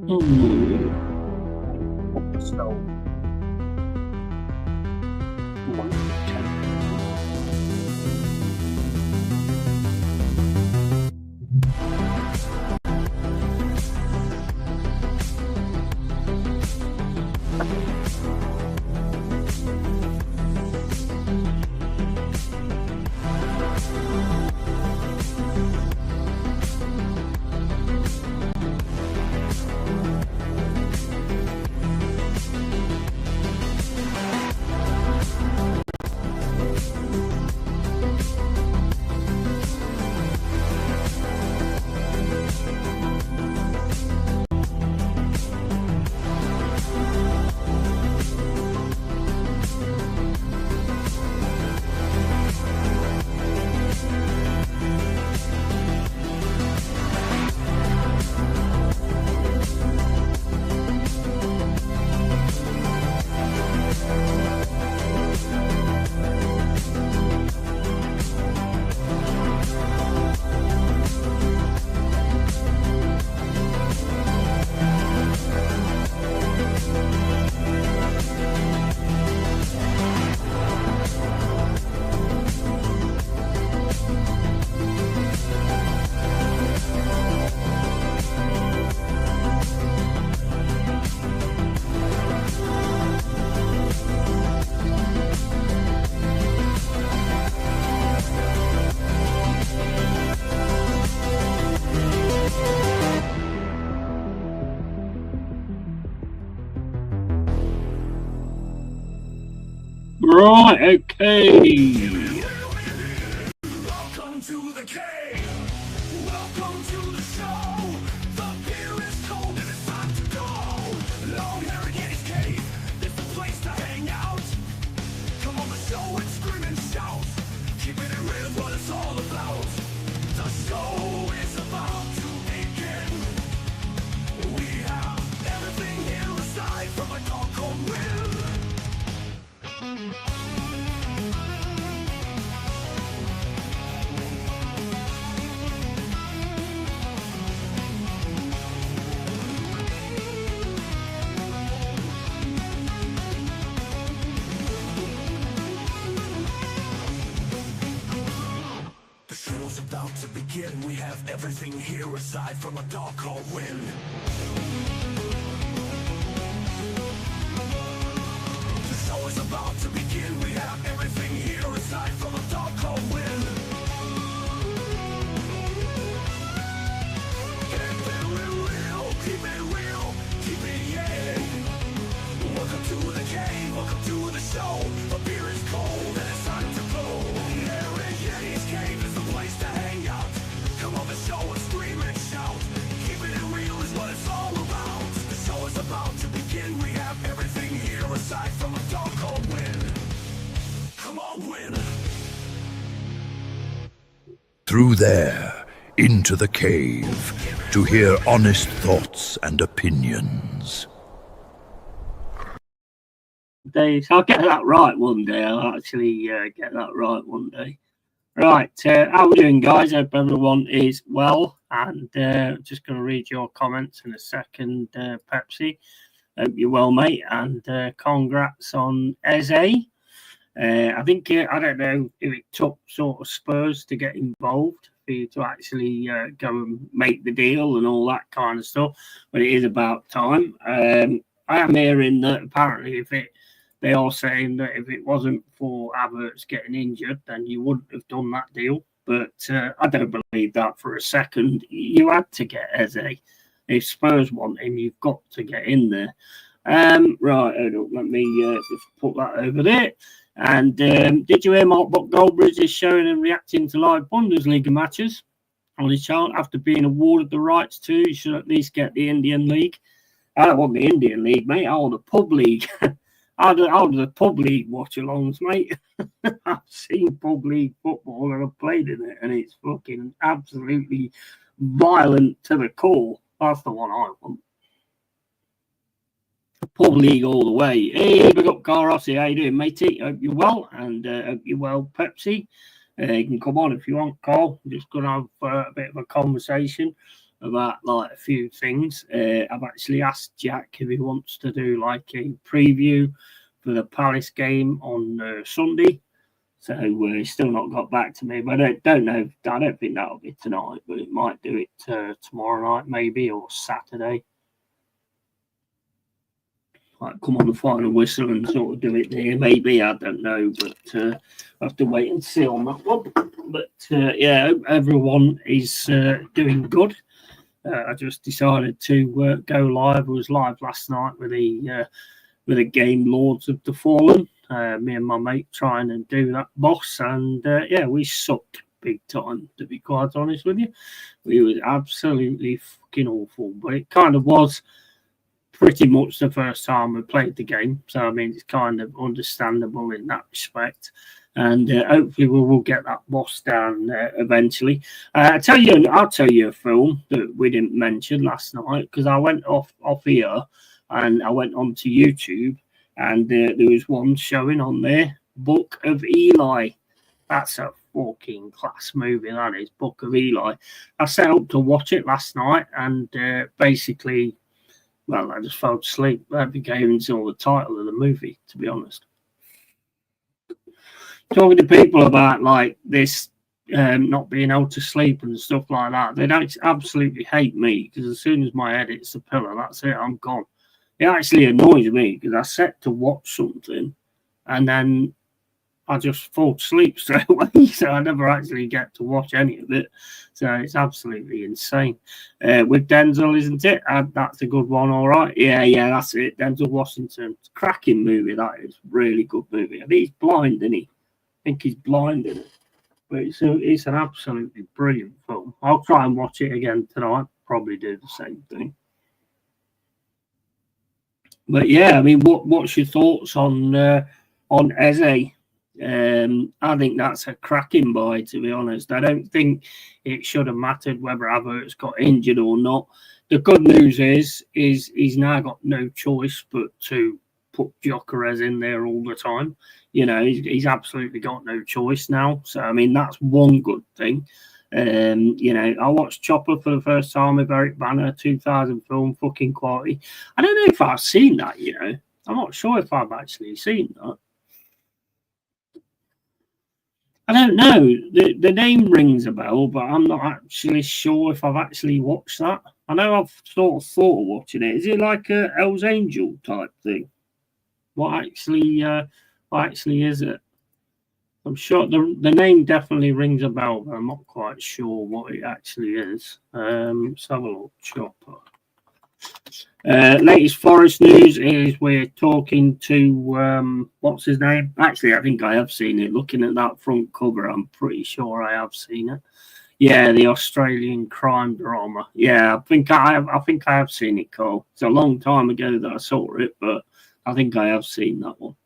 So, right, okay. Welcome to the cave. Welcome to the show. The beer is cold and it's time to go. LongHairedYeti'sCave. It's the place to hang out. Come on the show and scream and shout. Keeping it real is what it's all about. The show is about to begin. We have everything here aside from a doggone will. The show's about to begin. We have everything here aside from a dog called Win. The show is about to begin. We have everything here aside from a dog called Win. Get very real, keep it real, keep it yeah. Welcome to the cave, welcome to the show. The beer is cold and it's time to go. LongHairedYeti'sCave is the place to hang out. Come on the show and scream and shout. Keeping it real is what it's all about. The show is about to begin. We have everything here aside from a dog called Win. Come on, Win. Through there, into the cave, to hear honest thoughts and opinions. Days. I'll get that right one day. I'll actually get that right one day. Right, how we doing, guys? Hope everyone is well. And just going to read your comments in a second, Pepsi. Hope you're well, mate. And congrats on Eze. I think, I don't know if it took sort of Spurs to get involved for you to actually go and make the deal and all that kind of stuff. But it is about time. I am hearing that apparently they are saying that if it wasn't for Havertz getting injured, then you wouldn't have done that deal. But I don't believe that for a second. You had to get Eze. If Spurs want him, you've got to get in there. Right, hold on, let me just put that over there. And did you hear Mark Goldbridge is showing and reacting to live Bundesliga matches on his channel after being awarded the rights to? You should at least get the Indian League. I don't want the Indian League, mate. I want the pub league. I'll do the pub league watch-alongs, mate. I've seen pub league football and I've played in it, and it's fucking absolutely violent to the core. That's the one I want. Pub league all the way. Hey, big up, Carl Rossi. How you doing, matey? Hope you're well, and hope you're well, Pepsi. You can come on if you want, Carl. I'm just going to have a bit of a conversation about like a few things. I've actually asked Jack if he wants to do like a preview for the Palace game on Sunday. So he's still not got back to me, but I don't know. I don't think that'll be tonight, but it might do it tomorrow night maybe, or Saturday. Like come on the final whistle and sort of do it there, maybe. I don't know, but I have to wait and see on that one. But yeah, everyone is doing good. I just decided to go live. I was live last night with a game, Lords of the Fallen. Me and my mate trying to do that boss, and yeah, we sucked big time. To be quite honest with you, we was absolutely fucking awful. But it kind of was pretty much the first time we played the game, so I mean it's kind of understandable in that respect. And hopefully we will get that boss down eventually. I'll tell you a film that we didn't mention last night, because I went off here and I went onto YouTube, and there was one showing on there, Book of Eli. That's a fucking class movie, that is, Book of Eli. I set up to watch it last night, and basically, well, I just fell asleep. That became until the title of the movie, to be honest. Talking to people about like this not being able to sleep and stuff like that, they don't absolutely hate me, because as soon as my head hits the pillow, that's it, I'm gone. It actually annoys me, because I set to watch something and then I just fall asleep straight away, so I never actually get to watch any of it. So it's absolutely insane. With Denzel, isn't it? That's a good one, all right. Yeah, that's it. Denzel Washington. It's a cracking movie, that is. Really good movie. I think he's blind, isn't he? I think he's blind in it. But it's an absolutely brilliant film. I'll try and watch it again tonight. Probably do the same thing. But yeah, I mean, what's your thoughts on Eze? I think that's a cracking buy, to be honest. I don't think it should have mattered whether Havertz got injured or not. The good news is he's now got no choice but to put Gyökeres in there all the time. You know, he's absolutely got no choice now. So I mean, that's one good thing. You know, I watched Chopper for the first time with Eric Banner, 2000 film, fucking quality. I don't know if I've seen that, you know. I'm not sure if I've actually seen that. I don't know. The name rings a bell, but I'm not actually sure if I've actually watched that. I know I've sort of thought of watching it. Is it like a Hell's Angel type thing? What actually is it? I'm sure the name definitely rings a bell, but I'm not quite sure what it actually is. Let's have a look. Chopper. Latest Forest news is we're talking to what's his name? Actually, I think I have seen it. Looking at that front cover, I'm pretty sure I have seen it. Yeah, the Australian crime drama. Yeah, I think I have seen it, Cole. It's a long time ago that I saw it, but I think I have seen that one.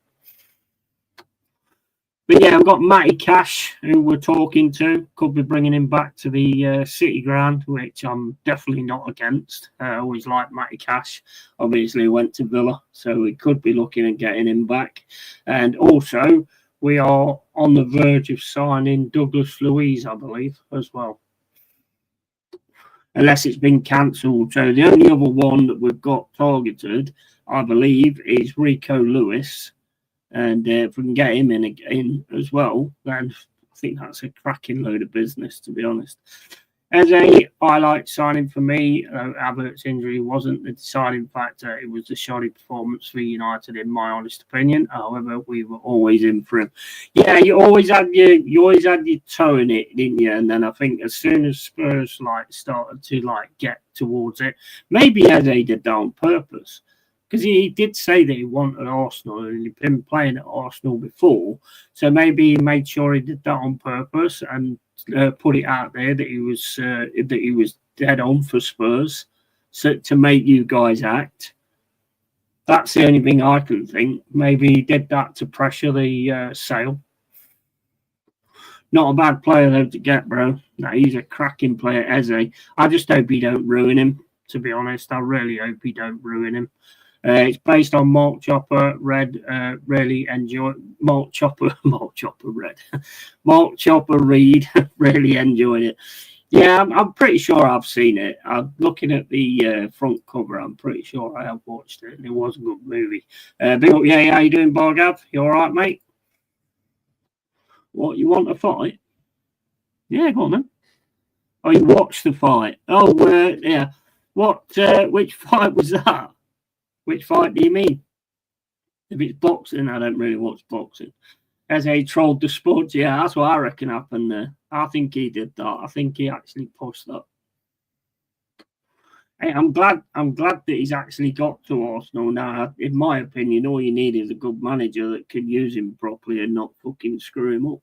But yeah, I've got Matty Cash, who we're talking to. Could be bringing him back to the City Ground, which I'm definitely not against. I always liked Matty Cash. Obviously, went to Villa, so we could be looking at getting him back. And also, we are on the verge of signing Douglas Luiz, I believe, as well. Unless it's been cancelled. So the only other one that we've got targeted, I believe, is Rico Lewis. And if we can get him in as well, then I think that's a cracking load of business, to be honest. As a highlight signing for me, Havertz's injury wasn't the deciding factor. It was the shoddy performance for United, in my honest opinion. However, we were always in for him. Yeah, you always had your toe in it, didn't you? And then I think as soon as Spurs started to get towards it, maybe Eze did that on purpose. Because he did say that he wanted Arsenal, and he'd been playing at Arsenal before. So maybe he made sure he did that on purpose and put it out there that he was dead on for Spurs, so to make you guys act. That's the only thing I can think. Maybe he did that to pressure the sale. Not a bad player though to get, bro. No, he's a cracking player, Eze. I just hope he don't ruin him. To be honest, I really hope he don't ruin him. It's based on Mark Chopper Red. Really enjoy Mark Chopper Red. Mark Chopper Reed. Really enjoyed it. Yeah, I'm pretty sure I've seen it. I'm looking at the front cover. I'm pretty sure I have watched it, and it was a good movie. Big up, yeah, how you doing, Borgav? You all right, mate? What, you want a fight? Yeah, go on then. Oh, you watched the fight? Oh, yeah. What? Which fight was that? Which fight do you mean? If it's boxing, I don't really watch boxing. As he trolled the sports, yeah, that's what I reckon happened there. I think he did that. I think he actually pushed that. Hey, I'm glad that he's actually got to Arsenal now. In my opinion, all you need is a good manager that can use him properly and not fucking screw him up.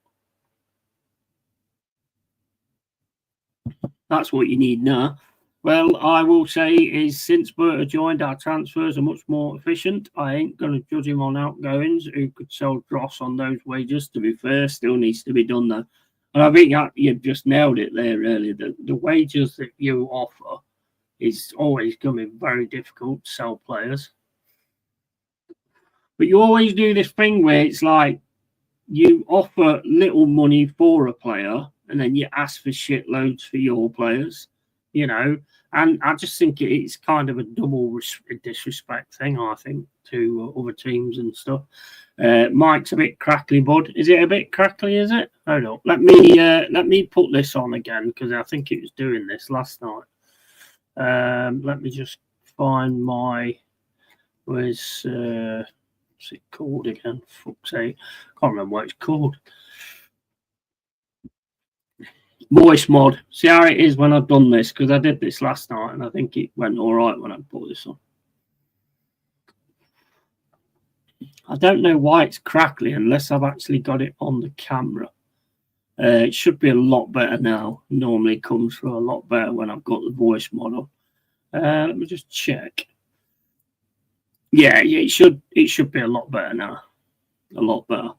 That's what you need now. Well, I will say is since Berta joined, our transfers are much more efficient. I ain't going to judge him on outgoings. Who could sell dross on those wages? To be fair, still needs to be done though. And I think you've just nailed it there, really. The wages that you offer is always going to be very difficult to sell players. But you always do this thing where it's like you offer little money for a player and then you ask for shitloads for your players, you know. And I just think it's kind of a double disrespect thing, I think, to other teams and stuff. Mike's a bit crackly, bud. Is it a bit crackly, is it? Hold on. Let me put this on again because I think it was doing this last night. Let me just find my... what's it called again? Fuck's sake. Can't remember what it's called. Voice mod. See how it is when I've done this, because I did this last night and I think it went all right when I put this on. I don't know why it's crackly unless I've actually got it on the camera. It should be a lot better now. Normally comes through a lot better when I've got the voice mod on. Let me just check. Yeah, it should be a lot better now. A lot better.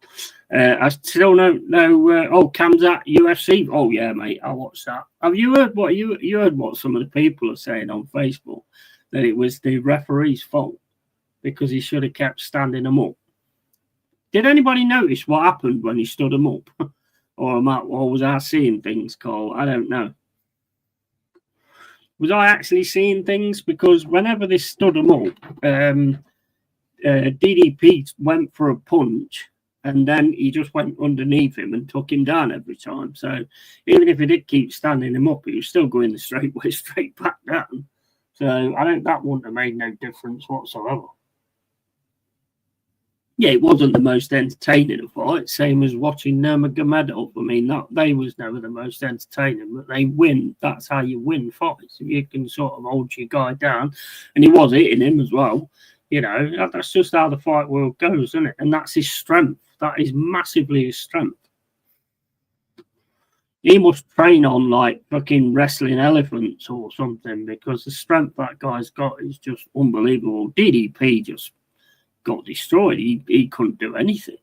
I still don't know. Cam's at UFC. Oh yeah, mate, I watched that. Have you heard what you heard what some of the people are saying on Facebook? That it was the referee's fault because he should have kept standing them up. Did anybody notice what happened when he stood them up? or was I seeing things, Cole? I don't know. Was I actually seeing things? Because whenever they stood him up, DDP went for a punch and then he just went underneath him and took him down every time. So even if he did keep standing him up, he was still going the straight way, straight back down. So I think that wouldn't have made no difference whatsoever. Yeah, it wasn't the most entertaining of fights, same as watching Nurmagomedov. I mean, they was never the most entertaining, but they win. That's how you win fights. If you can sort of hold your guy down, and he was hitting him as well. You know, that's just how the fight world goes, isn't it? And that's his strength. That is massively his strength. He must train on like fucking wrestling elephants or something because the strength that guy's got is just unbelievable. DDP just got destroyed. He couldn't do anything.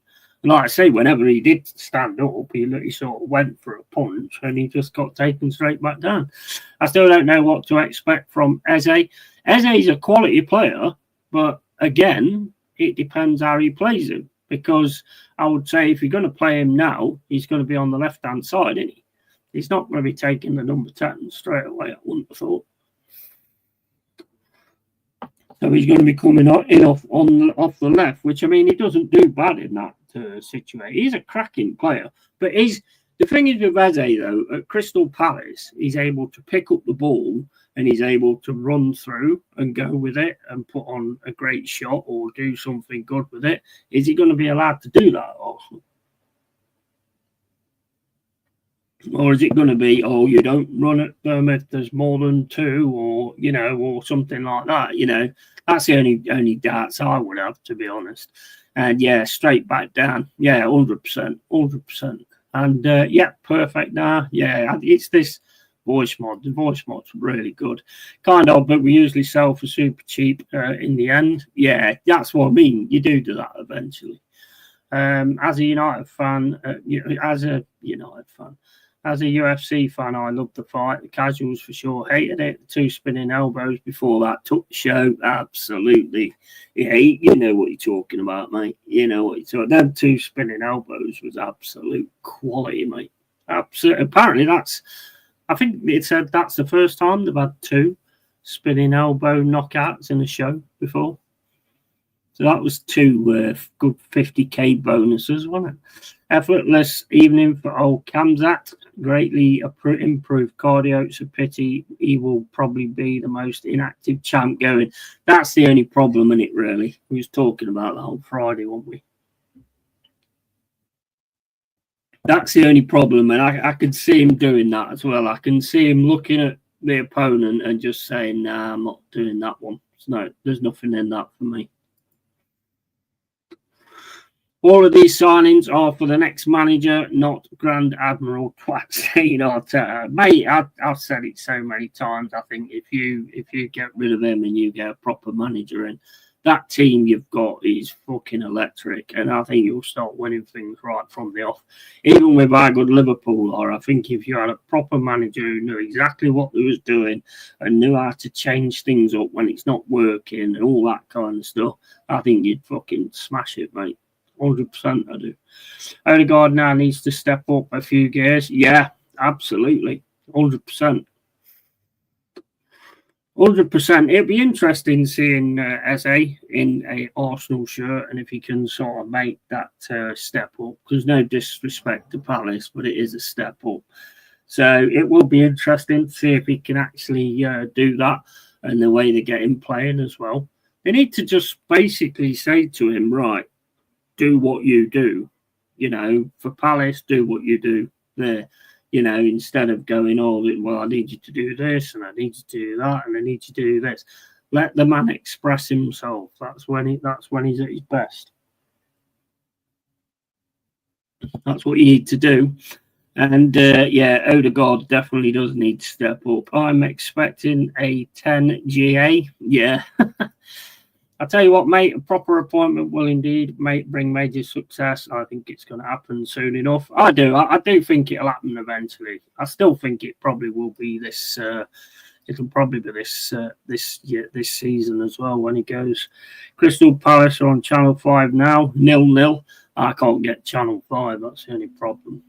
And like I say, whenever he did stand up, he sort of went for a punch and he just got taken straight back down. I still don't know what to expect from Eze. Eze's a quality player, but again, it depends how he plays him. Because I would say if you're going to play him now, he's going to be on the left-hand side, isn't he? He's not going to be taking the number 10 straight away, I wouldn't have thought. So he's going to be coming in off the left, which, I mean, he doesn't do bad in that situation. He's a cracking player. But the thing is with Eze, though, at Crystal Palace, he's able to pick up the ball and he's able to run through and go with it and put on a great shot or do something good with it. Is he going to be allowed to do that? Or is it going to be, you don't run at them if there's more than two or something like that, That's the only doubts I would have, to be honest. And, yeah, straight back down. Yeah, 100%. And, perfect now. Yeah, it's this voice mod. The voice mod's really good. Kind of, but we usually sell for super cheap in the end. Yeah, that's what I mean. You do that eventually. As a United fan, as a UFC fan, I loved the fight. The casuals for sure hated it. The two spinning elbows before that took the show. Absolutely. Yeah, you know what you're talking about, mate. You know what you're talking about. Them two spinning elbows was absolute quality, mate. Absolutely. Apparently, that's I think it said that's the first time they've had 2 spinning elbow knockouts in a show before. So that was 2 good 50k bonuses, wasn't it? Effortless evening for old Kamzat. Greatly improved cardio. It's a pity he will probably be the most inactive champ going. That's the only problem in it, really. We was talking about that on Friday, weren't we? That's the only problem, and I can see him doing that as well. I can see him looking at the opponent and just saying, "Nah, I'm not doing that one. No, there's nothing in that for me." All of these signings are for the next manager, not Grand Admiral Twatstein Arteta. Mate, I've said it so many times. I think if you get rid of him and you get a proper manager in, that team you've got is fucking electric, and I think you'll start winning things right from the off. Even with how good Liverpool are, I think if you had a proper manager who knew exactly what he was doing and knew how to change things up when it's not working and all that kind of stuff, I think you'd fucking smash it, mate. 100% I do. Odegaard now needs to step up a few gears. Yeah, absolutely. 100%. 100%. It'd be interesting seeing Eze in a Arsenal shirt, and if he can sort of make that step up, because no disrespect to Palace, but it is a step up. So it will be interesting to see if he can actually do that, and the way they get him playing as well. They need to just basically say to him, right, do what you do, for Palace, do what you do there, instead of going, oh, well, I need you to do this and I need you to do that and I need you to do this. Let the man express himself. That's when he's at his best. That's what you need to do. And Odegaard definitely does need to step up. I'm expecting a 10 GA. Yeah. I'll tell you what, mate, a proper appointment will indeed bring major success. I think it's going to happen soon enough. I do think it'll happen eventually. I still think it probably will be this. It'll probably be this season as well when he goes. Crystal Palace are on Channel 5 now, 0-0. I can't get Channel 5. That's the only problem.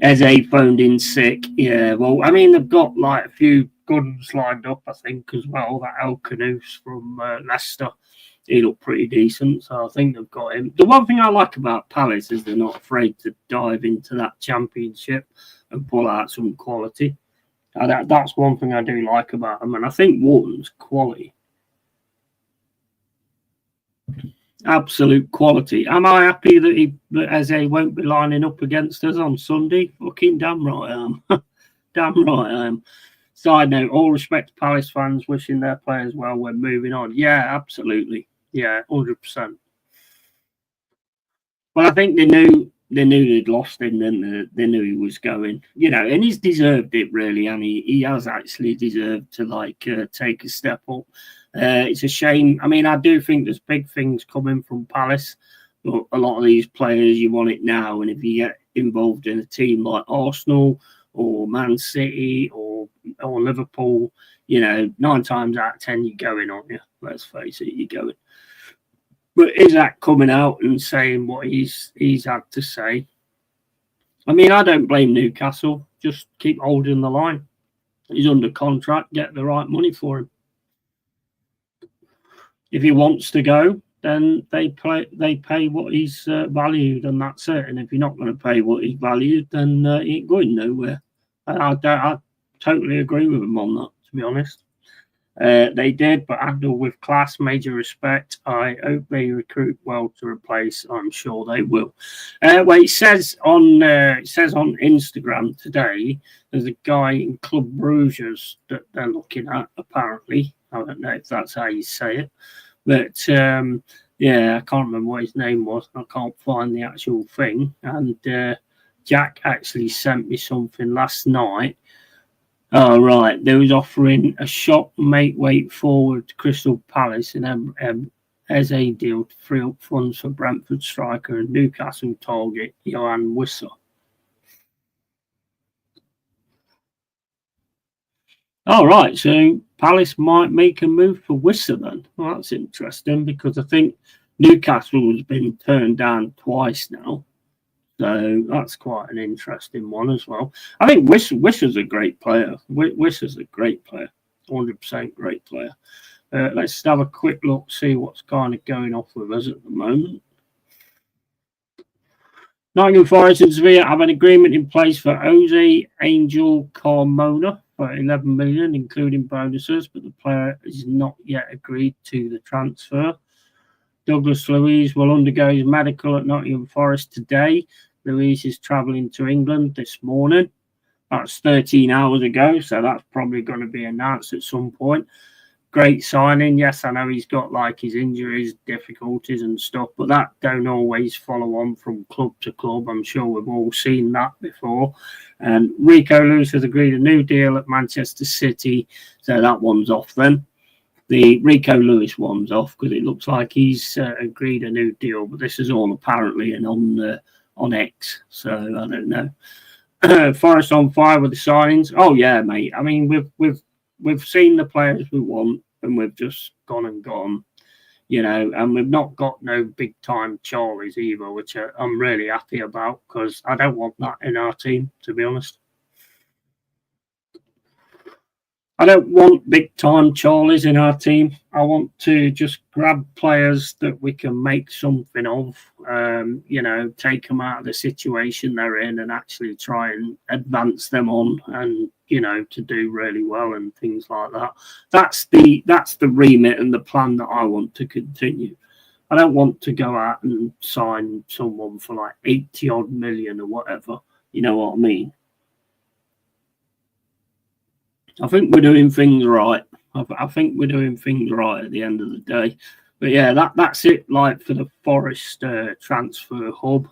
Eze phoned in sick. Yeah, well, I mean, they've got like a few guns lined up, I think, as well. That El Canoes from Leicester, he looked pretty decent, so I think they've got him. The one thing I like about Palace is they're not afraid to dive into that championship and pull out some quality. That's one thing I do like about them, and I think Wharton's quality. Absolute quality. Am I happy that Eze won't be lining up against us on Sunday? Fucking damn right I am. Damn right I am. Side note, all respect to Palace fans, wishing their players well when moving on. Yeah, absolutely. Yeah, 100%. Well, I think they knew they'd lost him, then they knew he was going, and he's deserved it, really, and he has actually deserved to take a step up. It's a shame. I mean, I do think there's big things coming from Palace, but a lot of these players, you want it now, and if you get involved in a team like Arsenal or Man City or Liverpool, 9 times out of 10 you're going, aren't you? Let's face it, you're going. But is that coming out and saying what he's had to say? I mean, I don't blame Newcastle. Just keep holding the line. He's under contract. Get the right money for him. If he wants to go, then they pay what he's valued, and that's it. And if you're not going to pay what he's valued, then he ain't going nowhere. I totally agree with him on that, to be honest. They did, but handle with class, major respect. I hope they recruit well to replace. I'm sure they will. Well, it says on Instagram today, there's a guy in Club Bruges that they're looking at. Apparently, I don't know if that's how you say it, but I can't remember what his name was. I can't find the actual thing. And Jack actually sent me something last night. Oh, right. They was offering a shot weight forward to Crystal Palace and Eze deal to free up funds for Brentford striker and Newcastle target Johan Wissa. All right. So Palace might make a move for Wissa then. Well, that's interesting because I think Newcastle has been turned down twice now So that's quite an interesting one as well. I think Wish is a great player. Wish is a great player, 100% great player. Let's have a quick look, see what's kind of going off with us at the moment. Nottingham Forest and Sevilla have an agreement in place for Jose Angel Carmona for 11 million, including bonuses, but the player is not yet agreed to the transfer. Douglas Luiz will undergo his medical at Nottingham Forest today. Luiz is travelling to England this morning. That's 13 hours ago, so that's probably going to be announced at some point. Great signing. Yes, I know he's got like his injuries, difficulties and stuff, but that don't always follow on from club to club. I'm sure we've all seen that before. And Rico Lewis has agreed a new deal at Manchester City, so that one's off then. The Rico Lewis one's off because it looks like he's agreed a new deal, but this is all apparently on X, so I don't know. Forest on fire with the signings. Oh yeah, mate. I mean, we've seen the players we want, and we've just gone and gone, you know, and we've not got no big time Charlies either, which I'm really happy about because I don't want that in our team, to be honest. I don't want big time Charlies in our team. I want to just grab players that we can make something of, you know, take them out of the situation they're in and actually try and advance them on and, you know, to do really well and things like that. That's the remit and the plan that I want to continue. I don't want to go out and sign someone for like 80 odd million or whatever. You know what I mean? I think we're doing things right. I think we're doing things right at the end of the day. But yeah, that's it. Like for the Forest transfer hub,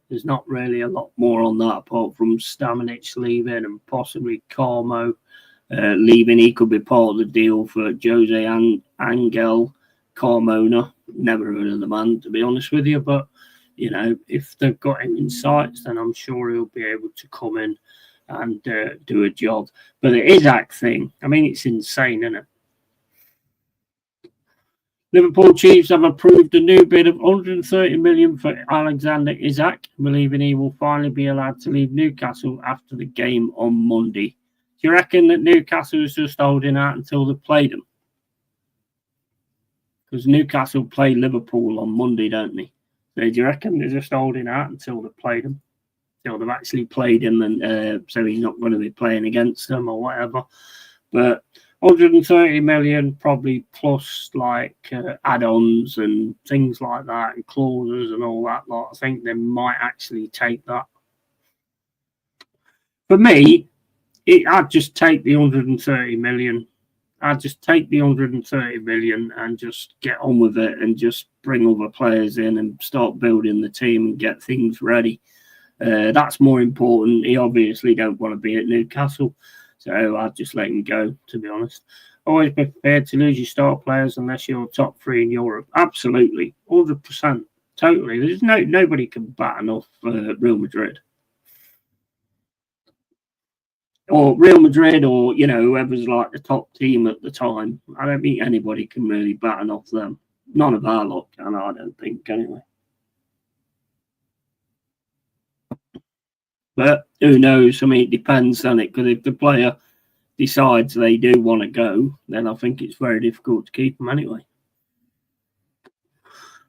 there's not really a lot more on that apart from Stamanic leaving and possibly Carmo leaving. He could be part of the deal for Jose Angel Carmona. Never heard of the man, to be honest with you. But you know, if they've got him in sights, then I'm sure he'll be able to come in and do a job. But the Isaac thing, I mean, it's insane, isn't it? Liverpool Chiefs have approved a new bid of 130 million for Alexander Isaac, believing he will finally be allowed to leave Newcastle after the game on Monday. Do you reckon that Newcastle is just holding out until they played them? Because Newcastle play Liverpool on Monday, don't they? So do you reckon they're just holding out until they played them? They've actually played him, and so he's not going to be playing against them or whatever. But 130 million, probably plus like add-ons and things like that, and clauses and all that lot. I think they might actually take that. For me, I'd just take the 130 million. I'd just take the 130 million and just get on with it and just bring other players in and start building the team and get things ready. That's more important. He obviously don't want to be at Newcastle, so I'd just let him go, to be honest. Always be prepared to lose your star players unless you're top three in Europe. Absolutely, 100%, totally. There's nobody can batten off Real Madrid. Or Real Madrid, or, you know, whoever's like the top team at the time. I don't think anybody can really batten off them. None of our lot can, I don't think, anyway. But who knows? I mean, it depends on it, because if the player decides they do want to go, then I think it's very difficult to keep them anyway.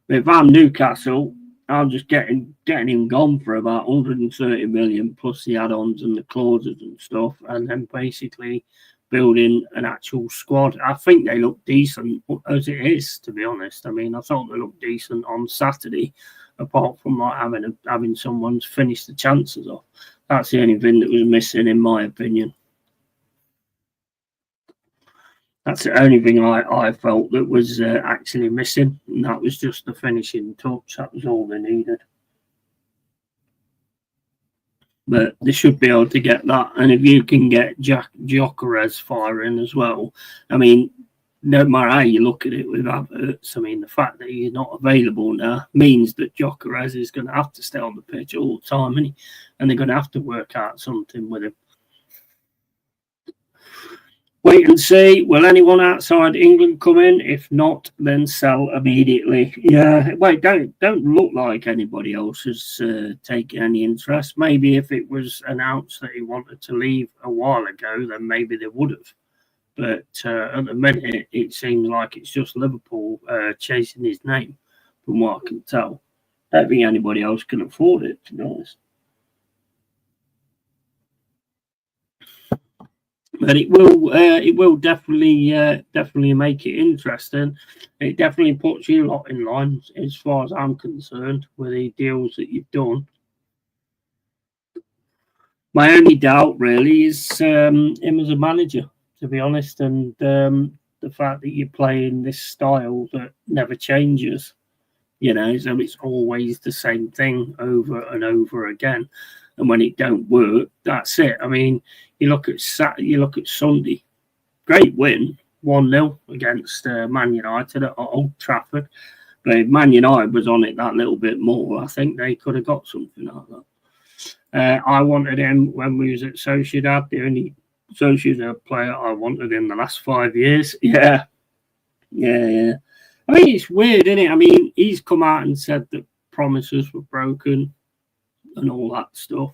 But if I'm Newcastle, I'm just getting him gone for about 130 million plus the add-ons and the clauses and stuff, and then basically building an actual squad. I think they look decent as it is, to be honest. I mean, I thought they looked decent on Saturday, apart from like having someone's finished the chances off. That's the only thing that was missing, in my opinion. That's the only thing I felt that was actually missing, and that was just the finishing touch. That was all they needed. But they should be able to get that. And if you can get Gyökeres firing as well, I mean, no matter how you look at it with Havertz, I mean, the fact that he's not available now means that Gyökeres is going to have to stay on the pitch all the time, and they're going to have to work out something with him. Wait and see. Will anyone outside England come in? If not, then sell immediately. Yeah. Wait, don't look like anybody else has taken any interest. Maybe if it was announced that he wanted to leave a while ago, then maybe they would have. But at the minute, it seems like it's just Liverpool chasing his name, from what I can tell. I don't think anybody else can afford it, to be honest. But it will definitely make it interesting. It definitely puts you a lot in line, as far as I'm concerned, with the deals that you've done. My only doubt really is him as a manager, to be honest, and the fact that you're playing this style that never changes. You know, so it's always the same thing over and over again. And when it don't work, that's it. I mean, you look at Sunday, great win, 1-0 against Man United at Old Trafford. But if Man United was on it that little bit more, I think they could have got something like that. I wanted him when we was at Sociedad, the only Sociedad player I wanted in the last 5 years. Yeah. I mean, it's weird, isn't it? I mean, he's come out and said that promises were broken and all that stuff.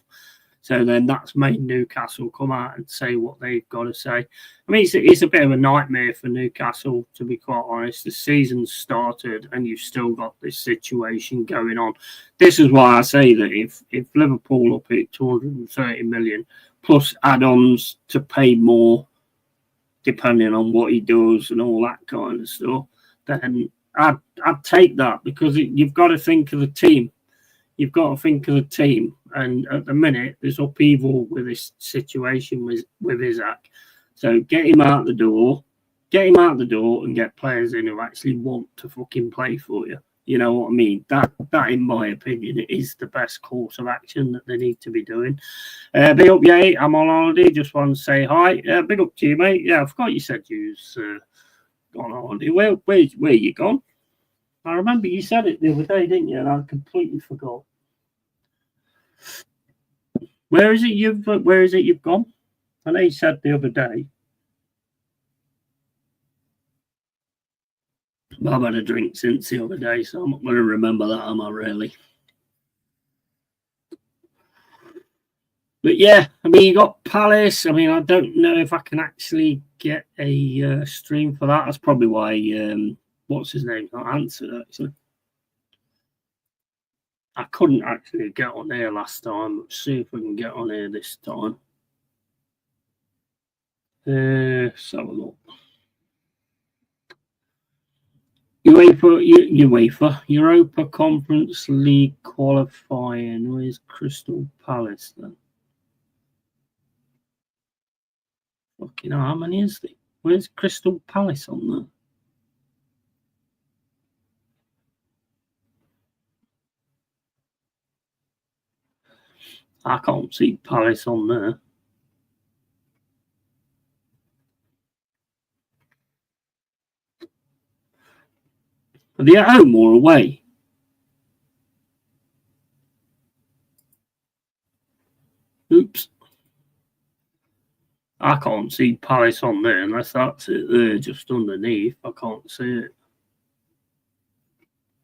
So then that's made Newcastle come out and say what they've got to say. I mean, it's a bit of a nightmare for Newcastle, to be quite honest. The season's started and you've still got this situation going on. This is why I say that if Liverpool up at 230 million plus add-ons to pay more, depending on what he does and all that kind of stuff, then I'd take that, because you've got to think of the team. You've got to think of the team. And at the minute, there's upheaval with this situation with Isaac. So get him out the door and get players in who actually want to fucking play for you. You know what I mean? That in my opinion, is the best course of action that they need to be doing. Big up, yeah, I'm on holiday. Just want to say hi. Big up to you, mate. Yeah, I forgot you said you was on holiday. Where you gone? I remember you said it the other day, didn't you? And I completely forgot. Where is it you've gone? I know you said the other day. I've had a drink since the other day, so I'm not going to remember that, am I really? But yeah, I mean, you got Palace. I mean, I don't know if I can actually get a stream for that. That's probably why, what's his name, not answered, actually. I couldn't actually get on here last time. Let's see if we can get on here this time. Let's have a look. Europa Conference League qualifying. Where's Crystal Palace then? Fucking hell, how many is there? Where's Crystal Palace on there? I can't see Palace on there. Are they at home or away? Oops. I can't see Palace on there unless that's it there just underneath. I can't see it.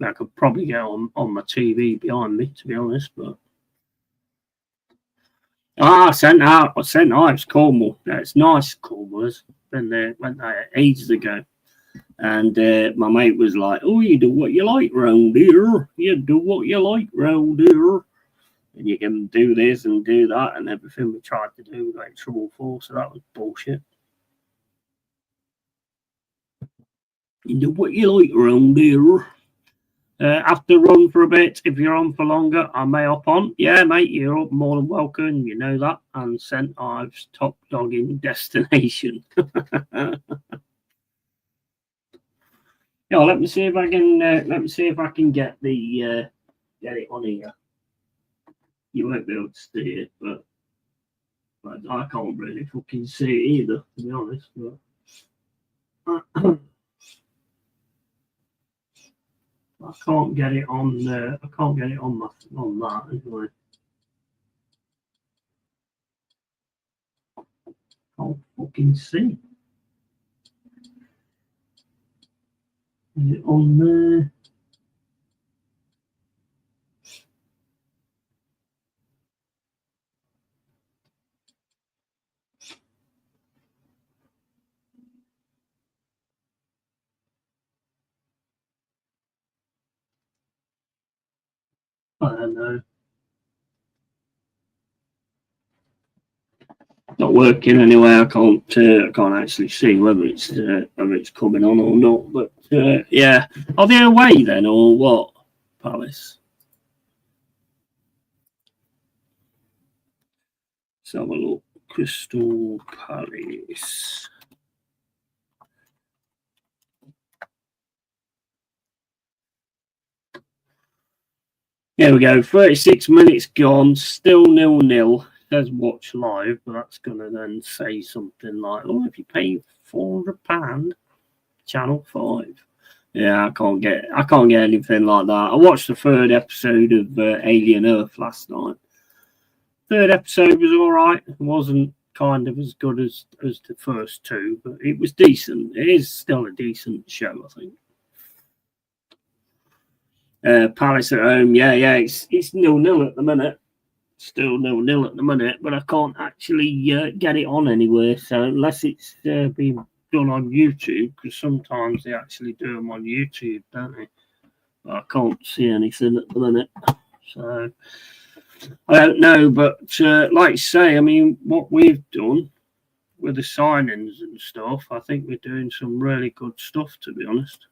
I could probably get on my TV behind me, to be honest, but St. Ives, Cornwall. That's nice, Cornwall. Went there ages ago. And my mate was like, "Oh, you do what you like round here. You do what you like round here. And you can do this and do that." And everything we tried to do, we got in trouble for. So that was bullshit. You do what you like round here. After run for a bit, if you're on for longer, I may hop on. Yeah, mate, you're more than welcome. You know that. And St. Ives top dogging destination. Yeah, let me see if I can get the get it on here. You won't be able to see it, but I can't really fucking see it either, to be honest. But I can't get it on. I can't get it on that anyway. Can't fucking see. Is it on there? I don't know. Not working anyway. I can't actually see whether it's coming on or not. But yeah, are they away then or what? Palace. Let's have a look. Crystal Palace. There we go. 36 minutes gone. Still 0-0. Says watch live, but that's going to then say something like, "Oh, if you pay £400, Channel 5." Yeah, I can't get anything like that. I watched the third episode of Alien Earth last night. Third episode was all right. It wasn't kind of as good as the first two, but it was decent. It is still a decent show, I think. Palace at home, yeah, it's 0-0 at the minute. Still 0-0 at the minute, but I can't actually get it on anywhere. So unless it's been done on YouTube, because sometimes they actually do them on YouTube, don't they? But I can't see anything at the minute. So I don't know, but like you say, I mean, what we've done with the signings and stuff, I think we're doing some really good stuff, to be honest.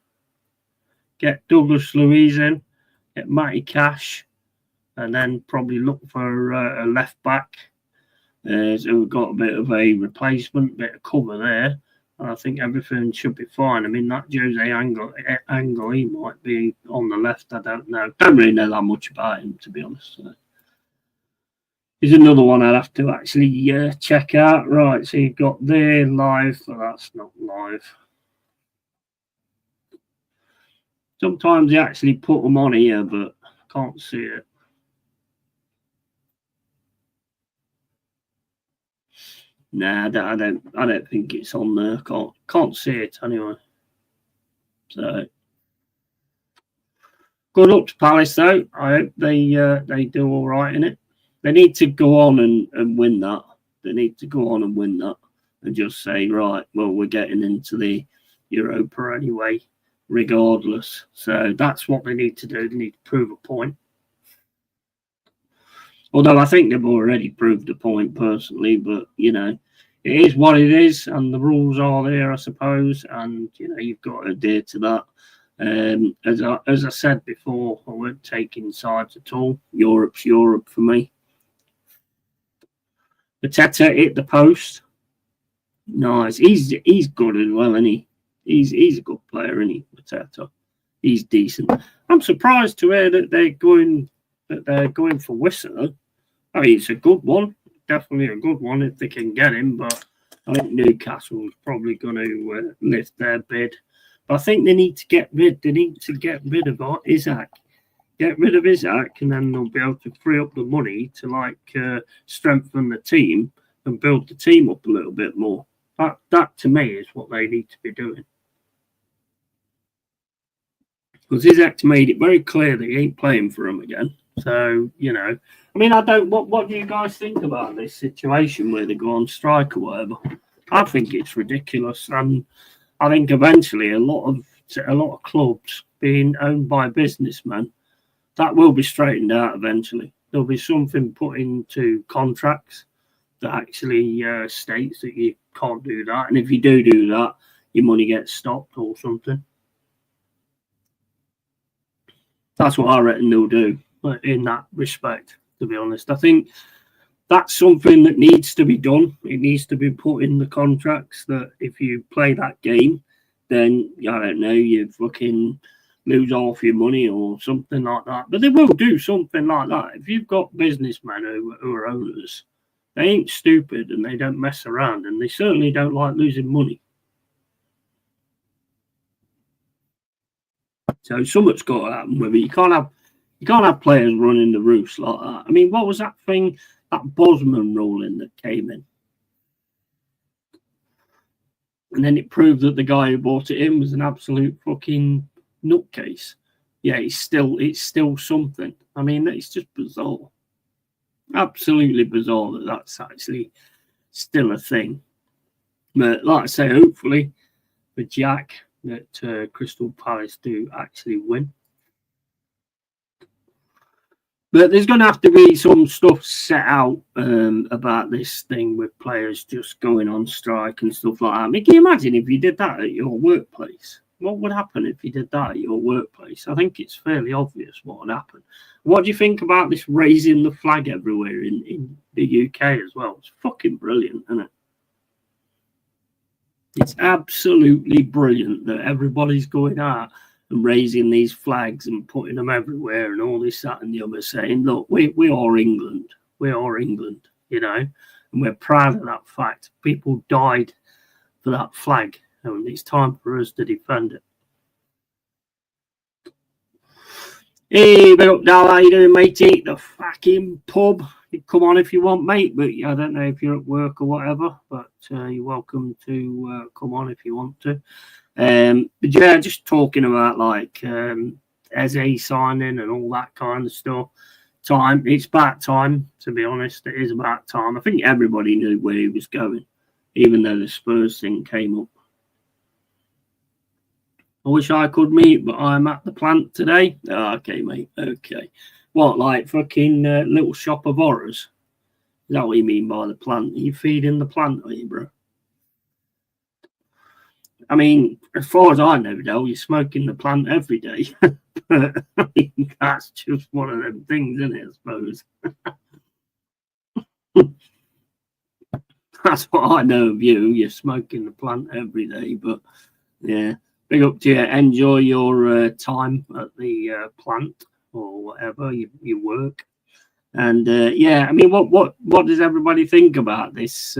Get Douglas Luiz in, get Matty Cash, and then probably look for a left back. So we've got a bit of a replacement, bit of cover there. And I think everything should be fine. I mean, that Jose Angle, he might be on the left. I don't know. Don't really know that much about him, to be honest. So here's another one I'd have to actually check out. Right, so you've got there live, but that's not live. Sometimes you actually put them on here, but I can't see it. Nah, I don't think it's on there. Can't see it anyway. So good luck to Palace though. I hope they do all right in it. They need to go on and win that. They need to go on and win that and just say, right, well, we're getting into the Europa anyway, regardless. So that's what they need to do. They need to prove a point. Although I think they've already proved a point personally, but you know, it is what it is, and the rules are there, I suppose, and you know you've got to adhere to that. As I said before, I weren't taking sides at all. Europe's Europe for me. Mateta hit the post. Nice. He's good as well, isn't he? He's a good player, isn't he, Mateta? He's decent. I'm surprised to hear that they're going for Wissa. I mean, it's a good one. Definitely a good one if they can get him, but I think Newcastle's probably going to lift their bid. But I think they need to get rid of Isaac. Get rid of Isaac, and then they'll be able to free up the money to strengthen the team and build the team up a little bit more. That to me is what they need to be doing. Because Isaac made it very clear that he ain't playing for him again. So, you know, I mean, what do you guys think about this situation where they go on strike or whatever? I think it's ridiculous. And I think eventually a lot of clubs being owned by businessmen, that will be straightened out eventually. There'll be something put into contracts that actually states that you can't do that. And if you do that, your money gets stopped or something. That's what I reckon they'll do in that respect, to be honest. I think that's something that needs to be done. It needs to be put in the contracts that if you play that game, then, I don't know, you fucking lose half your money or something like that. But they will do something like that. If you've got businessmen who are owners, they ain't stupid and they don't mess around, and they certainly don't like losing money. So something's got to happen with it. You can't have players running the roost like that. I mean, what was that thing, that Bosman ruling that came in? And then it proved that the guy who bought it in was an absolute fucking nutcase. Yeah, it's still something. I mean, it's just bizarre. Absolutely bizarre that that's actually still a thing. But like I say, hopefully for Jack that Crystal Palace do actually win. But there's going to have to be some stuff set out about this thing with players just going on strike and stuff like that. I mean, can you imagine if you did that at your workplace? What would happen if you did that at your workplace? I think it's fairly obvious what would happen. What do you think about this raising the flag everywhere in the UK as well? It's fucking brilliant, isn't it? It's absolutely brilliant that everybody's going out and raising these flags and putting them everywhere and all this, that and the other, saying, look, we are England. We are England, you know, and we're proud of that fact. People died for that flag, and it's time for us to defend it. Hey, big up, Dal, how you doing, matey? The fucking pub. You come on if you want, mate, but I don't know if you're at work or whatever, but you're welcome to come on if you want to. But yeah, just talking about like Eze signing and all that kind of stuff. It's about time, to be honest. It is about time. I think everybody knew where he was going, even though the Spurs thing came up. I wish I could meet, but I'm at the plant today. Oh, okay, mate. Okay. What, like fucking Little Shop of Horrors? Is that what you mean by the plant? Are you feeding the plant, are you, bro? I mean, as far as I know, though, you're smoking the plant every day. But I mean, that's just one of them things, isn't it, I suppose? That's what I know of you. You're smoking the plant every day. But, yeah, big up to you. Enjoy your time at the plant or whatever, you work. And, yeah, I mean, what does everybody think about this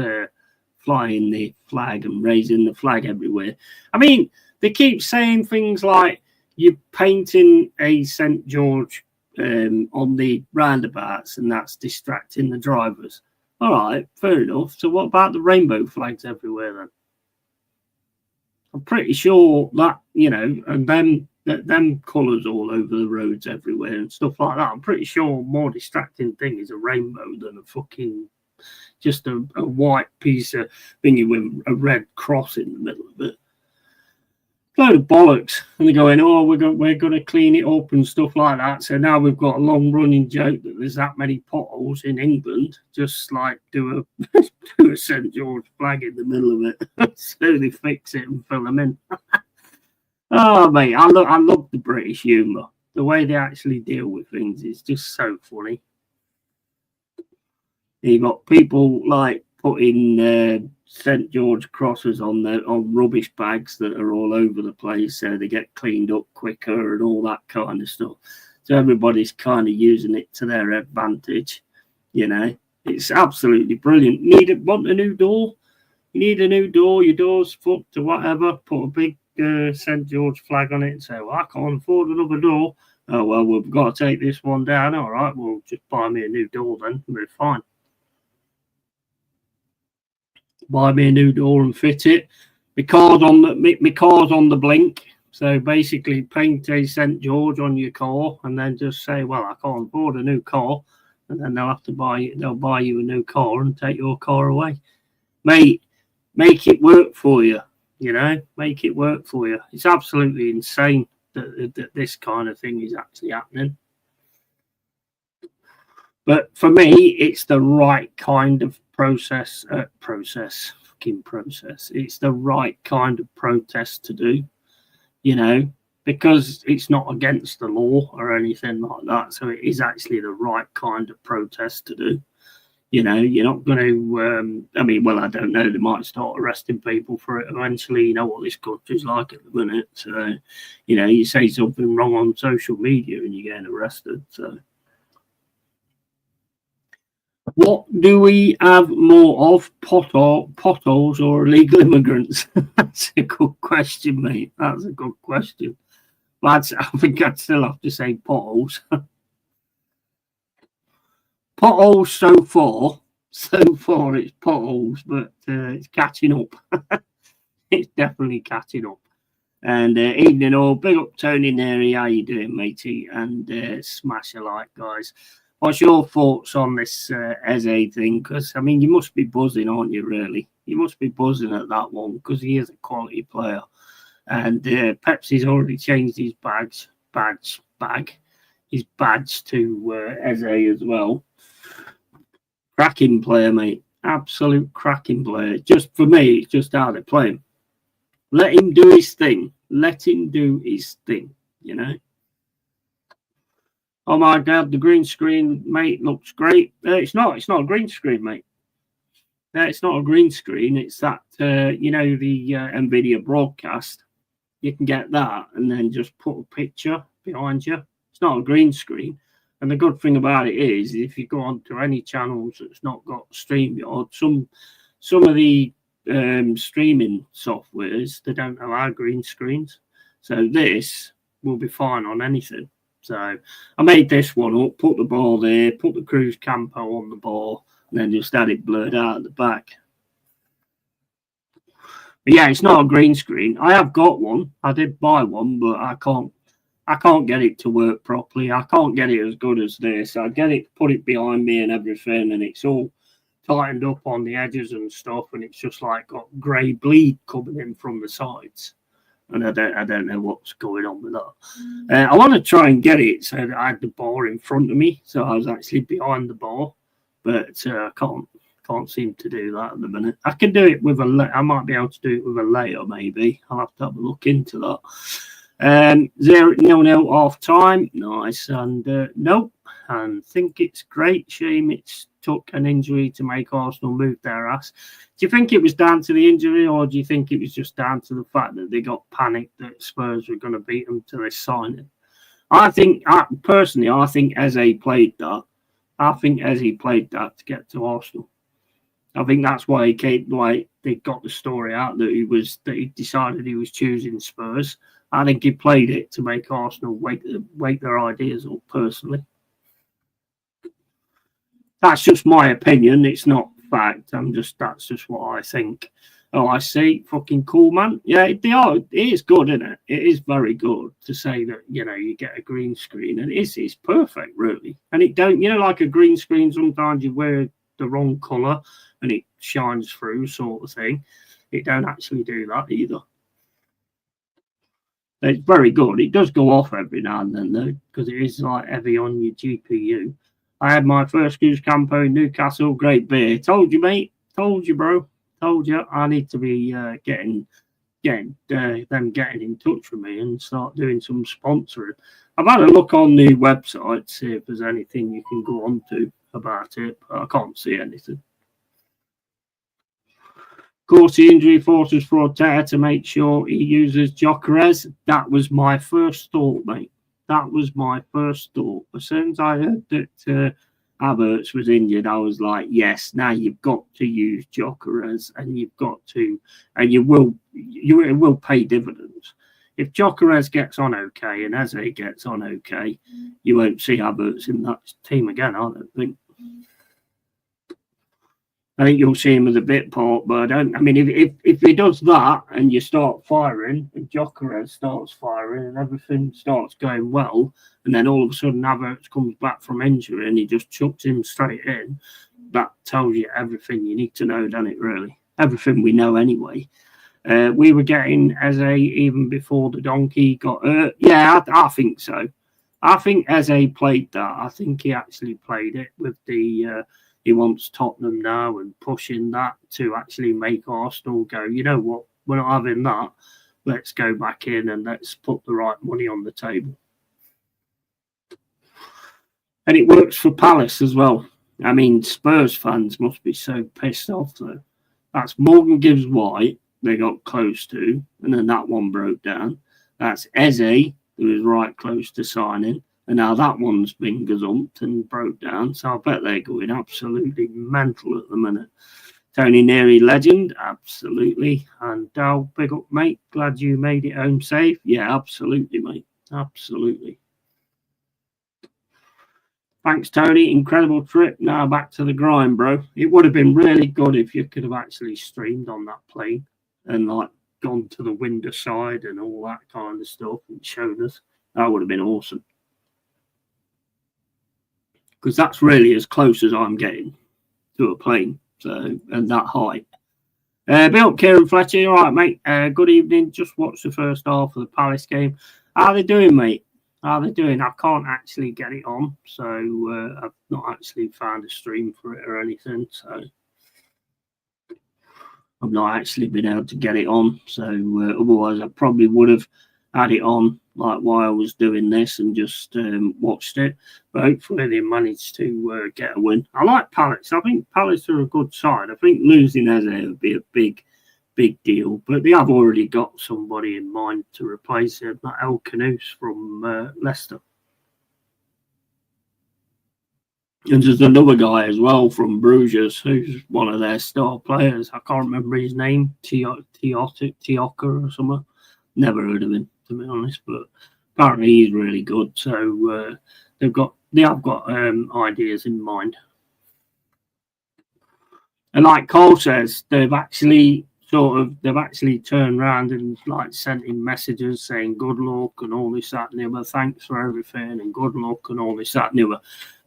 flying the flag and raising the flag everywhere? I mean, they keep saying things like you're painting a St. George on the roundabouts and that's distracting the drivers. All right, fair enough. So what about the rainbow flags everywhere then? I'm pretty sure that, you know, and them colours all over the roads everywhere and stuff like that. I'm pretty sure a more distracting thing is a rainbow than a fucking just a white piece of thingy with a red cross in the middle of it. Load of bollocks. And they're going, oh, we're going to clean it up and stuff like that. So now we've got a long running joke that there's that many potholes in England. Just like do a St. George flag in the middle of it. So they fix it and fill them in. Oh, mate, I love the British humour. The way they actually deal with things is just so funny. You got people like putting St. George crosses on rubbish bags that are all over the place, so they get cleaned up quicker and all that kind of stuff. So everybody's kind of using it to their advantage. You know, it's absolutely brilliant. Want a new door? You need a new door. Your door's fucked or whatever. Put a big St. George flag on it and say, well, I can't afford another door. Oh, well, we've got to take this one down. All right, well, just buy me a new door then. We're fine. Buy me a new door and fit it. My car's on the blink. So basically, paint a St. George on your car and then just say, well, I can't afford a new car. And then they'll buy you a new car and take your car away. Mate, make it work for you. You know, make it work for you. It's absolutely insane that this kind of thing is actually happening. But for me, it's the right kind of process. It's the right kind of protest to do, you know, because it's not against the law or anything like that. So it is actually the right kind of protest to do. You know, you're not going to, I mean, well, I don't know. They might start arresting people for it eventually. You know what this country's like at the minute. So, you know, you say something wrong on social media and you're getting arrested. So, what do we have more of, potholes or illegal immigrants? That's a good question, mate. That's a good question. But I think I'd still have to say potholes. Potholes so far it's potholes, but it's catching up. It's definitely catching up. And evening all, big up Tony Neri, how you doing, matey? And smash a like, guys. What's your thoughts on this Eze thing? Because, I mean, you must be buzzing, aren't you, really? You must be buzzing at that one because he is a quality player. And Pepsi's already changed his badge to Eze as well. Cracking player, mate. Absolute cracking player. Just for me, it's just how they play him. Let him do his thing. Let him do his thing, you know. Oh my God, the green screen, mate, looks great. It's not a green screen, mate. It's not a green screen. It's that, you know, the NVIDIA broadcast. You can get that and then just put a picture behind you. It's not a green screen. And the good thing about it is, if you go onto any channels that's not got StreamYard, some of the streaming softwares, they don't allow green screens. So this will be fine on anything. So I made this one up, put the ball there, put the cruise campo on the ball, and then just had it blurred out at the back. But yeah, it's not a green screen. I have got one. I did buy one, but I can't get it to work properly. I can't get it as good as this. I get it, put it behind me and everything, and it's all tightened up on the edges and stuff, and it's just like got grey bleed coming in from the sides. And I don't know what's going on with that. I want to try and get it so that I had the bar in front of me, so I was actually behind the bar, but I can't seem to do that at the minute. I can do it with I might be able to do it with a layer, maybe. I'll have to have a look into that. 0-0 half time, nice. And nope, and think it's great. Shame it's took an injury to make Arsenal move their ass. Do you think it was down to the injury, or do you think it was just down to the fact that they got panicked that Spurs were going to beat them to this signing? I think Eze played that. I think Eze played that to get to Arsenal. I think that's why they got the story out that he decided he was choosing Spurs. I think he played it to make Arsenal wake their ideas up, personally. That's just my opinion. It's not fact. That's just what I think. Oh, I see. Fucking cool, man. Yeah, it is good, isn't it? It is very good to say that, you know, you get a green screen, and it's perfect, really. And it don't, you know, like a green screen, sometimes you wear the wrong colour and it shines through, sort of thing. It don't actually do that either. It's very good. It does go off every now and then, though, because it is like heavy on your GPU. I had my first Goose Campo in Newcastle. Great beer. Told you, mate. Told you, bro. Told you. I need to be getting in touch with me and start doing some sponsoring. I've had a look on the website, see if there's anything you can go on to about it, but I can't see anything. Of course, the injury forces for Arteta to make sure he uses Gyökeres. That was my first thought, mate. That was my first thought. As soon as I heard that Havertz was injured, I was like, yes, now you've got to use Gyökeres, and you've got to, and it will pay dividends. If Gyökeres gets on okay and Eze gets on okay, you won't see Havertz in that team again, I don't think. I think you'll see him as a bit part, but I mean, if he does that and you start firing, and Gyökeres starts firing and everything starts going well, and then all of a sudden Havertz comes back from injury and he just chucks him straight in, that tells you everything you need to know, doesn't it, really? Everything we know anyway. We were getting Eze even before the donkey got hurt. Yeah, I think so. I think Eze played that. I think he actually played it with the... he wants Tottenham now and pushing that to actually make Arsenal go, you know what, we're not having that. Let's go back in and let's put the right money on the table. And it works for Palace as well. I mean, Spurs fans must be so pissed off, though. That's Morgan Gibbs White they got close to, and then that one broke down. That's Eze, who was right close to signing. And now that one's been gazumped and broke down. So I bet they're going absolutely mental at the minute. Tony Neri, legend. Absolutely. And Dal, big up, mate. Glad you made it home safe. Yeah, absolutely, mate. Absolutely. Thanks, Tony. Incredible trip. Now back to the grind, bro. It would have been really good if you could have actually streamed on that plane and like gone to the window side and all that kind of stuff and shown us. That would have been awesome. Because that's really as close as I'm getting to a plane. So, and that height. Bill, Kieran Fletcher, all right, mate. Good evening. Just watched the first half of the Palace game. How are they doing, mate? How are they doing? I can't actually get it on, so I've not actually found a stream for it or anything. So I've not actually been able to get it on. So otherwise, I probably would have had it on like while I was doing this and just watched it. But hopefully they managed to get a win. I like Palace. I think Palace are a good side. I think losing Eze would be a big deal. But they have already got somebody in mind to replace him, that El Canoes from Leicester. And there's another guy as well from Bruges who's one of their star players. I can't remember his name, Tioka or something. Never heard of him, to be honest, but apparently he's really good. So they have got ideas in mind. And like Cole says, they've actually turned around and like sent in messages saying good luck and all this, that, and the other. Thanks for everything and good luck and all this, that, and the other.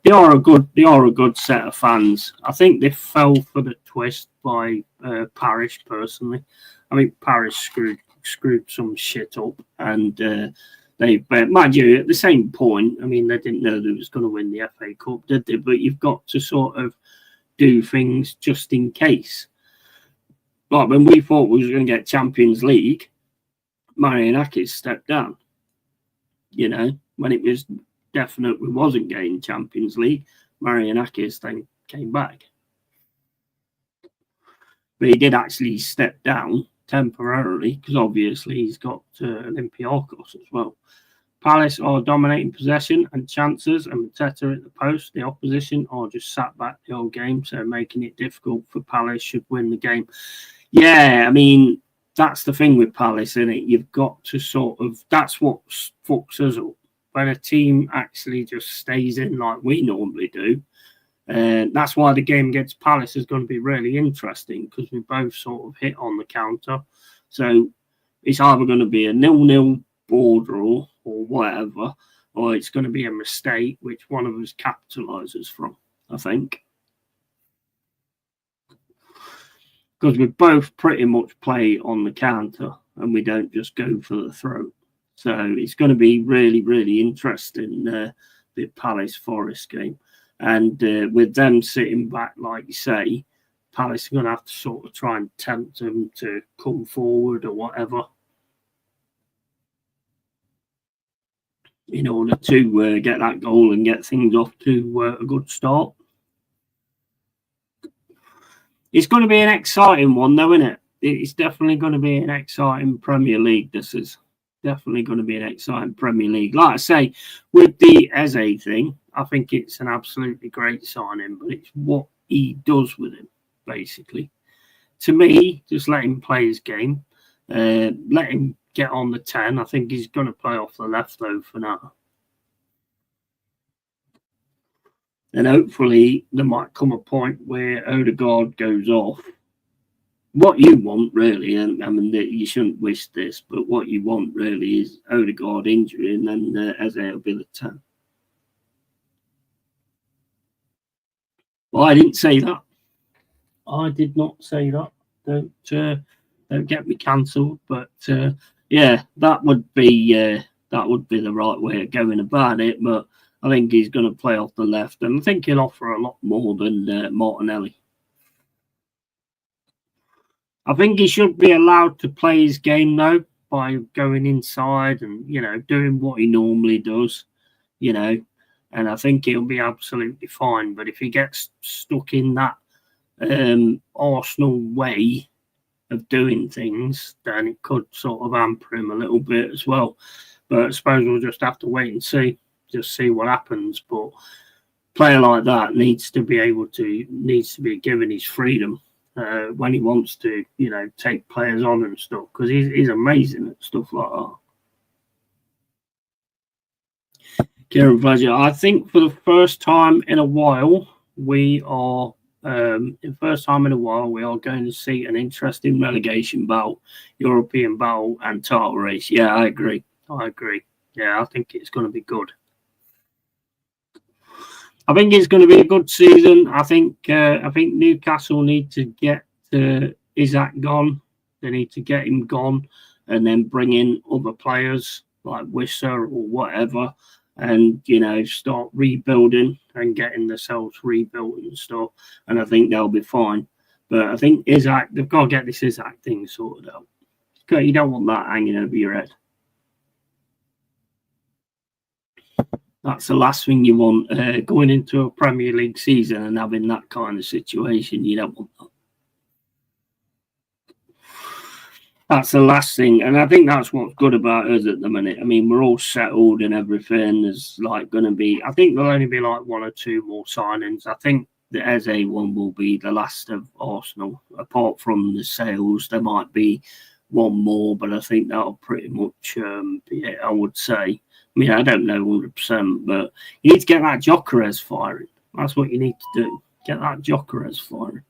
They are a good set of fans. I think they fell for the twist by Parish personally. I think Parish screwed some shit up, and mind you, at the same point, I mean, they didn't know they was going to win the FA Cup, did they? But you've got to sort of do things just in case. Like when we thought we was going to get Champions League, Marianakis stepped down. You know, when it was definite we wasn't getting Champions League, Marianakis then came back. But he did actually step down temporarily because obviously he's got Olympiacos as well. Palace are dominating possession and chances, and Mateta at the post. The opposition are just sat back the whole game, so making it difficult for Palace should win the game. Yeah, I mean, that's the thing with Palace, isn't it? You've got to sort of, that's what fucks us up. When a team actually just stays in like we normally do. That's why the game against Palace is going to be really interesting because we both sort of hit on the counter. So it's either going to be a 0-0 ball draw or whatever, or it's going to be a mistake which one of us capitalises from, I think. Because we both pretty much play on the counter and we don't just go for the throat. So it's going to be really, really interesting, the Palace Forest game. And with them sitting back, like you say, Palace are going to have to sort of try and tempt them to come forward or whatever in order to get that goal and get things off to a good start. It's going to be an exciting one, though, isn't it? It's definitely going to be an exciting Premier League, this is. Definitely going to be an exciting Premier League. Like I say, with the Eze thing, I think it's an absolutely great signing, but it's what he does with him, basically. To me, just let him play his game. Let him get on the 10. I think he's going to play off the left, though, for now. And hopefully there might come a point where Odegaard goes off. What you want, really, and I mean, you shouldn't wish this, but what you want, really, is Odegaard injury, and then Eze will be the 10. Well, I didn't say that. I did not say that. Don't get me cancelled. But yeah, that would be the right way of going about it. But I think he's going to play off the left, and I think he'll offer a lot more than Martinelli. I think he should be allowed to play his game, though, by going inside and, you know, doing what he normally does, you know, and I think he'll be absolutely fine. But if he gets stuck in that Arsenal way of doing things, then it could sort of hamper him a little bit as well. But I suppose we'll just have to wait and see what happens. But a player like that needs to be given his freedom. When he wants to, you know, take players on and stuff, because he's amazing at stuff like that. Kieran Fletcher, I think for the first time in a while, we are the first time in a while, we are going to see an interesting relegation battle, European battle, and title race. Yeah, I agree. Yeah, I think it's going to be good. I think it's going to be a good season. I think Newcastle need to get Isaac gone. They need to get him gone, and then bring in other players like Wisser or whatever, and start rebuilding and getting themselves rebuilt and stuff. And I think they'll be fine. But I think Isaac, they've got to get this Isaac thing sorted out. You don't want that hanging over your head. That's the last thing you want going into a Premier League season and having that kind of situation. You don't want that. That's the last thing. And I think that's what's good about us at the minute. I mean, we're all settled and everything. There's going to be, I think there'll only be one or two more signings. I think the Eze one will be the last of Arsenal. Apart from the sales, there might be one more, but I think that'll pretty much be it, I would say. I mean, I don't know 100%, but you need to get that Gyökeres firing. That's what you need to do. Get that Gyökeres firing.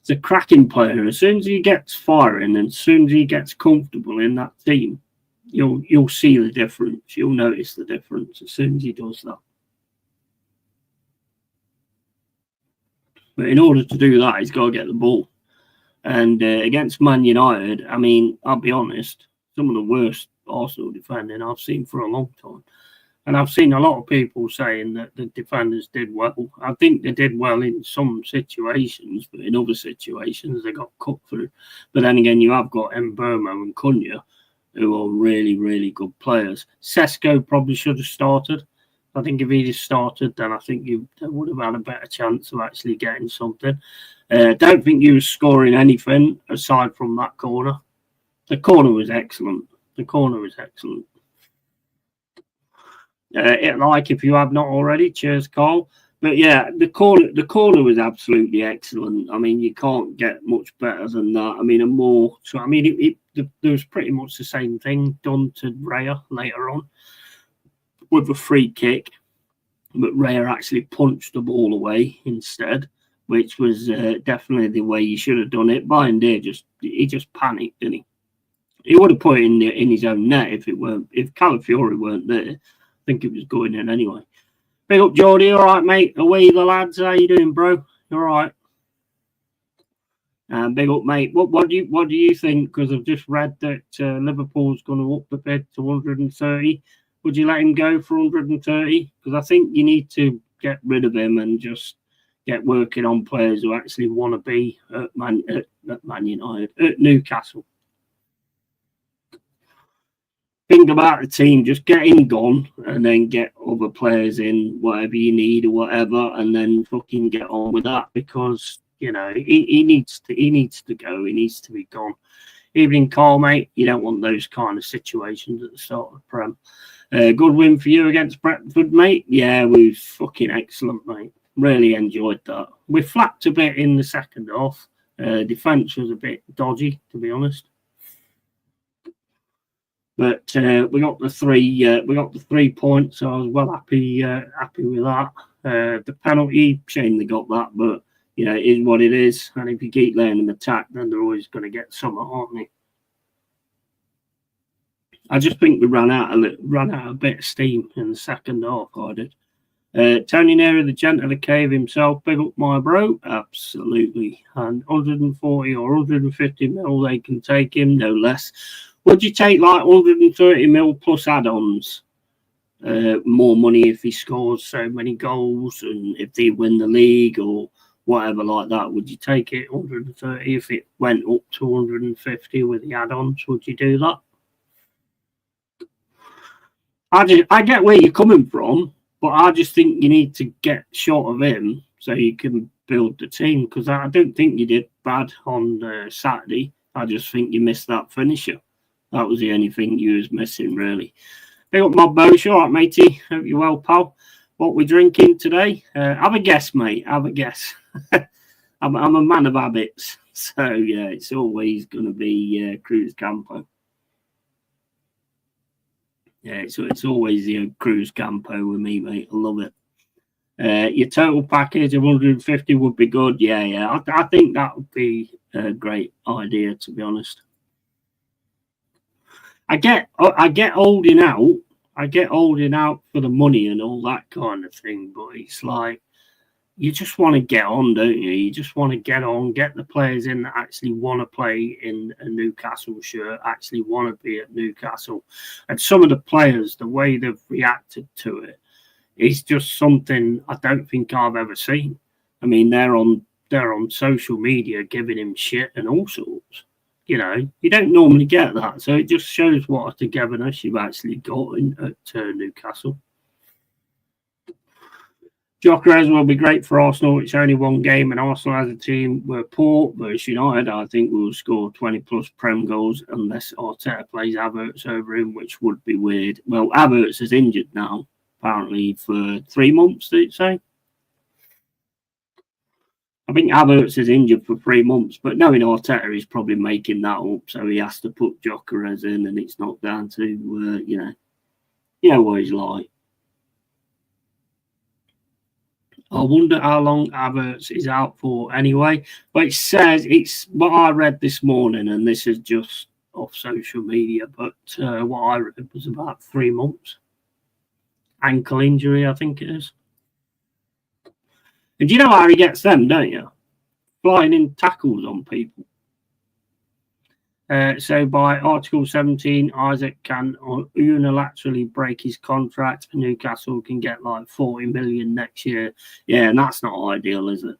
It's a cracking player. As soon as he gets firing and as soon as he gets comfortable in that team, you'll see the difference. You'll notice the difference as soon as he does that. But in order to do that, he's got to get the ball. And against Man United, I mean, I'll be honest, some of the worst Arsenal defending I've seen for a long time. And I've seen a lot of people saying that the defenders did well. I think they did well in some situations, but in other situations they got cut through. But then again, you have got Mbeumo and Cunha, who are really, really good players. Sesko probably should have started. I think if he'd started, then I think you would have had a better chance of actually getting something. Don't think you were scoring anything aside from that corner. The corner was excellent. If you have not already, cheers, Carl. But yeah, the corner was absolutely excellent. I mean, you can't get much better than that. I mean, there was pretty much the same thing done to Raya later on with a free kick, but Raya actually punched the ball away instead, which was definitely the way you should have done it. Bayern just panicked, didn't he? He would have put it in his own net if Calafiori weren't there. I think it was going in anyway. Big up, Geordie. All right, mate. Away the lads. How you doing, bro? You all right? Big up, mate. What do you think? Because I've just read that Liverpool's going to up the bid to 130. Would you let him go for 130? Because I think you need to get rid of him and just get working on players who actually want to be at Man United, at Newcastle. Think about the team, just get him gone and then get other players in, whatever you need or whatever, and then fucking get on with that because, he needs to go. He needs to be gone. Evening, Carl, mate. You don't want those kind of situations at the start of the Prem. Good win for you against Brentford, mate. Yeah, we was fucking excellent, mate. Really enjoyed that. We flapped a bit in the second half. Defence was a bit dodgy, to be honest. But we got the 3 points, so I was well happy with that. The penalty, shame they got that, but it is what it is. And if you keep letting them attack, then they're always going to get something, aren't they? I just think we ran out a bit of steam in the second half. I did. Tony Nero, the gent of the cave himself, big up my bro, absolutely. And 140 or 150 mil, they can take him, no less. Would you take 130 mil plus add-ons? More money if he scores so many goals and if they win the league or whatever like that. Would you take it 130 if it went up to 150 with the add-ons? Would you do that? I get where you're coming from, but I just think you need to get short of him so you can build the team because I don't think you did bad on Saturday. I just think you missed that finisher. That was the only thing you was missing, really. Big up, my Bosh. All right, matey. Hope you're well, pal. What we're drinking today? Have a guess, mate. Have a guess. I'm a man of habits. So, yeah, it's always going to be Cruz Campo. Yeah, so it's always Cruz Campo with me, mate. I love it. Your total package of 150 would be good. Yeah. I think that would be a great idea, to be honest. I get holding out. I get holding out for the money and all that kind of thing, but it's like you just want to get on, don't you? You just want to get on, get the players in that actually want to play in a Newcastle shirt, actually want to be at Newcastle. And some of the players, the way they've reacted to it, is just something I don't think I've ever seen. I mean, they're on social media giving him shit and all sorts. You know, you don't normally get that. So it just shows what a togetherness you've actually got at Newcastle. Gyökeres will be great for Arsenal. It's only one game, and Arsenal as a team were poor versus United. I think we'll score 20-plus Prem goals unless Arteta plays Havertz over him, which would be weird. Well, Havertz is injured now, apparently, for 3 months, did it say? I think Havertz is injured for 3 months, but knowing Arteta, he's probably making that up, so he has to put Gyökeres in, and it's not down to, you know what he's like. I wonder how long Havertz is out for anyway. But it says, it's what I read this morning, and this is just off social media, but what I read was about 3 months. Ankle injury, I think it is. And you know how he gets them, don't you? Flying in tackles on people. So by Article 17, Isaac can unilaterally break his contract, and Newcastle can get like 40 million next year. Yeah, and that's not ideal, is it?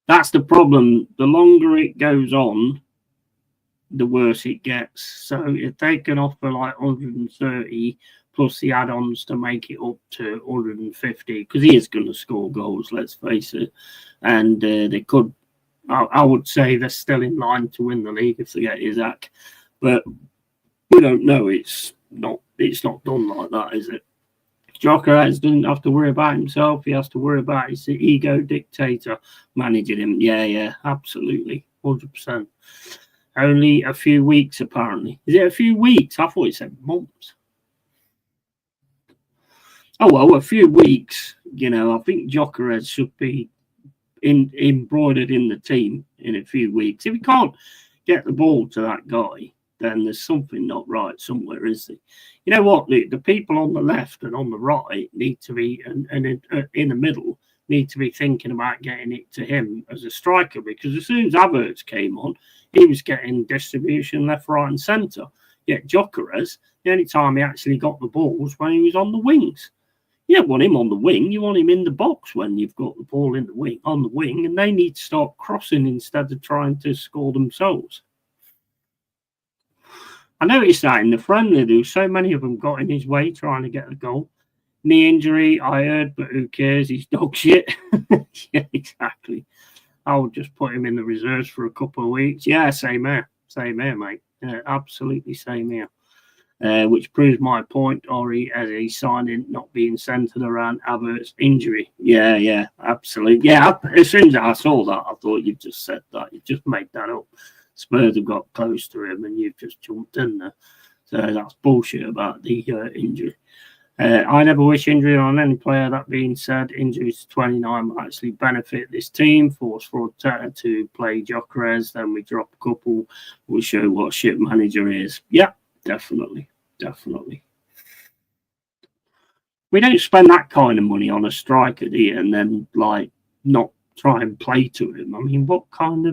That's the problem. The longer it goes on, the worse it gets. So if they can offer like 130 plus the add-ons to make it up to 150, because he is going to score goals, let's face it, and they could. I would say they're still in line to win the league if they get Isaac, but we don't know. It's not done like that, is it? Gyökeres doesn't have to worry about himself. He has to worry about his ego dictator managing him. Yeah, absolutely, 100%. Only a few weeks, apparently. Is it a few weeks? I thought it said months. Oh well, a few weeks. You know, I think Gyökeres should be embroidered in the team in a few weeks. If you can't get the ball to that guy, then there's something not right somewhere, is there? You know what? The people on the left and on the right need to be, and in the middle, need to be thinking about getting it to him as a striker, because as soon as Havertz came on, he was getting distribution left, right, and centre. Yet Gyökeres, the only time he actually got the ball was when he was on the wings. You don't want him on the wing. You want him in the box when you've got the ball in the wing, on the wing, and they need to start crossing instead of trying to score themselves. I noticed that in the friendly, there were so many of them got in his way trying to get a goal. Knee injury, I heard, but who cares? He's dog shit. Yeah, exactly. I would just put him in the reserves for a couple of weeks. Yeah, same here, mate. Absolutely same here. Which proves my point, Ori, as a signing not being centred around Havertz's injury. Yeah, absolutely. Yeah, as soon as I saw that, I thought you've just said that. You've just made that up. Spurs have got close to him and you've just jumped in there. So that's bullshit about the injury. I never wish injury on any player. That being said, injuries to 29 will actually benefit this team. Force for Arteta to play Gyökeres, then we drop a couple. We'll show what shit manager is. Yeah, definitely. We don't spend that kind of money on a striker, do you? And then like not try and play to him. I mean, what kind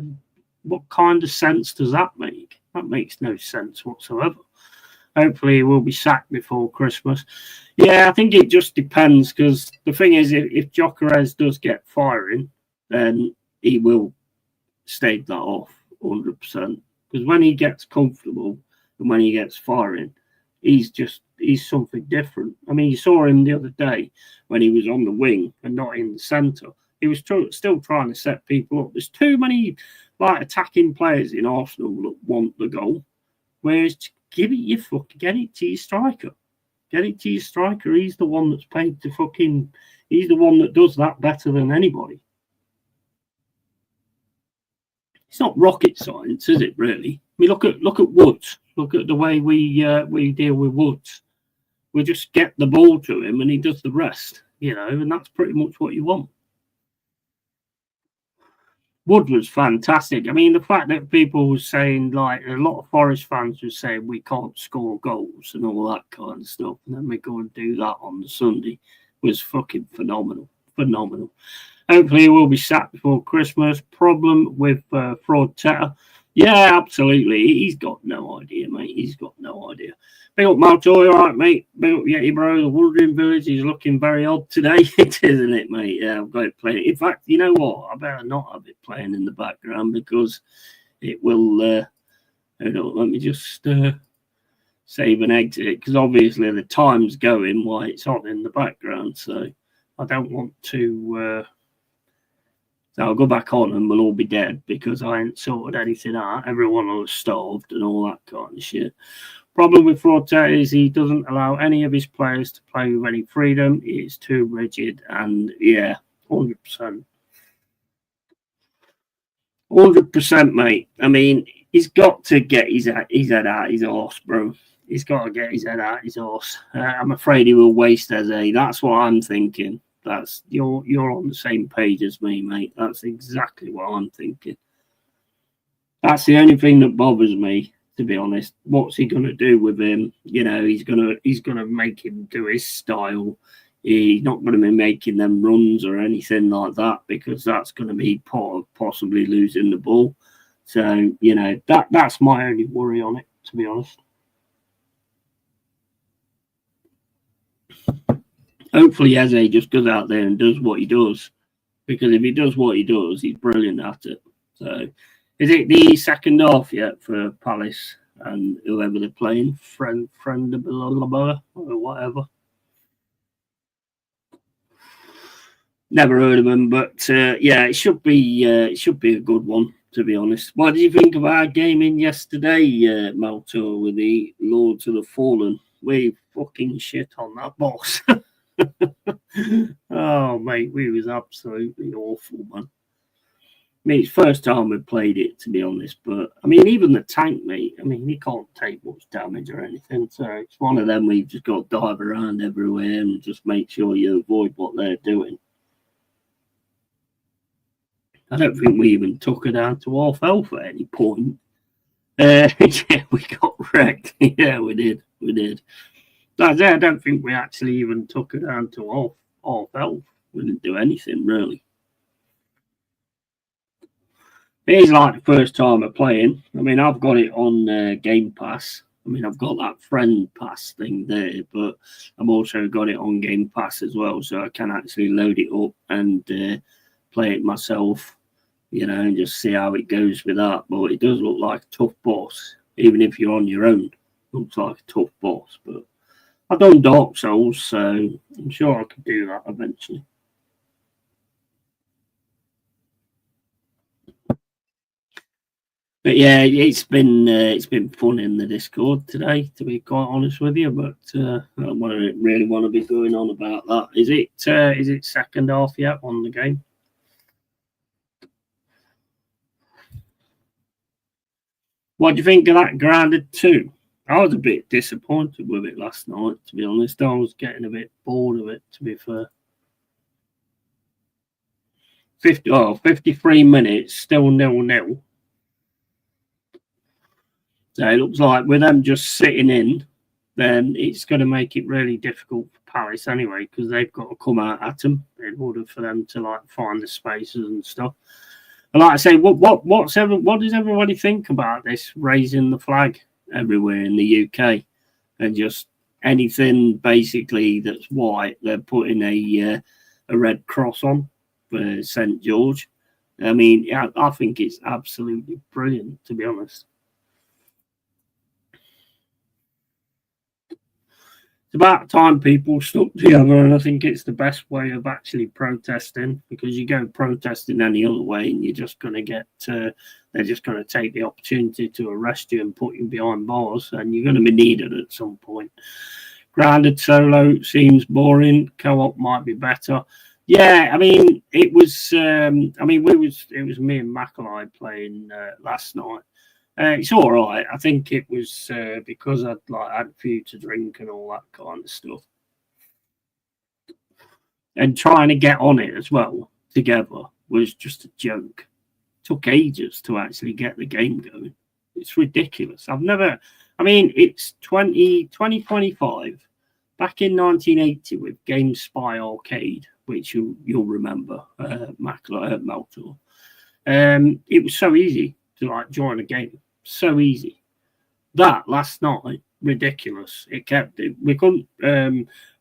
of sense does that make? That makes no sense whatsoever. Hopefully he will be sacked before Christmas. Yeah, I think it just depends, because the thing is, if Gyökeres does get firing, then he will stave that off 100%. Because when he gets comfortable and when he gets firing, he's something different. I mean, you saw him the other day when he was on the wing and not in the centre. He was still trying to set people up. There's too many like attacking players in Arsenal that want the goal. Whereas get it to your striker. Get it to your striker. He's the one that's paid to he's the one that does that better than anybody. It's not rocket science, is it, really? I mean, look at Woods. Look at the way we deal with Woods. We just get the ball to him and he does the rest, and that's pretty much what you want. Wood was fantastic. I mean, the fact that people were saying, like, a lot of Forest fans were saying we can't score goals and all that kind of stuff, and then we go and do that on the Sunday was fucking phenomenal. Phenomenal. Hopefully he will be sacked before Christmas. Problem with Fraud Teta. Yeah, absolutely. He's got no idea, mate. He's got no idea. Big up Maltoy, all right, mate. Big up Yeti, bro. The Wandering Village is looking very odd today, isn't it, mate? Yeah, I've got it playing. In fact, you know what? I better not have it playing in the background because it will. Hold on, let me just save and exit because obviously the time's going while it's on in the background. So I don't want to. So I'll go back on and we'll all be dead because I ain't sorted anything out. Everyone will have starved and all that kind of shit. Problem with Forte is he doesn't allow any of his players to play with any freedom. It's too rigid and, yeah, 100%. 100%, mate. I mean, he's got to get his head out his arse, bro. He's got to get his head out his arse. I'm afraid he will waste Eze. That's what I'm thinking. That's you're on the same page as me, mate. That's exactly what I'm thinking. That's the only thing that bothers me, to be honest. What's he gonna do with him? He's gonna make him do his style. He's not gonna be making them runs or anything like that because that's gonna be part of possibly losing the ball. So, that's my only worry on it, to be honest. Hopefully Eze just goes out there and does what he does, because if he does what he does, he's brilliant at it. So, is it the second half yet for Palace and whoever they're playing, friend or whatever? Never heard of them, but yeah, it should be a good one, to be honest. What did you think of our gaming yesterday, Malto, with the Lords of the Fallen? We fucking shit on that boss. Oh, mate, we was absolutely awful, man. I mean, it's first time we played it, to be honest. But, I mean, even the tank, mate, I mean, he can't take much damage or anything. So it's one of them where you've just got to dive around everywhere and just make sure you avoid what they're doing. I don't think we even took her down to half health at any point. Yeah, we got wrecked. Yeah, we did. I don't think we actually even took it down to half health. We didn't do anything, really. It is like the first time I'm playing. I mean, I've got it on Game Pass. I mean, I've got that friend pass thing there, but I've also got it on Game Pass as well, so I can actually load it up and play it myself, and just see how it goes with that. But it does look like a tough boss, even if you're on your own. It looks like a tough boss, but I've done Dark Souls, so I'm sure I could do that eventually. But yeah, it's been fun in the Discord today, to be quite honest with you. But I don't really want to be going on about that. Is it second half yet on the game? What do you think of that Grounded 2? I was a bit disappointed with it last night, to be honest. I was getting a bit bored of it, to be fair. 53 minutes, still 0-0. So it looks like with them just sitting in, then it's going to make it really difficult for Palace anyway, because they've got to come out at them in order for them to find the spaces and stuff. And like I say, what does everybody think about this raising the flag everywhere in the UK, and just anything basically that's white, they're putting a red cross on for St. George? I mean, I think it's absolutely brilliant, to be honest. It's about time people stuck together, and I think it's the best way of actually protesting, because you go protesting any other way and you're just going to get they're just going to take the opportunity to arrest you and put you behind bars, and you're going to be needed at some point. Grounded solo seems boring. Co-op might be better. Yeah, I mean, it was. It was me and Macaulay playing last night, It's all right. I think it was because I'd had a few to drink and all that kind of stuff, and trying to get on it as well together was just a joke. It took ages to actually get the game going. It's ridiculous. It's 2025. Back in 1980 with GameSpy Arcade, which you'll remember, Maltor. It was so easy to join a game. So easy. That last night, ridiculous. We couldn't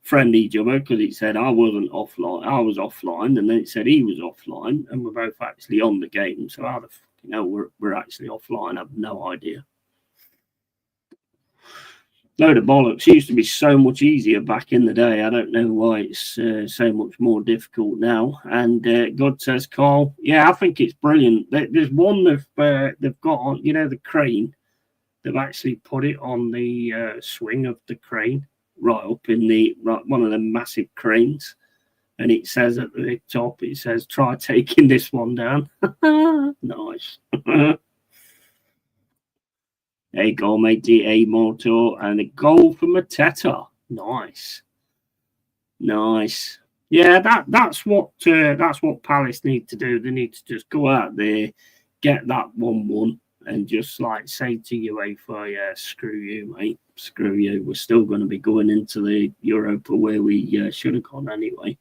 friend each other because it said I wasn't offline. I was offline, and then it said he was offline, and we're both actually on the game. So how the fucking hell we're actually offline? I have no idea. Load of bollocks. It used to be so much easier back in the day. I don't know why it's so much more difficult now. And God says, Carl, yeah, I think it's brilliant. There's one they've got on, the crane. They've actually put it on the swing of the crane, right up in one of the massive cranes. And it says at the top, it says, try taking this one down. Nice. A goal, matey, a motor, and a goal for Mateta. Nice. Yeah, that's what Palace need to do. They need to just go out there, get that 1-1, and just say to UEFA, yeah, screw you, mate. Screw you. We're still going to be going into the Europa where we should have gone anyway.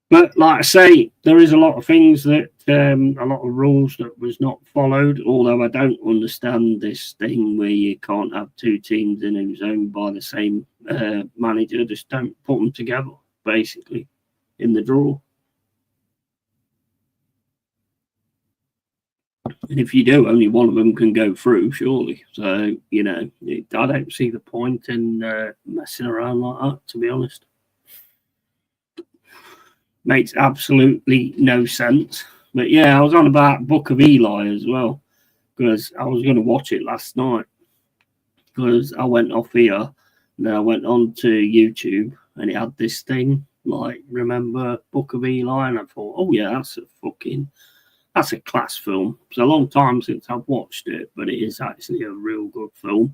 But like I say, there is a lot of things that, a lot of rules that was not followed, although I don't understand this thing where you can't have two teams in who's owned by the same manager. Just don't put them together, basically, in the draw. And if you do, only one of them can go through, surely. So, I don't see the point in messing around like that, to be honest. Makes absolutely no sense. But yeah, I was on about Book of Eli as well, because I was going to watch it last night, because I went off here and then I went on to YouTube and it had this thing remember Book of Eli, and I thought, oh yeah, that's a class film. It's a long time since I've watched it, but it is actually a real good film.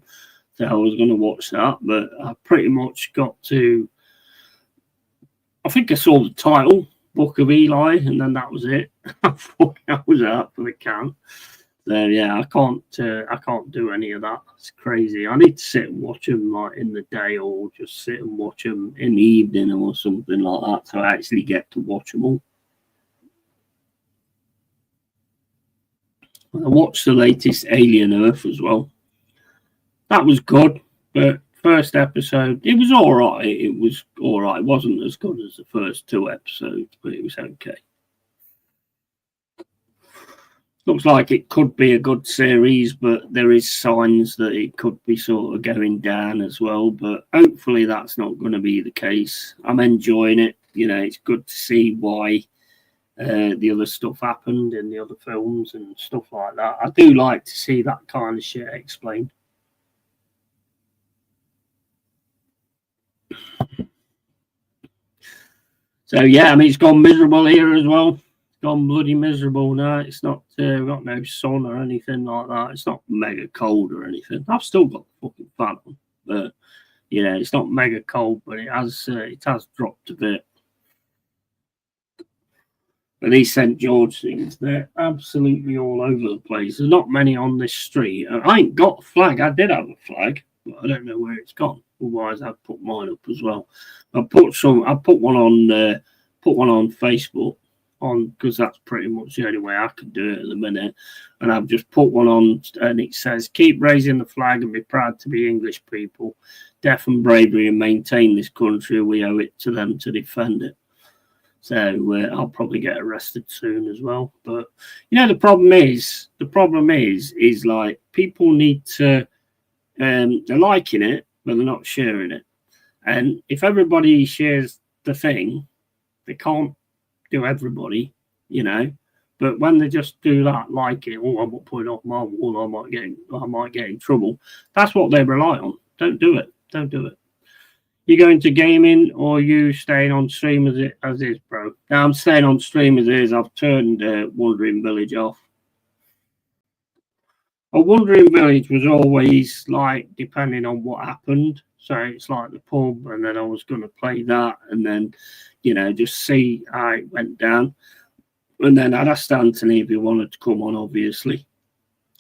So I was going to watch that, but I pretty much got to, I think I saw the title, Book of Eli, and then that was it. I thought I was out for the count. So yeah, I can't do any of that. It's crazy. I need to sit and watch them in the day, or just sit and watch them in the evening or something like that, so I actually get to watch them all. I watched the latest Alien Earth as well. That was good, but first episode, it was all right. It was all right. It wasn't as good as the first two episodes, but it was okay. Looks like it could be a good series, but there is signs that it could be sort of going down as well. But hopefully that's not going to be the case. I'm enjoying it. It's good to see why the other stuff happened in the other films and stuff like that. I do like to see that kind of shit explained. So yeah, it's gone miserable here as well. It's gone bloody miserable now. It's not got no sun or anything like that. It's not mega cold or anything. I've still got the fucking fan on, but yeah, it's not mega cold, but it has dropped a bit. But these St. George things, they're absolutely all over the place. There's not many on this street. I ain't got a flag. I did have a flag, but I don't know where it's gone. Otherwise, I'd put mine up as well. I put one on Facebook because that's pretty much the only way I can do it at the minute. And I've just put one on, and it says, "Keep raising the flag and be proud to be English people. Death and bravery and maintain this country. We owe it to them to defend it." So I'll probably get arrested soon as well. But the problem is people need to they're liking it, but they're not sharing it. And if everybody shares the thing, they can't do everybody, But when they just do that, like it, I'm not putting up my wall, I might get in trouble. That's what they rely on. Don't do it. You going to gaming, or you staying on stream as is, bro? Now I'm staying on stream as is. I've turned Wandering Village off. A Wandering Village was always like depending on what happened. So it's like the pub, and then I was going to play that, and then, you know, just see how it went down. And then I'd asked Anthony if he wanted to come on, obviously.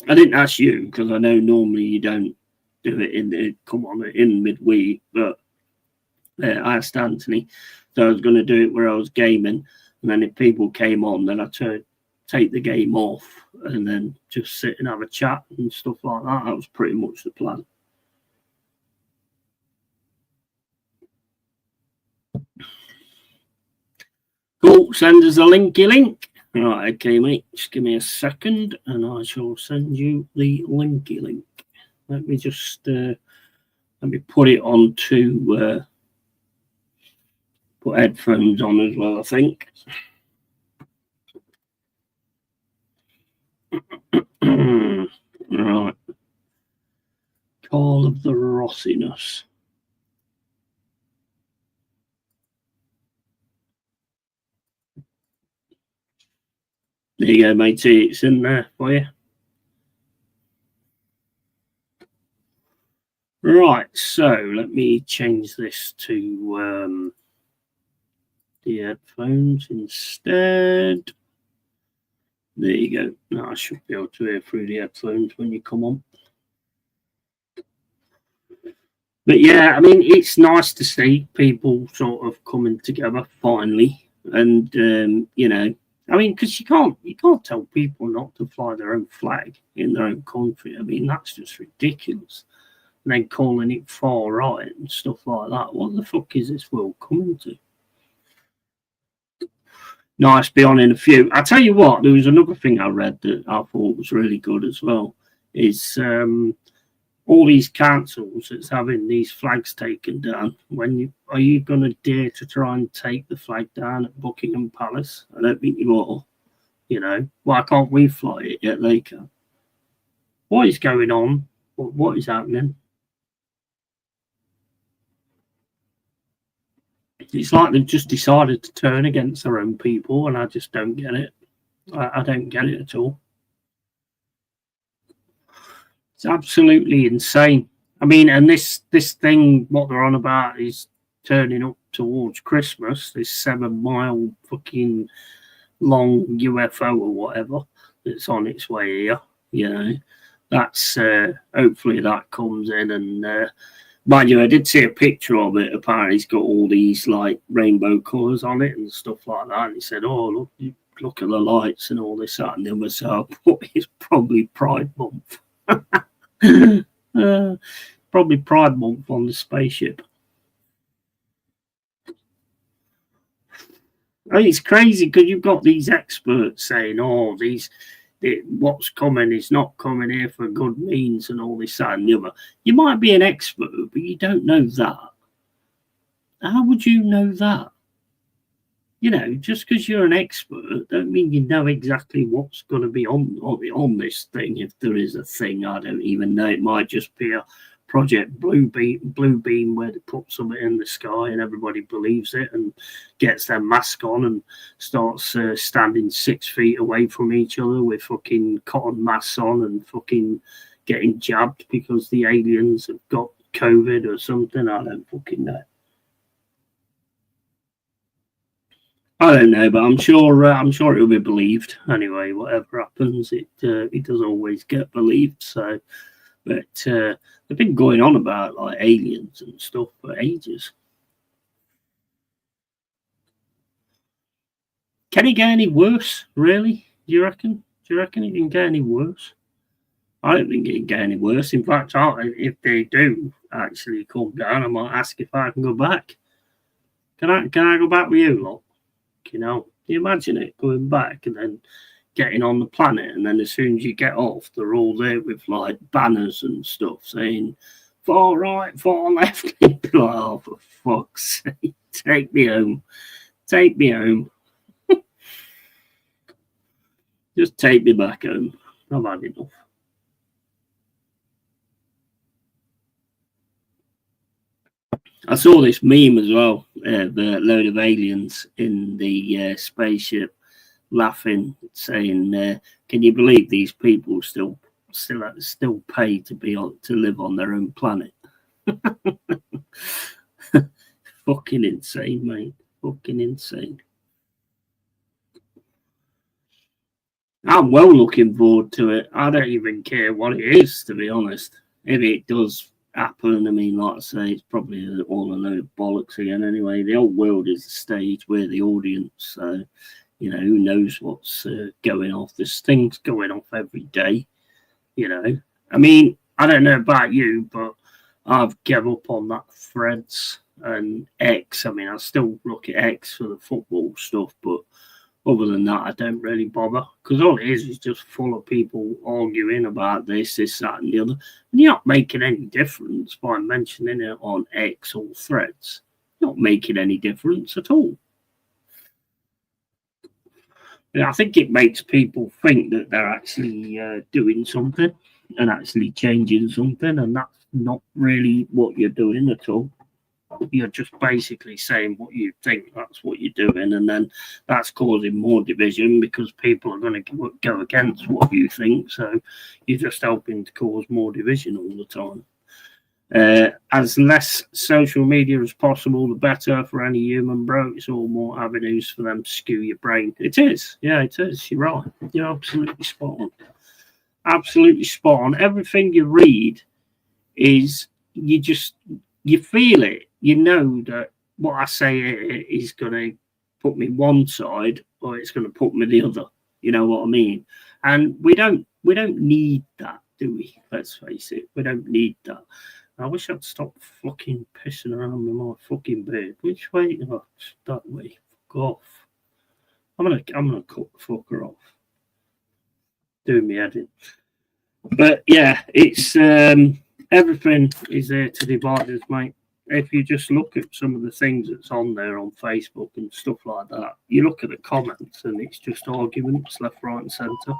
I didn't ask you because I know normally you don't do it in midweek, but I asked Anthony. So I was going to do it where I was gaming, and then if people came on, then I'd take the game off and then just sit and have a chat and stuff like that. That was pretty much the plan. Cool, send us a linky link. Right, okay, mate. Just give me a second and I shall send you the linky link. Let me just let me put it on to put headphones on as well, I think. Right. Call of the Rossiness. There you go, matey. It's in there for you. Right, so let me change this to the headphones instead. There you go. Now I should be able to hear through the headphones when you come on. But yeah, I mean, it's nice to see people sort of coming together finally, and you know, I mean, because you can't tell people not to fly their own flag in their own country. I mean, that's just ridiculous. And then calling it far right and stuff like that. What the fuck is this world coming to? Nice, be on in a few. I tell you what, there was another thing I read that I thought was really good as well. Is all these councils that's having these flags taken down. Are you going to dare to try and take the flag down at Buckingham Palace? I don't think you are. You know, why can't we fly it yet they can? What is going on? What is happening? It's like they've just decided to turn against their own people, and I just don't get it. I don't get it at all. It's absolutely insane. I mean, and this thing, what they're on about is turning up towards Christmas, this 7-mile fucking long UFO or whatever that's on its way here. You know, that's hopefully that comes in and mind you, I did see a picture of it. Apparently, it's got all these like rainbow colours on it and stuff like that. And he said, "Oh, look at the lights and all this, that, and the other." So I thought it's probably Pride Month. Probably Pride Month on the spaceship. I mean, it's crazy because you've got these experts saying, "Oh, what's coming is not coming here for good means," and all this, that, and the other. You might be an expert, but you don't know that. How would you know that? You know, just because you're an expert, don't mean you know exactly what's going to be on this thing. If there is a thing, I don't even know. It might just be a Project Blue Beam where they put something in the sky and everybody believes it and gets their mask on and starts standing 6 feet away from each other with fucking cotton masks on and fucking getting jabbed because the aliens have got COVID or something. I don't fucking know. I don't know, but I'm sure it'll be believed anyway. Whatever happens, it does always get believed. So, but they've been going on about like aliens and stuff for ages. Can it get any worse? Really? Do you reckon? Do you reckon it can get any worse? I don't think it can get any worse. In fact, if they do actually come down, I might ask if I can go back. Can I go back with you lot? You know, can you imagine it going back and then getting on the planet, and then as soon as you get off, they're all there with like banners and stuff saying far right, far left. Like, oh, for fuck's sake, take me home. Take me home. Just take me back home. I've had enough. I saw this meme as well, the load of aliens in the spaceship laughing, saying, "Can you believe these people still still pay to live on their own planet. Fucking insane, mate. Fucking insane. I'm well looking forward to it. I don't even care what it is, to be honest. If it does happen, I mean, like I say, it's probably all a load of bollocks again anyway. The whole world is the stage, we're the audience. So, you know, who knows what's going off. There's things going off every day, you know. I mean, I don't know about you, but I've given up on that Threads and X. I mean, I still look at X for the football stuff, but other than that, I don't really bother, because all it is just full of people arguing about this, that, and the other. And you're not making any difference by mentioning it on X or Threads. You're not making any difference at all. And I think it makes people think that they're actually doing something and actually changing something, and that's not really what you're doing at all. You're just basically saying what you think, that's what you're doing, and then that's causing more division because people are going to go against what you think. So you're just helping to cause more division all the time. As less social media as possible, the better for any human, bro. It's all more avenues for them to skew your brain. It is. Yeah, it is. You're right. You're absolutely spot on. Absolutely spot on. Everything you read is, you feel it. You know that what I say is going to put me one side or it's going to put me the other. You know what I mean? And we don't need that, do we? Let's face it. We don't need that. I wish I'd stop fucking pissing around with my fucking beard. Which way? Oh, that way. Fuck off. I'm gonna cut the fucker off. Doing me head in. But yeah, it's everything is there to divide us, mate. If you just look at some of the things that's on there on Facebook and stuff like that, you look at the comments and it's just arguments left, right, and centre.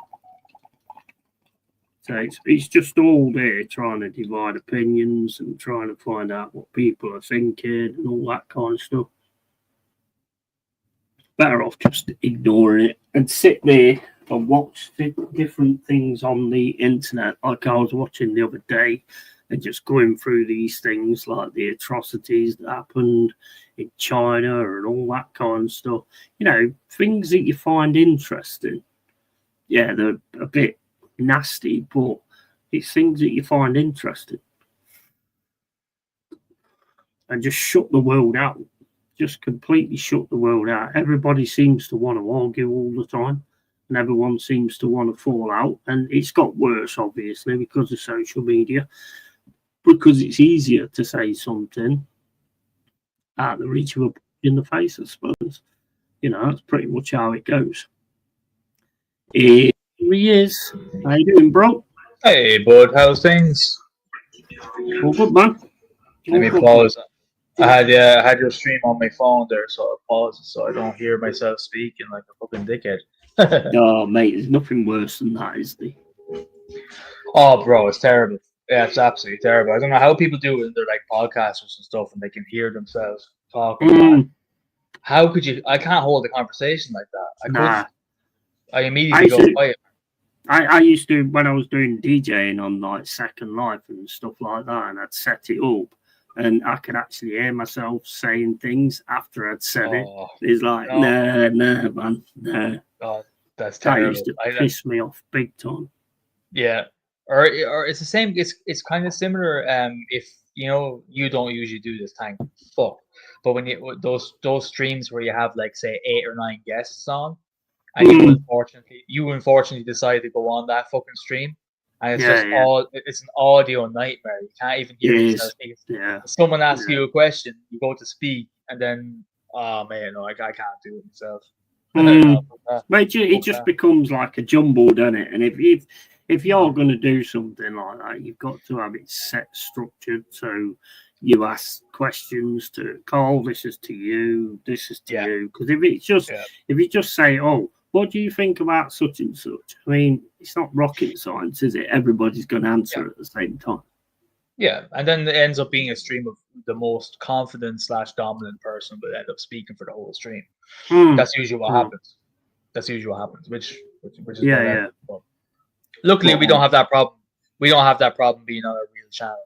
So it's just all there trying to divide opinions and trying to find out what people are thinking and all that kind of stuff. Better off just ignoring it and sit there and watch different things on the internet, like I was watching the other day, and just going through these things like the atrocities that happened in China and all that kind of stuff. You know, things that you find interesting. Yeah, they're a bit nasty, but it's things that you find interesting. And just shut the world out. Just completely shut the world out. Everybody seems to want to argue all the time, and everyone seems to want to fall out. And it's got worse, obviously, because of social media. Because it's easier to say something out the reach of a in the face, I suppose. You know, that's pretty much how it goes. Here he is. How you doing, bro? Hey, bud, how's things? All good, man. Let me pause. I had your stream on my phone there, so I paused it so I don't hear myself speaking like a fucking dickhead. Oh, mate, there's nothing worse than that, is there? Oh, bro, it's terrible. Yeah, it's absolutely terrible. I don't know how people do it in their like podcasters and stuff, and they can hear themselves talking. How could you? I can't hold a conversation like that. I immediately go quiet. I used to, when I was doing DJing on like Second Life and stuff like that, and I'd set it up, and I could actually hear myself saying things after I'd said it. It's like, no, man, no. God, that's terrible. That used to piss me off big time. Yeah. Or it's the same. It's kind of similar. If you know you don't usually do this, thank fuck. But when you those streams where you have like say 8 or 9 guests on, and you unfortunately decide to go on that fucking stream, and it's it's an audio nightmare. You can't even hear yourself. Someone asks you a question, you go to speak, and then oh man, no, I can't do it myself. Mate, it just becomes like a jumble, doesn't it? And if you're going to do something like that, you've got to have it set structured. So you ask questions to Carl, this is to you, this is to you. Because if you just say, oh, what do you think about such and such? I mean, it's not rocket science, is it? Everybody's going to answer at the same time. Yeah, and then it ends up being a stream of the most confident / dominant person will end up speaking for the whole stream. That's usually what happens. Which is luckily we don't have that problem we don't have that problem being on a real channel.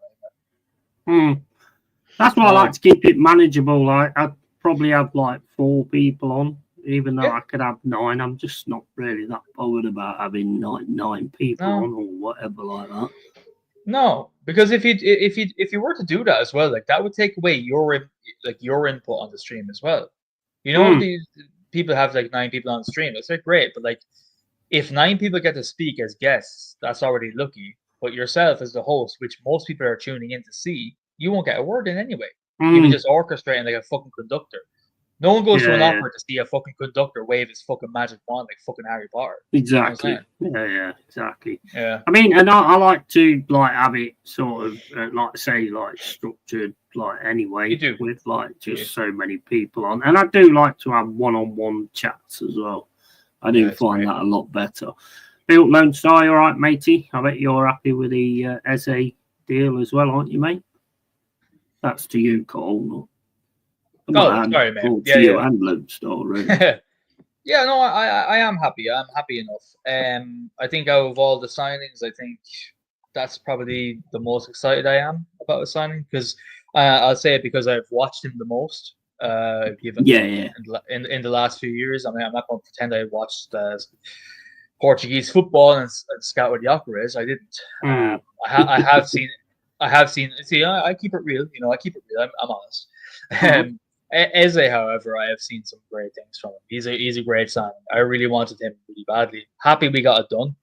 That's why I like to keep it manageable. Like I'd probably have like 4 people on, even though I could have 9. I'm just not really that bothered about having 9 people on or whatever like that. No, because if you were to do that as well, like that would take away your input on the stream as well. You know, these people have like 9 people on the stream. It's like great, but like if 9 people get to speak as guests, that's already lucky. But yourself as the host, which most people are tuning in to see, you won't get a word in anyway. You'll be just orchestrating like a fucking conductor. No one goes to an opera to see a fucking conductor wave his fucking magic wand like fucking Harry Potter. Exactly. Yeah, exactly. Yeah. I mean, and I like to like have it sort of like say like structured like anyway with like just so many people on, and I do like to have one-on-one chats as well. I do find that a lot better. Built Lone Star, you all right, matey? I bet you're happy with the Eze deal as well, aren't you, mate? That's to you, Cole. Sorry, mate. To you and Lone Star, really. Yeah, no, I am happy. I'm happy enough. I think out of all the signings, I think that's probably the most excited I am about a signing because I'll say it because I've watched him the most. In the last few years. I mean, I'm not going to pretend I watched Portuguese football and scouted Gyökeres. I didn't. I have seen. I have seen. See, I keep it real. You know, I keep it real. I'm honest. Eze, however, I have seen some great things from him. He's a great signing. I really wanted him really badly. Happy we got it done.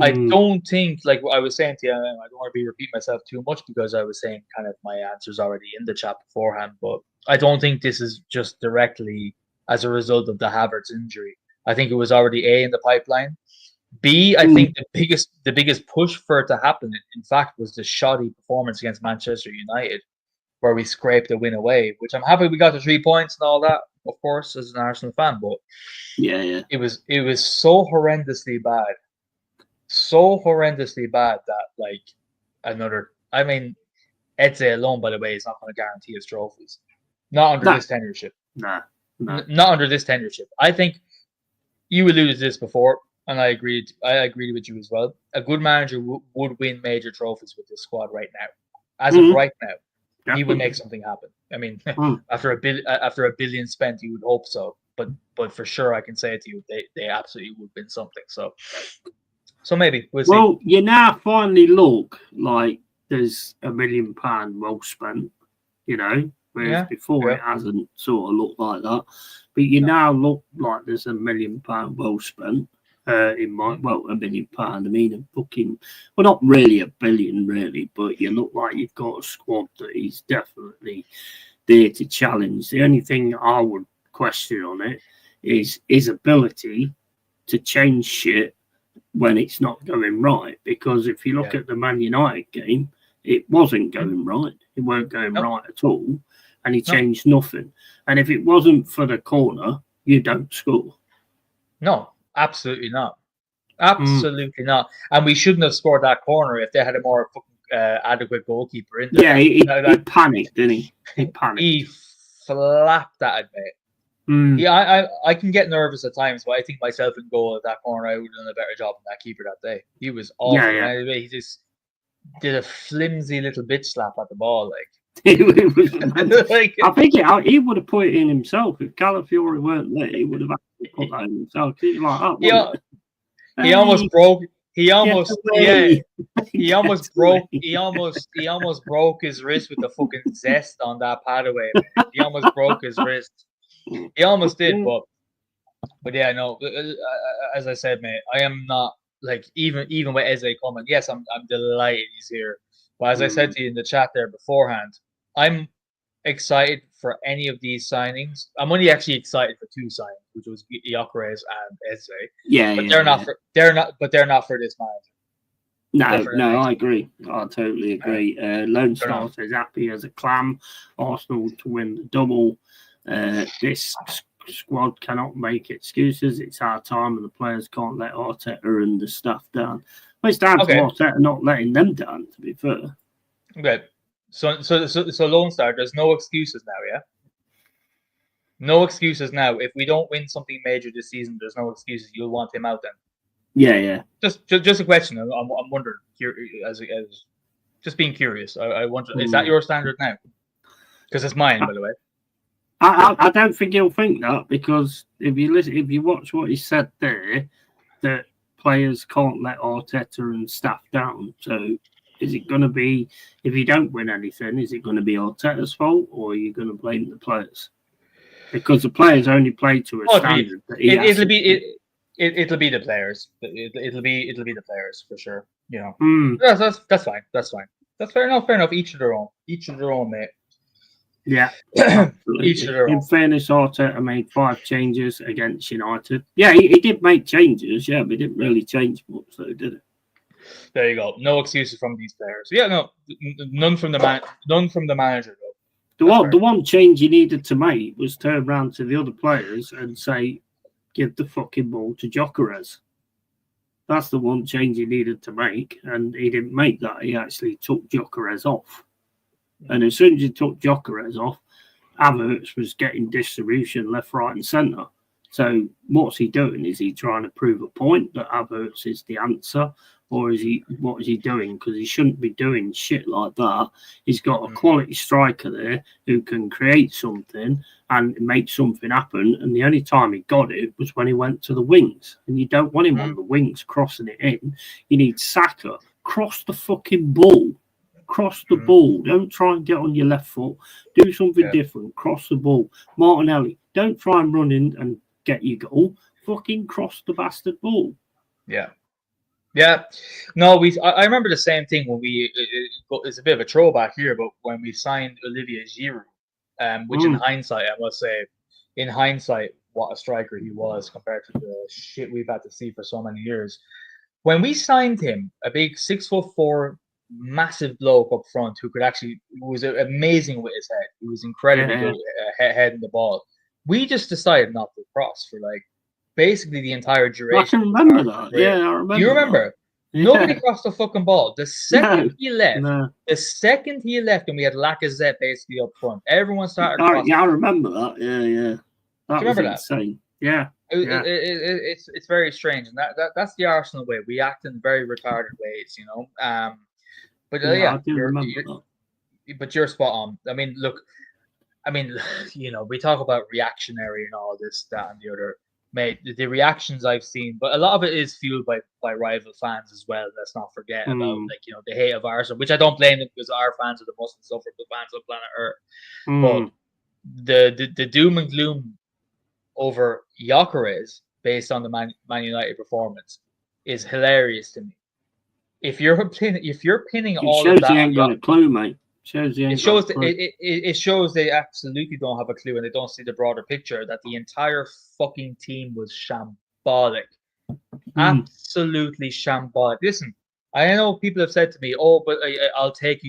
I don't think, like I was saying to you, I don't want to be repeating myself too much because I was saying kind of my answers already in the chat beforehand, but I don't think this is just directly as a result of the Havertz injury. I think it was already A in the pipeline. B, I think the biggest push for it to happen, in fact, was the shoddy performance against Manchester United, where we scraped the win away, which I'm happy we got the 3 points and all that, of course, as an Arsenal fan, but it was so horrendously bad. So horrendously bad that Eze alone, by the way, is not going to guarantee his trophies. Not under this tenureship. Not under this tenureship. I think you alluded to this before, and I agreed with you as well. A good manager would win major trophies with this squad right now. As of right now, he would make something happen. I mean, after a billion spent, you would hope so. But for sure, I can say it to you, they absolutely would win something. So maybe we'll see. Well, you now finally look like there's £1 million well spent, you know, whereas before it hasn't sort of looked like that. But you now look like there's £1 million well spent. £1 million. I mean, a booking, well, not really a billion, really, but you look like you've got a squad that is definitely there to challenge. The only thing I would question on it is his ability to change shit when it's not going right. Because if you look at the Man United game, it wasn't going right. It weren't going right at all, and he changed nothing. And if it wasn't for the corner, you don't score. No. Absolutely not. Absolutely not. And we shouldn't have scored that corner if they had a more adequate goalkeeper in there. Yeah, he panicked, didn't he? He panicked. He flapped that, mate. Yeah, I can get nervous at times, but I think myself in goal at that corner, I would have done a better job than that keeper that day. He was awful. Anyway, he just did a flimsy little bitch slap at the ball, like. I think he would have put it in himself if Calafiori weren't there. He would have actually put that in himself. He almost broke his wrist with the fucking zest on that pad away. Man. He almost broke his wrist. He almost did, but yeah, no. As I said, mate, I am not like even with Eze coming. Yes, I'm delighted he's here. But as I said to you in the chat there beforehand, I'm excited for any of these signings. I'm only actually excited for 2 signings, which was Gyökeres and Eze. They're not for this manager. No, I agree. I totally agree. Lone Star says happy as a clam. Arsenal to win the double. This squad cannot make excuses. It's our time, and the players can't let Arteta and the staff down. Well, it's down to Arteta not letting them down, to be fair. Okay. So Lone Star, there's no excuses now, yeah? No excuses now. If we don't win something major this season, there's no excuses. You'll want him out then. Yeah. Just a question. I'm wondering, as just being curious. I wonder, is that your standard now? Because it's mine, by the way. I don't think he'll think that, because if you watch what he said there, that players can't let Arteta and staff down. So is it going to be, if you don't win anything, is it going to be Arteta's fault, or are you going to blame the players? Because the players only play to a standard. It'll be the players. It'll be the players for sure. You know, that's fine. That's fine. That's fair enough. Fair enough. Each of their own, mate. Yeah. Each of their own. In fairness, Arteta made 5 changes against United. Yeah, he did make changes. Yeah, but he didn't really change much, though, did it? There you go. No excuses from these players. Yeah, no, none from the manager though. The one change he needed to make was turn around to the other players and say, "Give the fucking ball to Gyökeres." That's the one change he needed to make, and he didn't make that. He actually took Gyökeres off, and as soon as he took Gyökeres off, Havertz was getting distribution left, right, and centre. So what's he doing? Is he trying to prove a point that Havertz is the answer? Or what is he doing? Because he shouldn't be doing shit like that. He's got a quality striker there who can create something and make something happen. And the only time he got it was when he went to the wings. And you don't want him on the wings crossing it in. You need Saka. Cross the fucking ball. Cross the ball. Don't try and get on your left foot. Do something different. Cross the ball. Martinelli, don't try and run in and get your goal. Fucking cross the bastard ball. Yeah. Yeah, no, I remember the same thing when it's a bit of a throwback here, but when we signed Olivier Giroud, which in hindsight, I must say, what a striker he was compared to the shit we've had to see for so many years. When we signed him, a big 6'4", massive bloke up front who was amazing with his head. He was incredibly good at heading the ball. We just decided not to cross for basically the entire duration. I can remember that. Yeah, I remember. You remember? Yeah. Nobody crossed the fucking ball. The second he left, and we had Lacazette basically up front, everyone started crossing. Yeah, I remember that. Yeah. That was insane. Yeah. It's very strange, and that's the Arsenal way. We act in very retarded ways, you know. But I do remember that. But you're spot on. I mean, look, you know, we talk about reactionary and all this, that, and the other. Mate, the reactions I've seen, but a lot of it is fueled by rival fans as well. Let's not forget about the hate of Arsenal, which I don't blame them, because our fans are the most insufferable fans on planet Earth. But the doom and gloom over Gyökeres based on the Man United performance is hilarious to me. If you're pinning all of that, you ain't got a clue, mate. It shows they absolutely don't have a clue, and they don't see the broader picture, that the entire fucking team was shambolic. Absolutely shambolic. Listen, I know people have said to me, "Oh, but I'll take a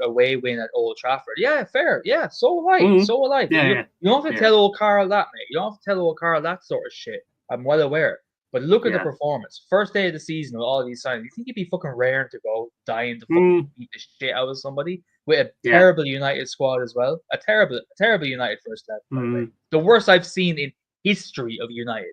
away win at Old Trafford." Yeah, fair. Yeah, so will I. So will I. You don't have to tell old Carl that, mate. You don't have to tell old Carl that sort of shit. I'm well aware. But look at the performance. First day of the season with all these signings. You think he'd be fucking raring to go, dying to fucking beat the shit out of somebody with a terrible United squad as well? A terrible United first step. The worst I've seen in history of United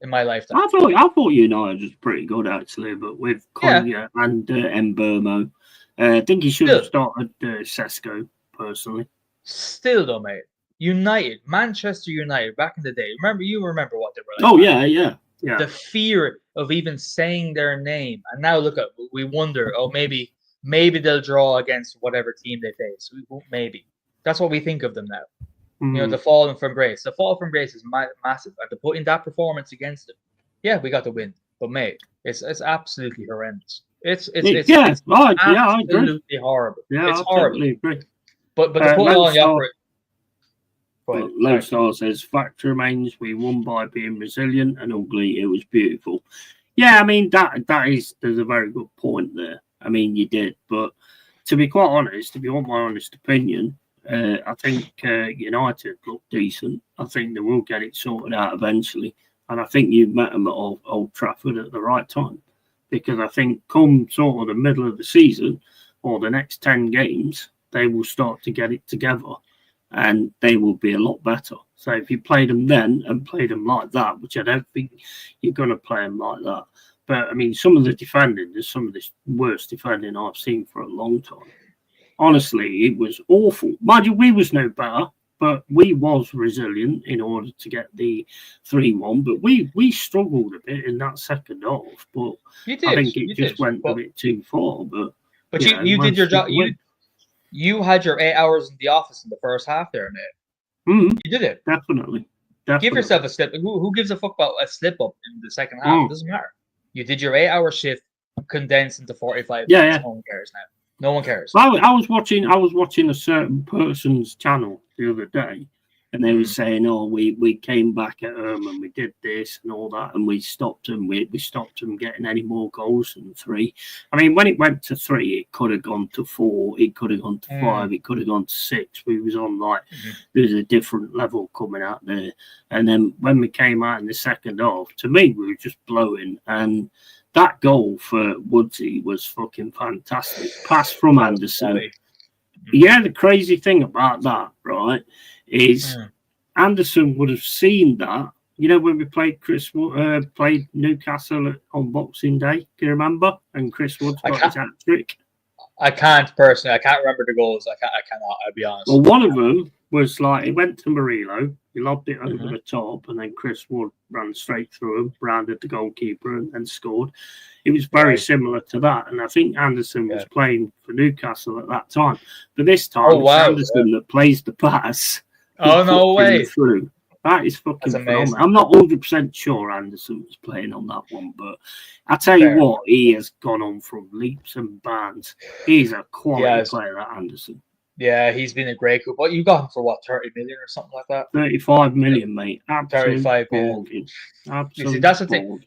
in my lifetime. I thought United was pretty good, actually, but with Konya and Mbeumo. I think he should have started Sesko, personally. Still, though, mate. United, Manchester United, back in the day. You remember what they were like. Oh, yeah. Yeah. The fear of even saying their name, and now look at, we wonder, maybe they'll draw against whatever team they face. Maybe that's what we think of them now. You know, the falling from grace. The fall from grace is massive, and to put in that performance against them, we got the win. But mate, it's absolutely horrendous. It's absolutely horrible. Yeah, it's horrible. Totally agree. But to put it on the opera. Lodestar says, fact remains, we won by being resilient and ugly. It was beautiful. Yeah, I mean, there's a very good point there. I mean, you did. But to be quite honest, if you want my honest opinion, I think United look decent. I think they will get it sorted out eventually. And I think you've met them at Old Trafford at the right time. Because I think come sort of the middle of the season or the next 10 games, they will start to get it together. and they will be a lot better. So if you played them then and played them like that, which I don't think you're going to play them like that. But I mean, some of the defending is some of the worst defending I've seen for a long time. Honestly, it was awful. Mind you, we was no better, but we was resilient in order to get the 3-1. But we struggled a bit in that second half. But I think it just went a bit too far. But you did your job. You had your 8 hours in the office in the first half there, mate. Mm-hmm. You did it. Definitely. Give yourself a slip. Who gives a fuck about a slip up in the second half? It doesn't matter. You did your 8-hour shift condensed into 45 minutes. Yeah. No one cares now. No one cares. Well, I was watching a certain person's channel the other day, and they were saying, "Oh, we came back at home and we did this and all that, and we stopped them. We stopped them getting any more goals than 3." I mean, when it went to 3, it could have gone to 4, it could have gone to 5, it could have gone to 6. We was on there's a different level coming out there, and then when we came out in the second half, to me, we were just blowing. And that goal for Woodsy was fucking fantastic. Pass from Anderson. Yeah, the crazy thing about that, right, is Anderson would have seen that. You know, when we played played Newcastle on Boxing Day, do you remember? And Chris Woods got his hat trick. I can't personally. I can't remember the goals. I cannot. I'll be honest. Well, one of them was like he went to Murillo, he lobbed it over the top, and then Chris Wood ran straight through him, rounded the goalkeeper, and scored. It was very similar to that, and I think Anderson was playing for Newcastle at that time. But this time, it's Anderson that plays the pass. Oh no way! Through. That is fucking phenomenal. I'm not 100% sure Anderson was playing on that one, but I tell you what, he has gone on from leaps and bounds. He's a quality player, that Anderson. Yeah, he's been a great coup. What you got him for? What, 30 million or something like that? 35 million, mate. Absolutely. 35 million. Absolutely. See, that's the thing.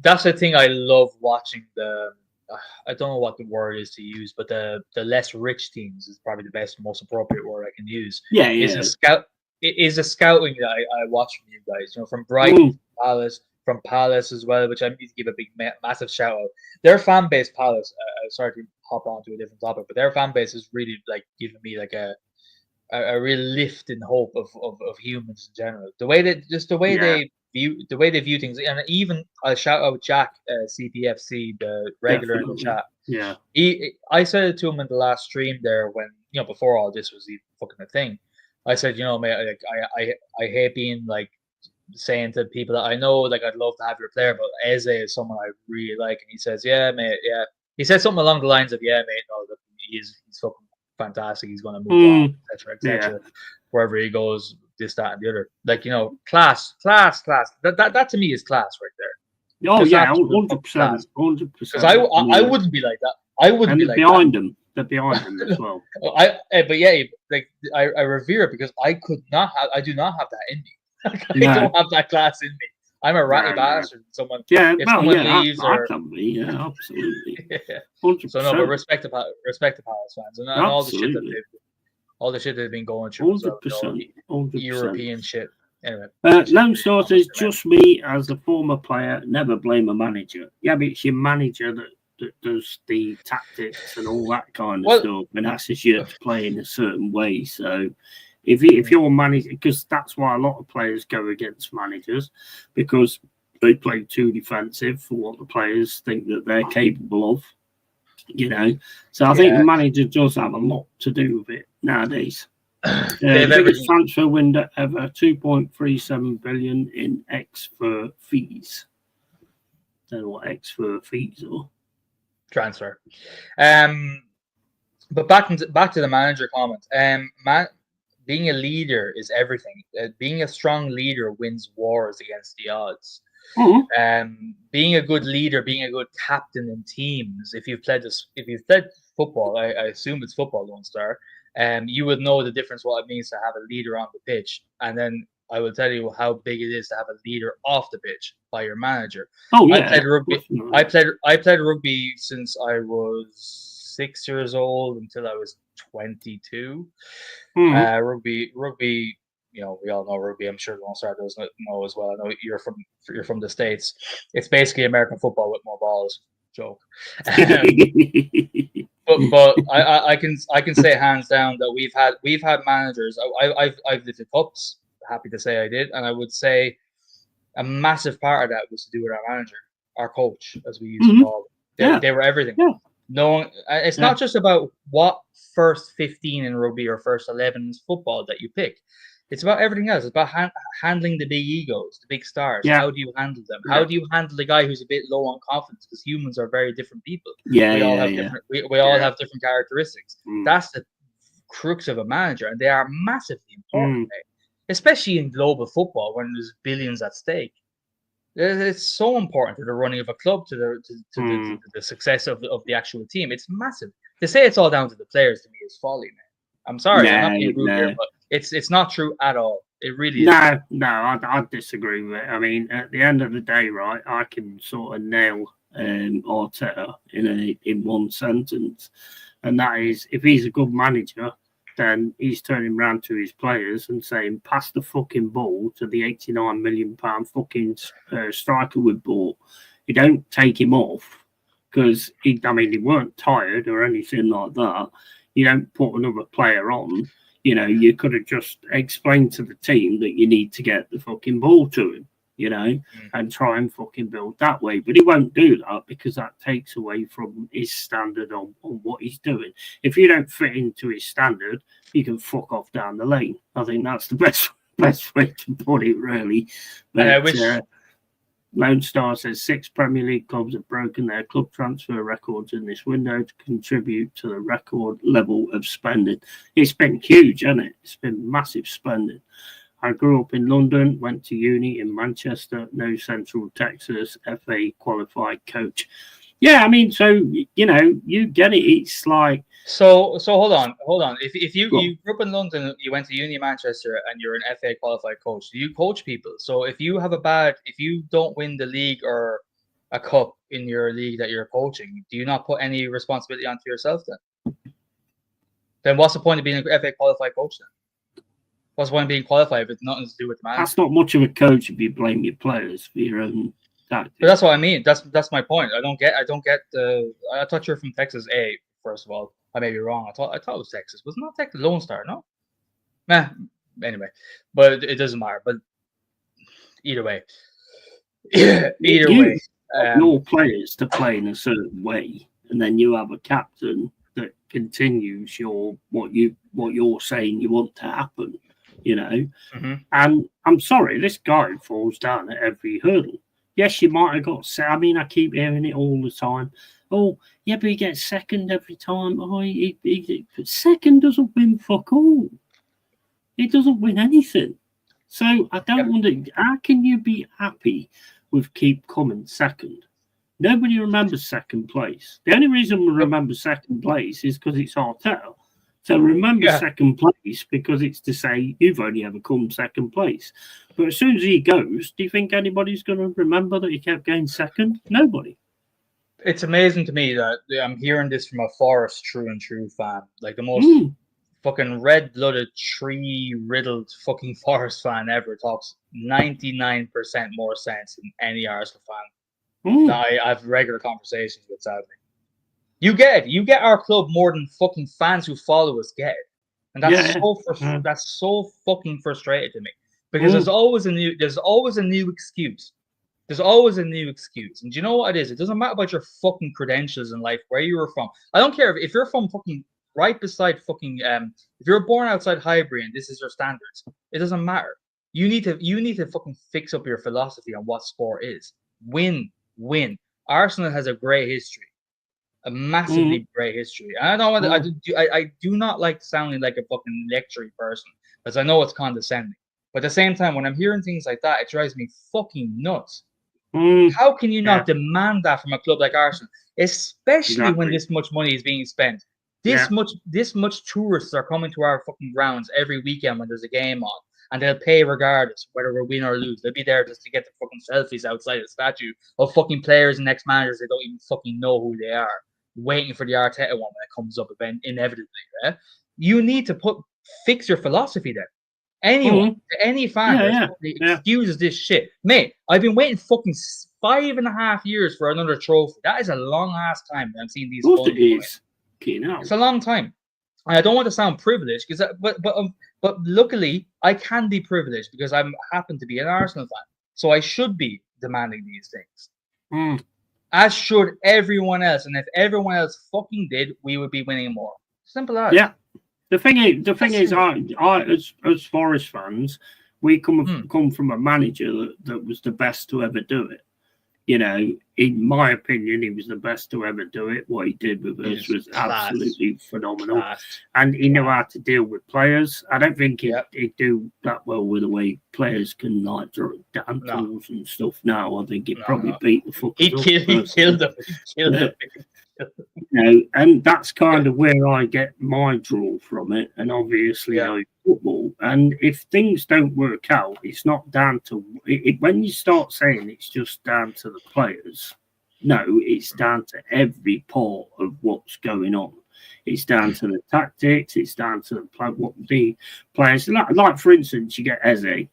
That's the thing I love watching. I don't know what the word is to use, but the less rich teams is probably the best, most appropriate word I can use. Yeah. It is a scouting that I watch from you guys. You know, from Brighton, Palace, from Palace as well, which I need to give a big, massive shout out. Their fan base, Palace. Sorry to hop on to a different topic, but their fan base is really like giving me like a real lift in hope of humans in general. The way that they view things, and even I'll shout out Jack CPFC, the regular in the chat. Yeah, I said it to him in the last stream there when before all this was even fucking a thing. I said, mate, like I hate being like saying to people that I know, like I'd love to have your player, but Eze is someone I really like, and he says, yeah, mate, yeah. He said something along the lines of, yeah, mate, no, look, he's fucking fantastic. He's going to move on, etc. Wherever he goes, this, that, and the other. Like, class. That to me is class right there. Oh, yeah, 100%. 100%. Because I wouldn't be like that. I wouldn't be like behind them. They're behind them as well. But yeah, like I revere it because I do not have that in me. I don't have that class in me. I'm a ratty bastard. Someone leaves or absolutely. Yeah. 100%. So no, but respect to Palace fans and all the shit they've been going through. 100%. European shit. Anyway. Lone Star says, just me as a former player, never blame a manager. Yeah, but it's your manager that does the tactics and all that kind of stuff and asks you to play in a certain way. So if you're managing, because that's why a lot of players go against managers, because they play too defensive for what the players think that they're capable of, So I think the manager does have a lot to do with it nowadays. Biggest transfer window ever, 2.37 billion in X for fees. Don't know what X for fees are. Transfer. But back to the manager comment. Being a leader is everything. Being a strong leader wins wars against the odds. Being a good leader, being a good captain in teams. If you've played football, I assume it's football, Lone Star. You would know the difference what it means to have a leader on the pitch, and then I will tell you how big it is to have a leader off the pitch by your manager. Oh yeah, I played rugby. I played rugby since I was 6 years old until I was 22. Rugby. We all know rugby. I'm sure Lone Star does know as well. I know you're from the States. It's basically American football with more balls. Joke. but I can say hands down that we've had managers. I've lifted cups. Happy to say I did, and I would say a massive part of that was to do with our manager, our coach, as we used to call them. They were everything. Yeah. No, it's not just about what first 15 in rugby or first 11 in football that you pick. It's about everything else. It's about handling the big egos, the big stars. Yeah. How do you handle them? How do you handle the guy who's a bit low on confidence? Because humans are very different people. We all have different. We all have different characteristics. That's the crux of a manager, and they are massively important, especially in global football when there's billions at stake. It's so important to the running of a club, to the success of the actual team. It's massive. To say it's all down to the players to me is folly, man. I'm sorry, I'm not being rude here, but it's not true at all. It really is. No, I disagree with it. I mean, at the end of the day, right, I can sort of nail Arteta in one sentence, and that is, if he's a good manager, then he's turning around to his players and saying, pass the fucking ball to the £89 million fucking striker we bought. You don't take him off because, he weren't tired or anything like that. You don't put another player on. You know, you could have just explained to the team that you need to get the fucking ball to him, and try and fucking build that way. But he won't do that because that takes away from his standard on what he's doing. If you don't fit into his standard, you can fuck off down the lane. I think that's the best way to put it, really. But, Lone Star says 6 Premier League clubs have broken their club transfer records in this window to contribute to the record level of spending. It's been huge, hasn't it? It's been massive spending. I grew up in London, went to uni in Manchester, no Central Texas, FA qualified coach. Yeah, so, you get it. It's like... So hold on. If you grew up in London, you went to uni in Manchester, and you're an FA qualified coach, do you coach people? So if you don't win the league or a cup in your league that you're coaching, do you not put any responsibility onto yourself then? Then what's the point of being an FA qualified coach then? What's the point of being qualified if it's nothing to do with the manager? That's not much of a coach if you blame your players for your own tactics. But that's what I mean. That's my point. I don't get the. I thought you were from Texas A. First of all, I may be wrong. I thought it was Texas. Was not Texas Lone Star? No. Anyway, but it doesn't matter. But either way, your players to play in a certain way, and then you have a captain that continues what you're saying you want to happen. And I'm sorry, this guy falls down at every hurdle. Yes, you might have got set. I keep hearing it all the time. Oh, yeah, but he gets second every time. Oh, second doesn't win fuck all. He doesn't win anything. So I don't wonder, how can you be happy with keep coming second? Nobody remembers second place. The only reason we remember second place is because it's Arteta. So remember second place because it's to say you've only ever come second place. But as soon as he goes, do you think anybody's going to remember that he kept getting second? Nobody. It's amazing to me that I'm hearing this from a Forest true and true fan. Like the most fucking red-blooded, tree-riddled fucking Forest fan ever talks 99% more sense than any Arsenal fan that I have regular conversations with, sadly. You get it. You get our club more than fucking fans who follow us get it. And that's that's so fucking frustrating to me. Because there's always a new excuse. There's always a new excuse. And do you know what it is? It doesn't matter about your fucking credentials in life, where you were from. I don't care if you're from fucking right beside fucking if you're born outside Highbury and this is your standards, it doesn't matter. You need to fucking fix up your philosophy on what sport is. Win. Arsenal has a great history. A massively great history. And I do not like sounding like a fucking lecturing person because I know it's condescending. But at the same time, when I'm hearing things like that, it drives me fucking nuts. How can you not demand that from a club like Arsenal, especially when this much money is being spent? This much tourists are coming to our fucking grounds every weekend when there's a game on, and they'll pay regardless whether we win or lose. They'll be there just to get the fucking selfies outside the statue of fucking players and ex-managers they don't even fucking know who they are, waiting for the Arteta one when it comes up inevitably. Yeah? You need to fix your philosophy there. Any fan excuses this shit. Mate, I've been waiting fucking 5.5 years for another trophy. That is a long ass time that I'm seeing these. Of course it is. Fucking hell. It's a long time. And I don't want to sound privileged, but luckily I can be privileged because I happen to be an Arsenal fan. So I should be demanding these things. As should everyone else. And if everyone else fucking did, we would be winning more. Simple as. Yeah. The thing is, I as Forest fans, we come from a manager that was the best to ever do it. You know, in my opinion, he was the best to ever do it. What he did with us was absolutely phenomenal. And he knew how to deal with players. I don't think he'd do that well with the way players can like dance tools and stuff now. I think he'd probably beat the fuck He killed them. You know, and that's kind of where I get my draw from it. And obviously, I know football. And if things don't work out, it's not down to when you start saying it's just down to the players. No, it's down to every part of what's going on. It's down to the tactics. It's down to what the players like. For instance, you get Eze,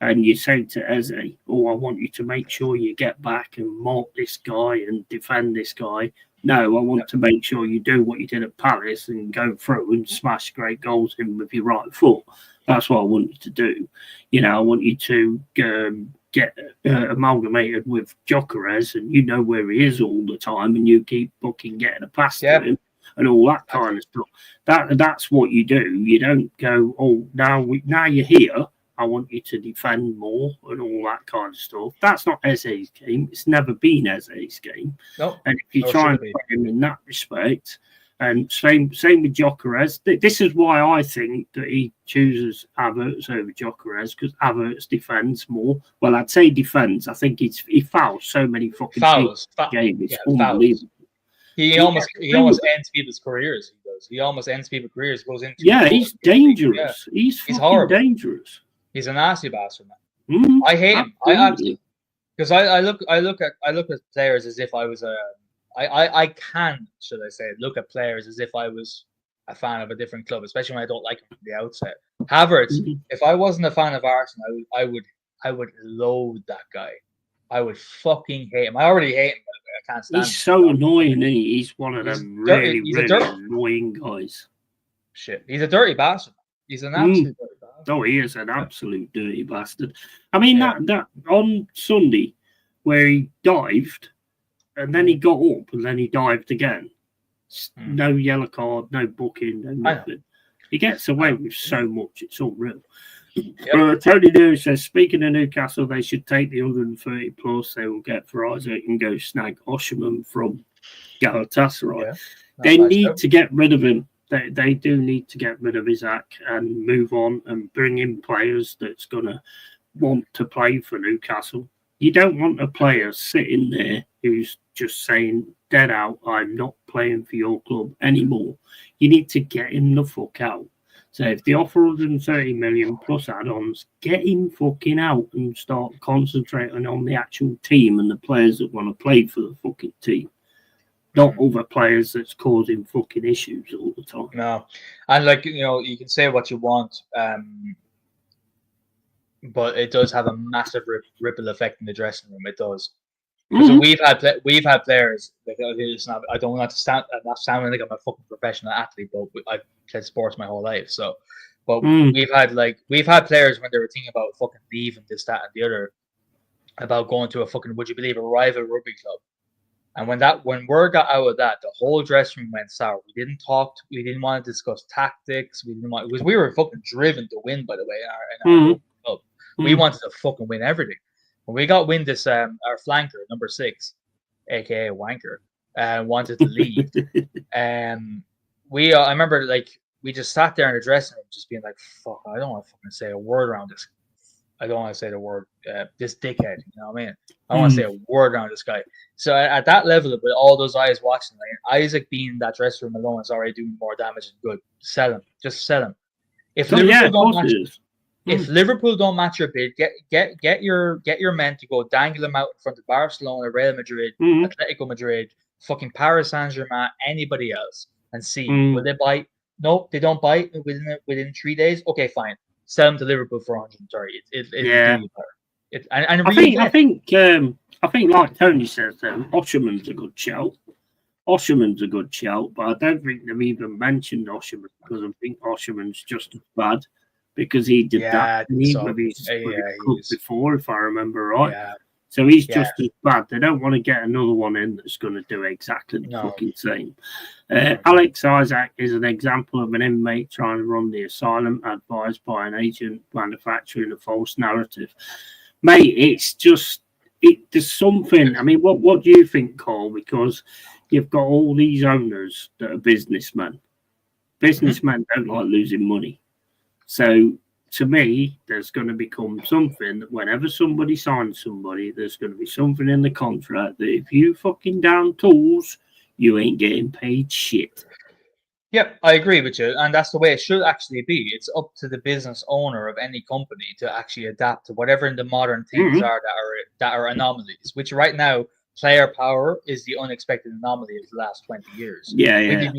and you say to Eze, "Oh, I want you to make sure you get back and mark this guy and defend this guy." No, I want to make sure you do what you did at Palace and go through and smash great goals in with your right foot. That's what I want you to do. You know, I want you to get amalgamated with Gyökeres, and you know where he is all the time, and you keep fucking getting a pass to him and all that kind of stuff. That's what you do. You don't go, oh, now you're here, I want you to defend more and all that kind of stuff. That's not Eze's game. It's never been Eze's game. Nope. And if you try and play him in that respect, and same with Gyökeres, this is why I think that he chooses Havertz over Gyökeres, because Havertz defends more. Well, I'd say defends. I think he fouls so many fucking games. It's unbelievable. He almost ends people's careers. He almost ends people's careers. Goes into he's dangerous. Yeah. He's horrible. Dangerous. He's a nasty bastard, man. I hate him. I absolutely, because I look at players as if I was I can, should I say, look at players as if I was a fan of a different club, especially when I don't like him from the outset. Havertz, if I wasn't a fan of Arsenal, I would loathe that guy. I would fucking hate him. I already hate him. I can't stand him. He's so annoying, isn't he? He's one of them really annoying guys. Shit, he's a dirty bastard. He's an absolute dirty bastard. Oh, he is an absolute dirty bastard. I mean, that on Sunday where he dived and then he got up and then he dived again. No yellow card, no booking, no nothing. He gets away with so much. It's unreal. Tony News says, speaking of Newcastle, they should take the 130 plus they will get for Isaac and go snag Osherman from Galatasaray. They need to get rid of him. They do need to get rid of Isaac and move on and bring in players that's going to want to play for Newcastle. You don't want a player sitting there who's just saying, dead out, I'm not playing for your club anymore. You need to get him the fuck out. So if they offer 130 million plus add-ons, get him fucking out and start concentrating on the actual team and the players that want to play for the fucking team. Not other players that's causing fucking issues all the time. No. And you can say what you want, but it does have a massive ripple effect in the dressing room. It does. So we've had players. I don't want to sound sounding like I'm a fucking professional athlete, but I've played sports my whole life. So, but we've had players when they were thinking about fucking leaving this, that, and the other, about going to a fucking, would you believe, a rival rugby club. And when word got out of that, the whole dressing room went sour. We didn't talk. We didn't want to discuss tactics. Because we were fucking driven to win. By the way, in our club, we wanted to fucking win everything. When we got wind this, our flanker number 6, aka Wanker, wanted to leave. I remember we just sat there in the dressing room, just being like, "Fuck, I don't want to fucking say a word around this. I don't want to say the word this dickhead." You know what I mean? I don't want to say a word around this guy. So at that level, with all those eyes watching, Isaac being in that dressing room alone is already doing more damage than good. Sell him. Just sell him. If Liverpool don't match your bid, get your men to go dangle them out in front of Barcelona, Real Madrid, Atletico Madrid, fucking Paris Saint-Germain, anybody else, and see will they bite. Nope, they don't bite within 3 days. Okay, fine. Sell them to Liverpool for 130. I think like Tony says, Osherman's a good shout. Osherman's a good shout, but I don't think they've even mentioned Osherman because I think Osherman's just as bad because he did that I think so. with his Yeah, club he is. before, if I remember right. Yeah, So he's yeah. just as bad. They don't want to get another one in that's going to do exactly the No. fucking same. Alex Isaac is an example of an inmate trying to run the asylum, advised by an agent manufacturing a false narrative. Mate, it's just there's something. I mean, what do you think, Cole? Because you've got all these owners that are businessmen. Businessmen don't like losing money. So to me, there's going to become something that whenever somebody signs somebody, there's going to be something in the contract that if you fucking down tools, you ain't getting paid shit. Yep, I agree with you, and that's the way it should actually be. It's up to the business owner of any company to actually adapt to whatever the modern things are that are anomalies. Which right now, player power is the unexpected anomaly of the last 20 years. Yeah.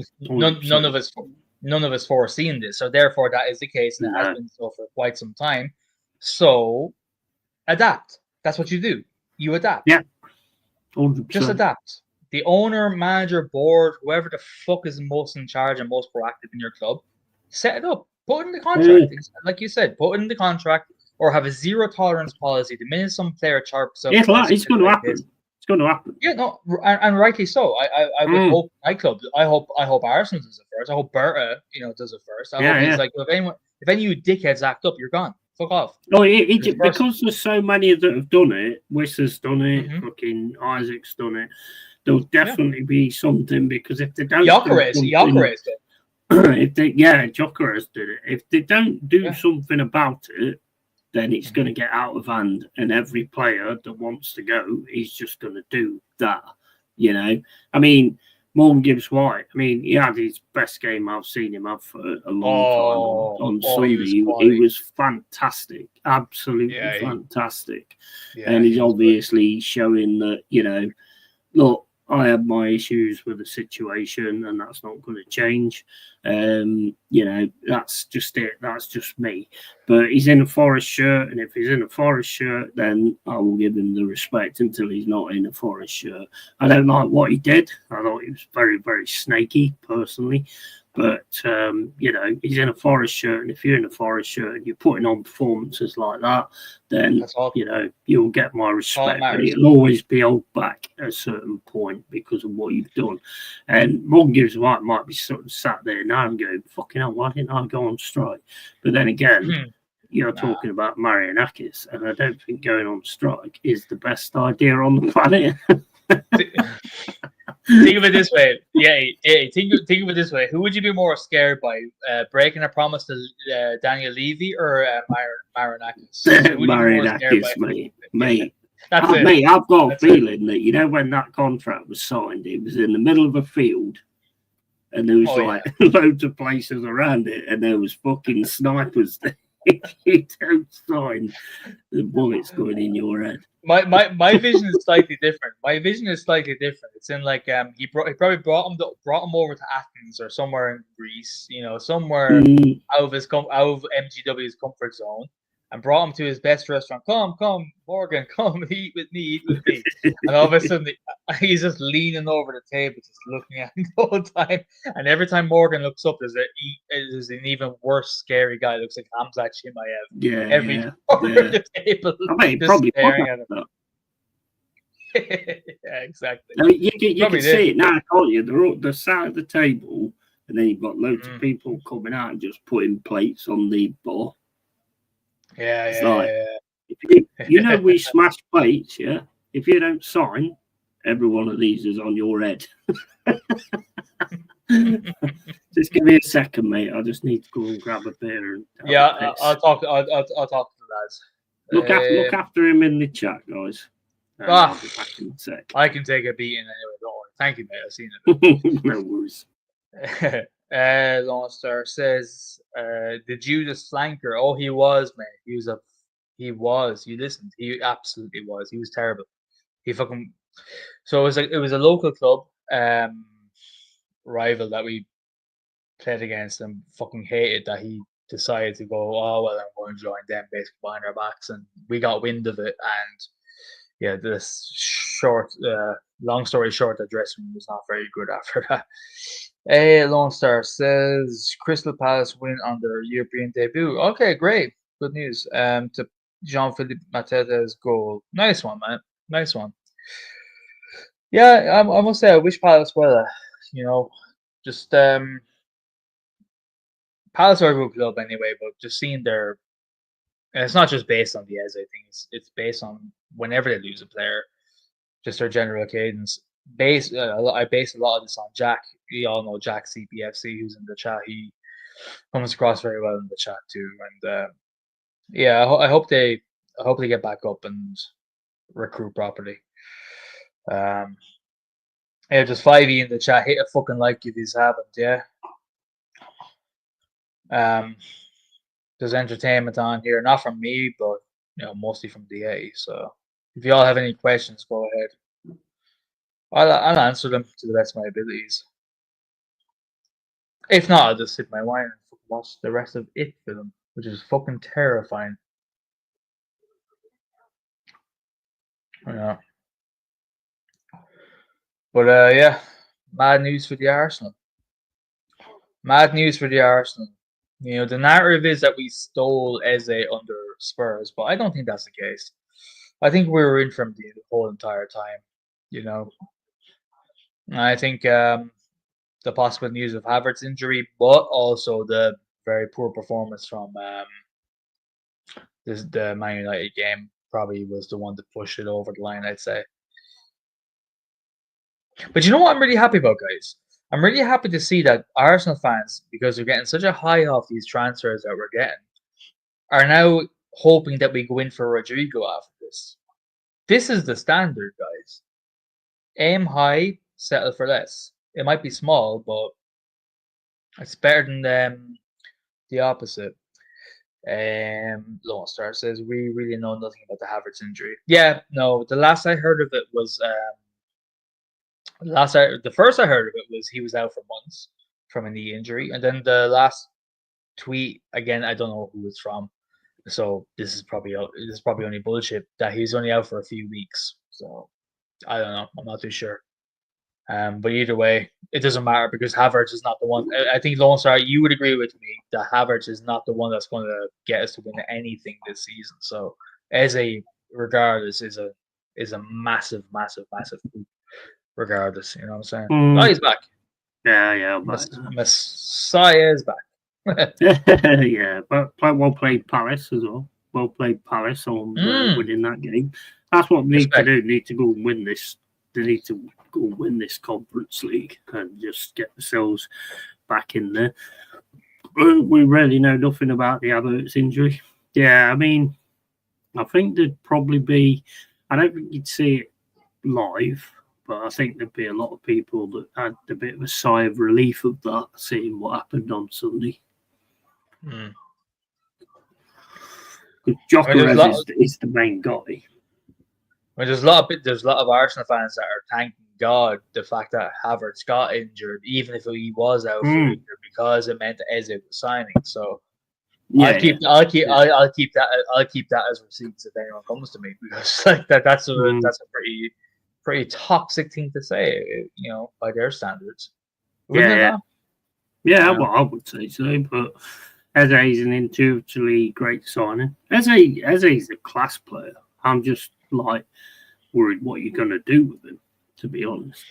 None of us foreseen this, so therefore that is the case, and it has been so for quite some time. So adapt. That's what you do. You adapt. Yeah, 100%. Just adapt. The owner, manager, board, whoever the fuck is most in charge and most proactive in your club, set it up. Put it in the contract. Like you said, put it in the contract or have a zero tolerance policy. The minute some player chirps up, it's going to happen. It's going to happen. Yeah, no, and rightly so. I would hope my club. I hope Arsenal does it first. I hope Berta, does it first. I hope he's like, if any of you dickheads act up, you're gone. Fuck off. No, because there's so many that have done it. Wissa's done it. Fucking Isaac's done it. There'll definitely be something because if they don't, Gyökeres did. Gyökeres did it. If they don't do something about it, then it's going to get out of hand, and every player that wants to go is just going to do that. I mean, Morgan Gibbs White. I mean, he had his best game I've seen him have for a long time on Sunday. He was fantastic, absolutely fantastic, and he's obviously showing that look. I have my issues with the situation, and that's not going to change. That's just it. That's just me. But he's in a Forest shirt, and if he's in a Forest shirt, then I will give him the respect until he's not in a Forest shirt. I don't like what he did. I thought he was very, very snaky, personally. But, he's in a Forest shirt, and if you're in a Forest shirt and you're putting on performances like that, then, you'll get my respect. But it'll always be held back at a certain point because of what you've done. And Morgan Gibbs White might be sort of sat there now and going, fucking hell, why didn't I go on strike? But then again, you're talking about Marianakis, and I don't think going on strike is the best idea on the planet. Think of it this way. Think of it this way. Who would you be more scared by? Breaking a promise to Daniel Levy or Marianakis? Marianakis, mate. Mate, I've got a feeling that, when that contract was signed, it was in the middle of a field and there was loads of places around it and there was fucking snipers there. If you don't sign, the bullets going in your head. My vision is slightly different. It's in like he probably brought him over to Athens or somewhere in Greece, somewhere out of MGW's comfort zone, and brought him to his best restaurant. Come, Morgan, come eat with me. And all of a sudden, he's just leaning over the table, just looking at him the whole time. And every time Morgan looks up, there's an even worse, scary guy. Looks like Hamza Chimaev. The table, I mean, probably staring at him. Exactly. I mean, you can see it now, can't you? They're sat at the table, and then you've got loads of people coming out and just putting plates on the bar. If we smash plates, if you don't sign, every one of these is on your head. Just give me a second, mate. I just need to go and grab a beer. And I'll talk to the lads. Look after him in the chat, guys. I'll be back in a sec. I can take a beating anyway. Don't worry. Thank you, mate. I've seen it. No worries. Lone Star says, the Judas flanker. Oh, he was, man. He was. You listened. He absolutely was. He was terrible. So it was a local club rival that we played against and fucking hated that he decided to go, oh, well, I'm going to join them basically behind our backs. And we got wind of it. And this short long story short, the dressing room was not very good after that. Lone Star says Crystal Palace win on their European debut. Okay, great. Good news. To Jean-Philippe Mateta's goal. Nice one, man. Nice one. Yeah, I must say I wish Palace well. Just Palace are a good club anyway, but just seeing their, and it's not just based on the Eze thing. It's based on whenever they lose a player, just their general cadence. I base a lot of this on Jack. We all know Jack CPFC, who's in the chat. He comes across very well in the chat too, and yeah, I hope they get back up and recruit properly. Yeah, just 5e in the chat. Hit a fucking like if you haven't. Yeah. There's entertainment on here, not from me, but mostly from DA. So if you all have any questions, go ahead. I'll answer them to the best of my abilities. If not, I'll just sip my wine and watch the rest of It film, which is fucking terrifying. Yeah. But yeah, mad news for the Arsenal. Mad news for the Arsenal. The narrative is that we stole Eze under Spurs, but I don't think that's the case. I think we were in from the whole entire time. I think the possible news of Havertz's injury, but also the very poor performance from the Man United game probably was the one that pushed it over the line, I'd say. But you know what I'm really happy about, guys? I'm really happy to see that Arsenal fans, because they're getting such a high off these transfers that we're getting, are now hoping that we go in for Rodrigo after this. This is the standard, guys. Aim high, settle for less. It might be small, but it's better than the opposite. Lone Star says we really know nothing about the Havertz injury. Yeah, no. The last I heard of it was the first I heard of it was he was out for months from a knee injury, and then the last tweet again, I don't know who it's from, so this is probably only bullshit that he's only out for a few weeks. So I don't know, I'm not too sure. But either way, it doesn't matter because Havertz is not the one. I think Lone Star, you would agree with me that Havertz is not the one that's going to get us to win anything this season. So regardless, is a massive coup. Regardless, you know what I'm saying? Oh, he's back. Yeah, Messiah is back. Yeah, but well played Palace as well. Well played Palace on winning that game. That's what they need to do. They need to go and win this. They need to go and win this Conference League and just get themselves back in there. We really know nothing about the Havertz injury. Yeah, I mean, I think there'd probably be. I don't think you'd see it live, but I think there'd be a lot of people that had a bit of a sigh of relief of that, seeing what happened on Sunday. Because Jokerez is the main guy. Well, there's a lot of Arsenal fans that are thanking God the fact that Havertz got injured, even if he was out for a year, because it meant that Eze was signing. So I'll keep that as receipts if anyone comes to me, because like that's a pretty toxic thing to say, by their standards. Yeah, well, I would say so, but Eze is an intuitively great signing. Eze is a class player. I'm just worried what you're going to do with him, to be honest.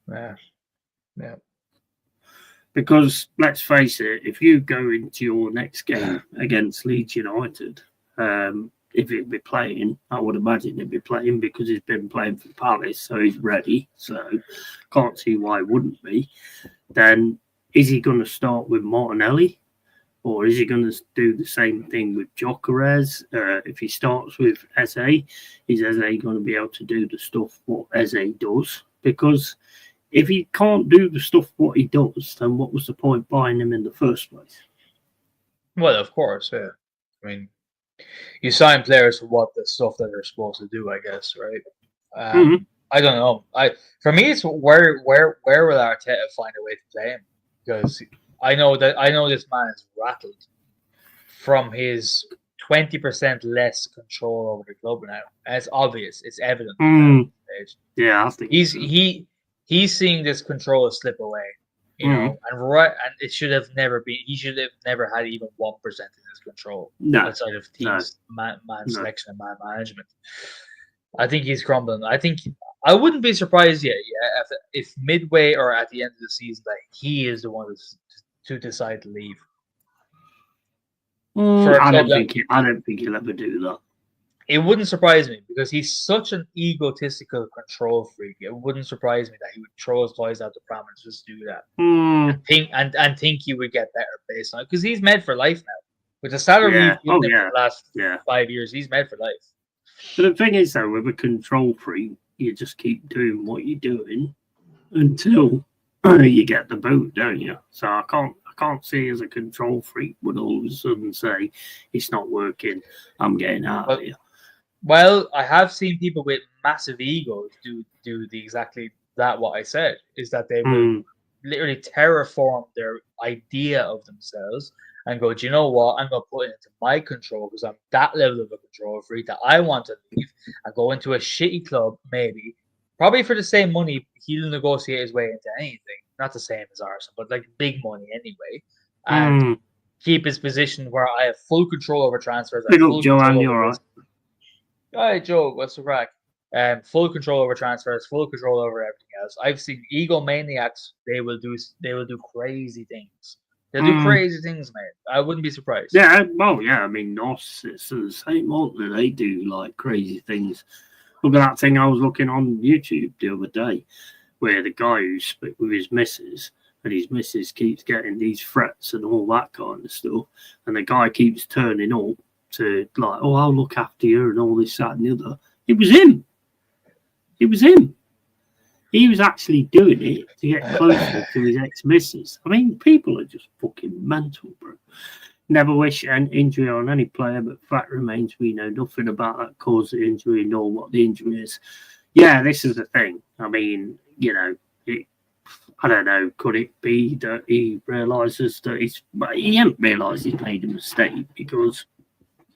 Yeah. Because let's face it, if you go into your next game against Leeds United, if he'd be playing, I would imagine he'd be playing because he's been playing for Palace, so he's ready. So can't see why he wouldn't be. Then is he going to start with Martinelli? Or is he going to do the same thing with Jokerez? If he starts with Eze, is Eze going to be able to do the stuff what Eze does? Because if he can't do the stuff what he does, then what was the point buying him in the first place? Well, of course, yeah. I mean, you sign players for what the stuff that they're supposed to do, I guess, right? I don't know. For me, it's where will Arteta find a way to play him? Because I know this man is rattled from his 20% less control over the club now. And it's obvious. It's evident. page. Yeah, I think He's seeing this control slip away, you know, and it should have never been. He should have never had even 1% in his control outside of teams, man selection and man management. I think he's crumbling. I think I wouldn't be surprised yet. Yeah, if midway or at the end of the season that he is the one to decide to leave. I don't think he'll ever do that. It wouldn't surprise me because he's such an egotistical control freak. It wouldn't surprise me that he would throw his toys out the pram and just do that. And think he would get better based on it because he's made for life now. With the salary we've given him for the last 5 years, he's made for life. But the thing is, though, with a control freak, you just keep doing what you're doing until you get the boot, don't you? So I can't see as a control freak would all of a sudden say it's not working. I'm getting out of here. Well, I have seen people with massive egos do the exactly that. What I said is that they will literally terraform their idea of themselves and go, do you know what? I'm going to put it into my control because I'm that level of a control freak that I want to leave and go into a shitty club, maybe. Probably for the same money, he'll negotiate his way into anything. Not the same as Arsenal, but like big money anyway. And keep his position where I have full control over transfers. Big up, Joanne, you're right. Hi, Joe. What's the crack? Full control over transfers, full control over everything else. I've seen egomaniacs. They will do crazy things. They'll do crazy things, mate. I wouldn't be surprised. Yeah, well, yeah. I mean, narcissists are the same, aren't they? They do like crazy things. Look at that thing I was looking on YouTube the other day, where the guy who's split with his missus, and his missus keeps getting these threats and all that kind of stuff, and the guy keeps turning up to like, oh, I'll look after you and all this, that, and the other. It was him. It was him. He was actually doing it to get closer to his ex-missus. I mean, people are just fucking mental, bro. Never wish an injury on any player, but fact remains we know nothing about that cause of injury nor what the injury is. Yeah, this is the thing. I mean, you know, I don't know, could it be that he realises that he hasn't realised he's made a mistake because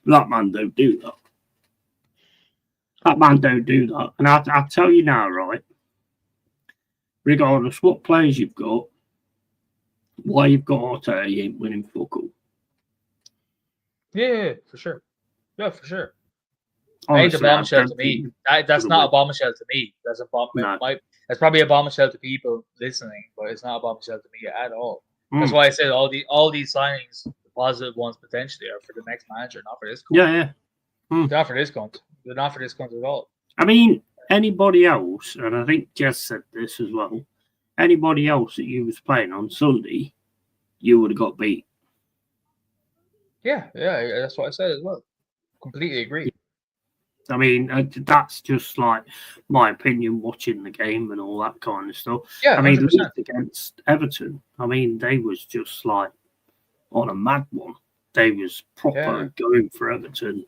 that man don't do that. That man don't do that. And I'll tell you now, right, regardless what players you've got, why you've got Arteta, you ain't winning fuck all. Yeah, for sure. Yeah, for sure. Honestly, made a bombshell to me. That's not a bombshell to me. That's a bomb. No. That's probably a bombshell to people listening, but it's not a bombshell to me at all. That's why I said all these signings, the positive ones potentially, are for the next manager, not for this. Yeah. They're not for this cunt. They're not for this cunt at all. I mean, anybody else, and I think Jess said this as well. Anybody else that you was playing on Sunday, you would have got beat. Yeah, that's what I said as well. Completely agree. I mean, that's just like my opinion watching the game and all that kind of stuff. Yeah, I mean, 100%. against Everton, I mean, they was just like on a mad one. They was proper going for Everton,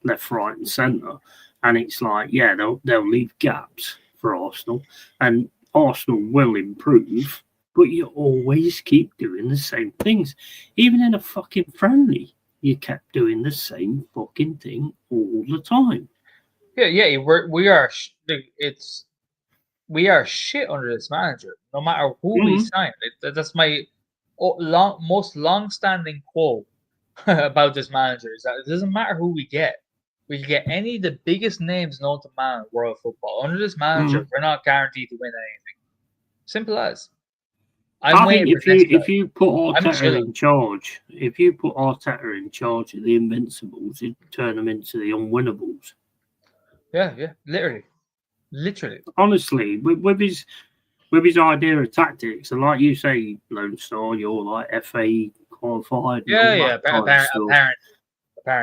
left, right, and centre. And it's like, yeah, they'll leave gaps for Arsenal, and Arsenal will improve. But you always keep doing the same things, even in a fucking friendly. You kept doing the same fucking thing all the time. Yeah. We are shit under this manager. No matter who we sign, that's my most long-standing quote about this manager. Is that it doesn't matter who we get. We can get any of the biggest names known to man in world football. Under this manager, we're not guaranteed to win anything. Simple as. I think if you put Arteta in charge, in charge of the Invincibles, you'd turn them into the Unwinnables. Yeah, literally. Honestly, with his idea of tactics, and like you say, Lone Star, you're like FA qualified. Apparently.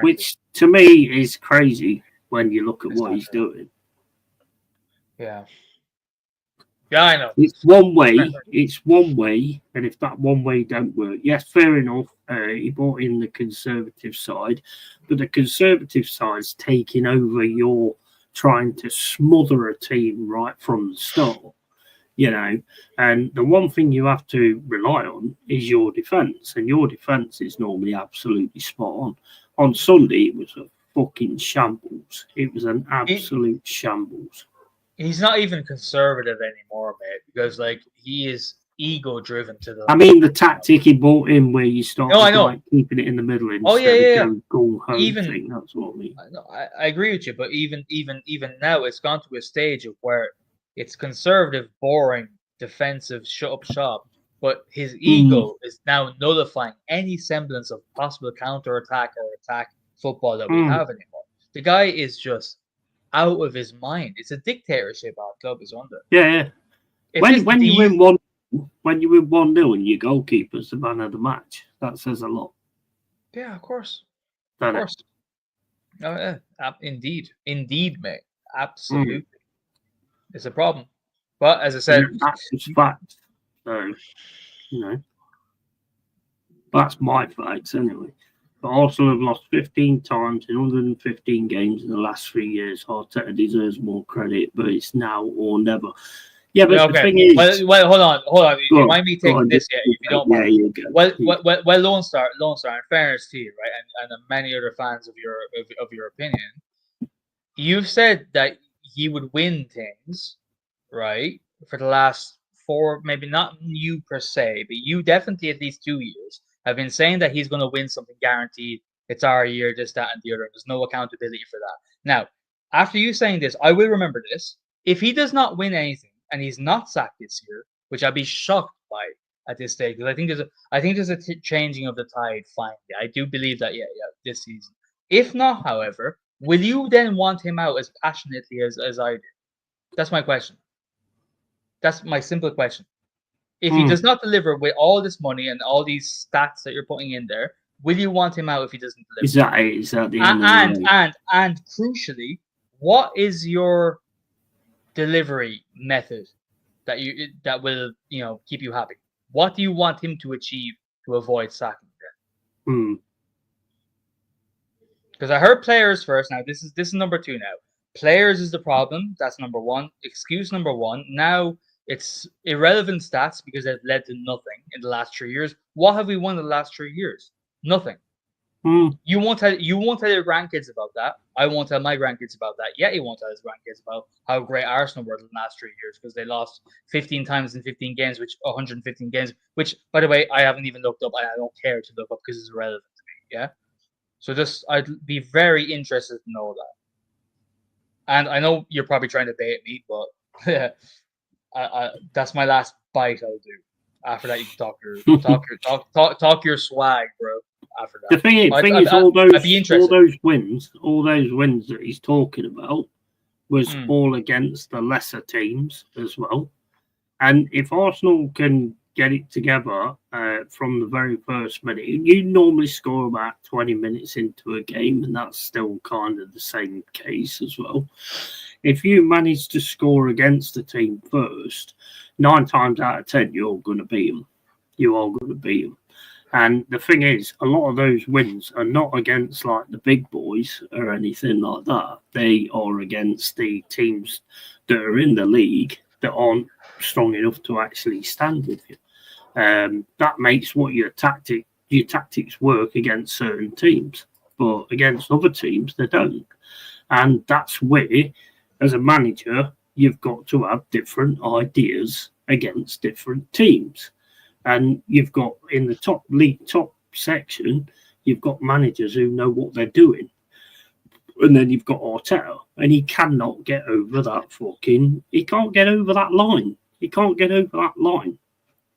Which to me is crazy when you look at what he's doing. Yeah. Yeah, I know. It's one way, and if that one way don't work, yes, fair enough. He brought in the Conservative side, but the Conservative side's taking over your trying to smother a team right from the start, you know. And the one thing you have to rely on is your defence, and your defence is normally absolutely spot on. On Sunday, it was a fucking shambles. It was an absolute shambles. He's not even conservative anymore, mate, because like he is ego driven to the. I mean, the tactic he brought in where you No, I started know. like keeping it in the middle Oh yeah, instead yeah, of yeah. going gung ho Even thing. That's what I mean. no, I agree with you, but even now, it's gone to a stage of where it's conservative, boring, defensive, shut up shop. But his ego is now nullifying any semblance of possible counter attack or attack football that we have anymore. The guy is just out of his mind. It's a dictatorship our club is under. Yeah. If When do you win 1-0 and your goalkeeper's the man of the match, that says a lot. Yeah, of course. Of Doesn't it? course. Oh, yeah. Indeed, mate. Absolutely, it's a problem. But as I said, That's just facts. So, you know, that's my facts anyway. But Arsenal have lost 15 times in 115 games in the last 3 years. Arteta deserves more credit, but it's now or never. Yeah, but the thing is, well, hold on. You mind me taking this yet? If you don't mind. You go. Well, Lone Star. In fairness to you, right, and many other fans of your opinion, you've said that he would win things, right, for the last 4, maybe not you per se, but you definitely at least 2 years have been saying that he's going to win something guaranteed. It's our year, this, that, and the other. There's no accountability for that. Now, after you saying this, I will remember this. If he does not win anything and he's not sacked this year, which I'd be shocked by at this stage, because I think there's a changing of the tide finally. I do believe that, yeah, this season. If not, however, will you then want him out as passionately as I did? That's my question. That's my simple question. If he does not deliver with all this money and all these stats that you're putting in there, will you want him out if he doesn't deliver? Is that the end and crucially, what is your delivery method that will keep you happy? What do you want him to achieve to avoid sacking them? Because I heard players first. Now this is number 2 now. Players is the problem. That's number 1. Excuse number 1. Now it's irrelevant stats because they've led to nothing in the last 3 years. What have we won in the last 3 years? Nothing. You won't tell your grandkids about that. I won't tell my grandkids about that. Yet he won't tell his grandkids about how great Arsenal were in the last 3 years because they lost 15 times in 15 games, which 115 games, which by the way I haven't even looked up. I don't care to look up because it's irrelevant to me. Yeah. So I'd be very interested to know that. And I know you're probably trying to bait me, but that's my last bite I'll do. After that, you can talk your swag, bro. After that, the thing is, all those wins that he's talking about was all against the lesser teams as well. And if Arsenal can get it together from the very first minute, you normally score about 20 minutes into a game, and that's still kind of the same case as well. If you manage to score against the team first, 9 times out of 10, you're going to beat them. You are going to beat them. And the thing is, a lot of those wins are not against like the big boys or anything like that. They are against the teams that are in the league that aren't strong enough to actually stand with you. That makes what your tactics work against certain teams, but against other teams they don't. And that's where, as a manager, you've got to have different ideas against different teams. And you've got in the top section, you've got managers who know what they're doing. And then you've got Arteta, and he cannot get over that he can't get over that line. He can't get over that line.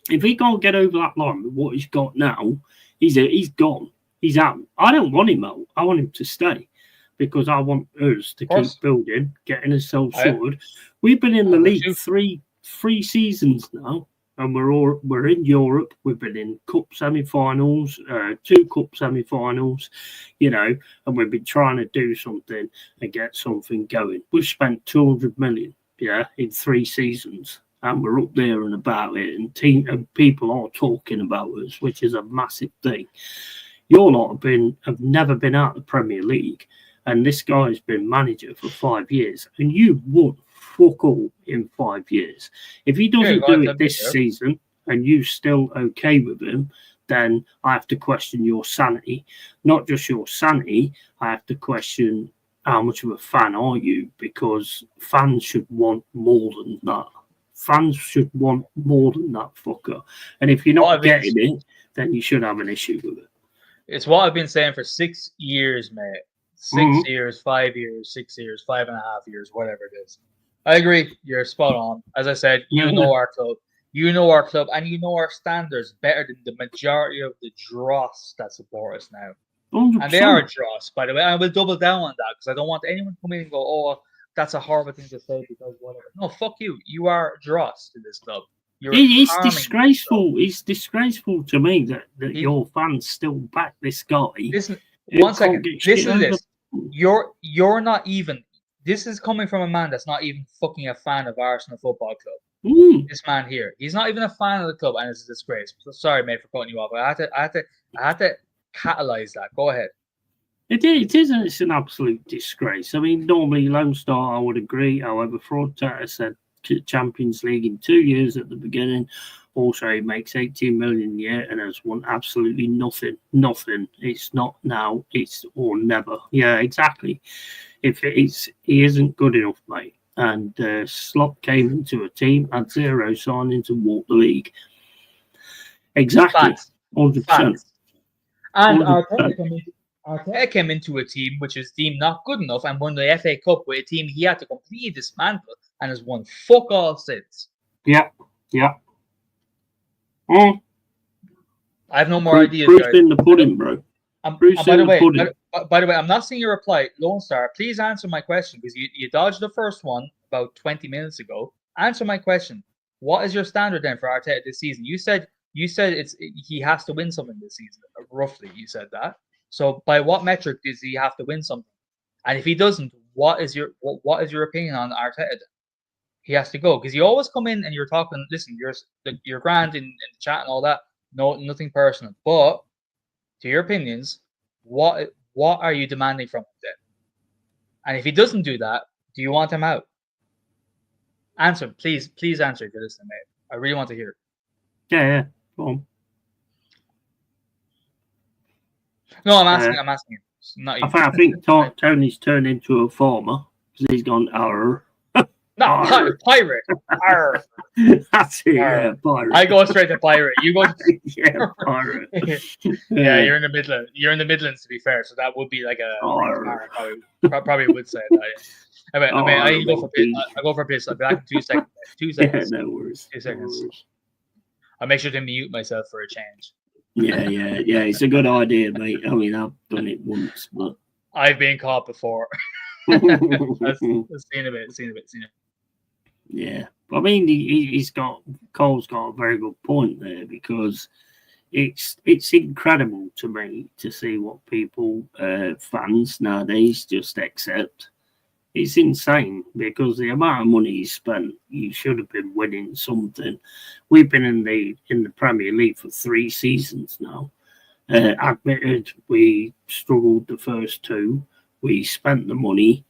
If he can't get over that line with what he's got now, he's gone. He's out. I don't want him out. I want him to stay because I want us to keep building, getting ourselves sorted. We've been in the league three seasons now. And we're in Europe. We've been in cup semi-finals, 2 cup semi-finals, and we've been trying to do something and get something going. We've spent 200 million, in 3 seasons, and we're up there and about it. And people are talking about us, which is a massive thing. Your lot have never been out of the Premier League, and this guy's been manager for 5 years, and you won fuck all in 5 years. If he doesn't do it this season and you're still okay with him, then I have to question your sanity. Not just your sanity, I have to question how much of a fan are you? Because fans should want more than that. Fans should want more than that fucker. And if you're not getting it, then you should have an issue with it. It's what I've been saying for 6 years, mate. 6 years, 5 years, 6 years, 5.5 years, whatever it is. I agree. You're spot on. As I said, you know our club. You know our club, and you know our standards better than the majority of the dross that support us now. 100%. And they are dross, by the way. I will double down on that because I don't want anyone to come in and go, "Oh, that's a horrible thing to say because whatever." No, fuck you. You are dross to this club. It's disgraceful. It's disgraceful to me that your fans still back this guy. Listen, 1 second. Listen to this. You're not even. This is coming from a man that's not even fucking a fan of Arsenal Football Club. This man here, he's not even a fan of the club, and it's a disgrace. So sorry, mate, for cutting you off. I had to catalyze that. Go ahead. It is. It's an absolute disgrace. I mean, normally Lone Star, I would agree. However, Fraudtata said Champions League in 2 years at the beginning. Also, he makes 18 million a year and has won absolutely nothing. Nothing. It's not now. It's or never. Yeah, exactly. If it is, he isn't good enough, mate. And Slot came into a team, had 0 signing to walk the league. Exactly. 100%. And Arteta came into a team which is deemed not good enough and won the FA Cup with a team he had to completely dismantle and has won fuck all since. Yeah. I have no more ideas, Proof guys. in the pudding, bro. By the way, I'm not seeing your reply. Lone Star, please answer my question because you dodged the first one about 20 minutes ago. Answer my question. What is your standard then for Arteta this season? You said he has to win something this season. Roughly, you said that. So by what metric does he have to win something? And if he doesn't, what is your opinion on Arteta? He has to go because you always come in and you're talking. Listen, you're grand in the chat and all that. No, nothing personal. But to your opinions, what are you demanding from him then? And if he doesn't do that, do you want him out? Answer, please answer if you're listening, mate. I really want to hear. Yeah. Go on. No, I'm asking him. Not you. I think Tony's turned into a farmer because he's gone arr. No, pirate. Arr. That's it. Yeah, pirate. I go straight to pirate. You go. Yeah, pirate. Yeah, you're in the Midlands. You're in the Midlands, to be fair. So that would be like a. Probably would say that. Yeah. I mean, I go for piss. I go for piss. I'll be back in 2 seconds. 2 seconds. Yeah, no worries. 2 seconds. I'll make sure to mute myself for a change. Yeah. It's a good idea, mate. I mean, I've done it once, but I've been caught before. I've seen a bit. Yeah, I mean, Cole's got a very good point there because it's incredible to me to see what people fans nowadays just accept. It's insane because the amount of money he's spent, you should have been winning something. We've been in the Premier League for 3 seasons now. Admitted we struggled the first 2. We spent the money,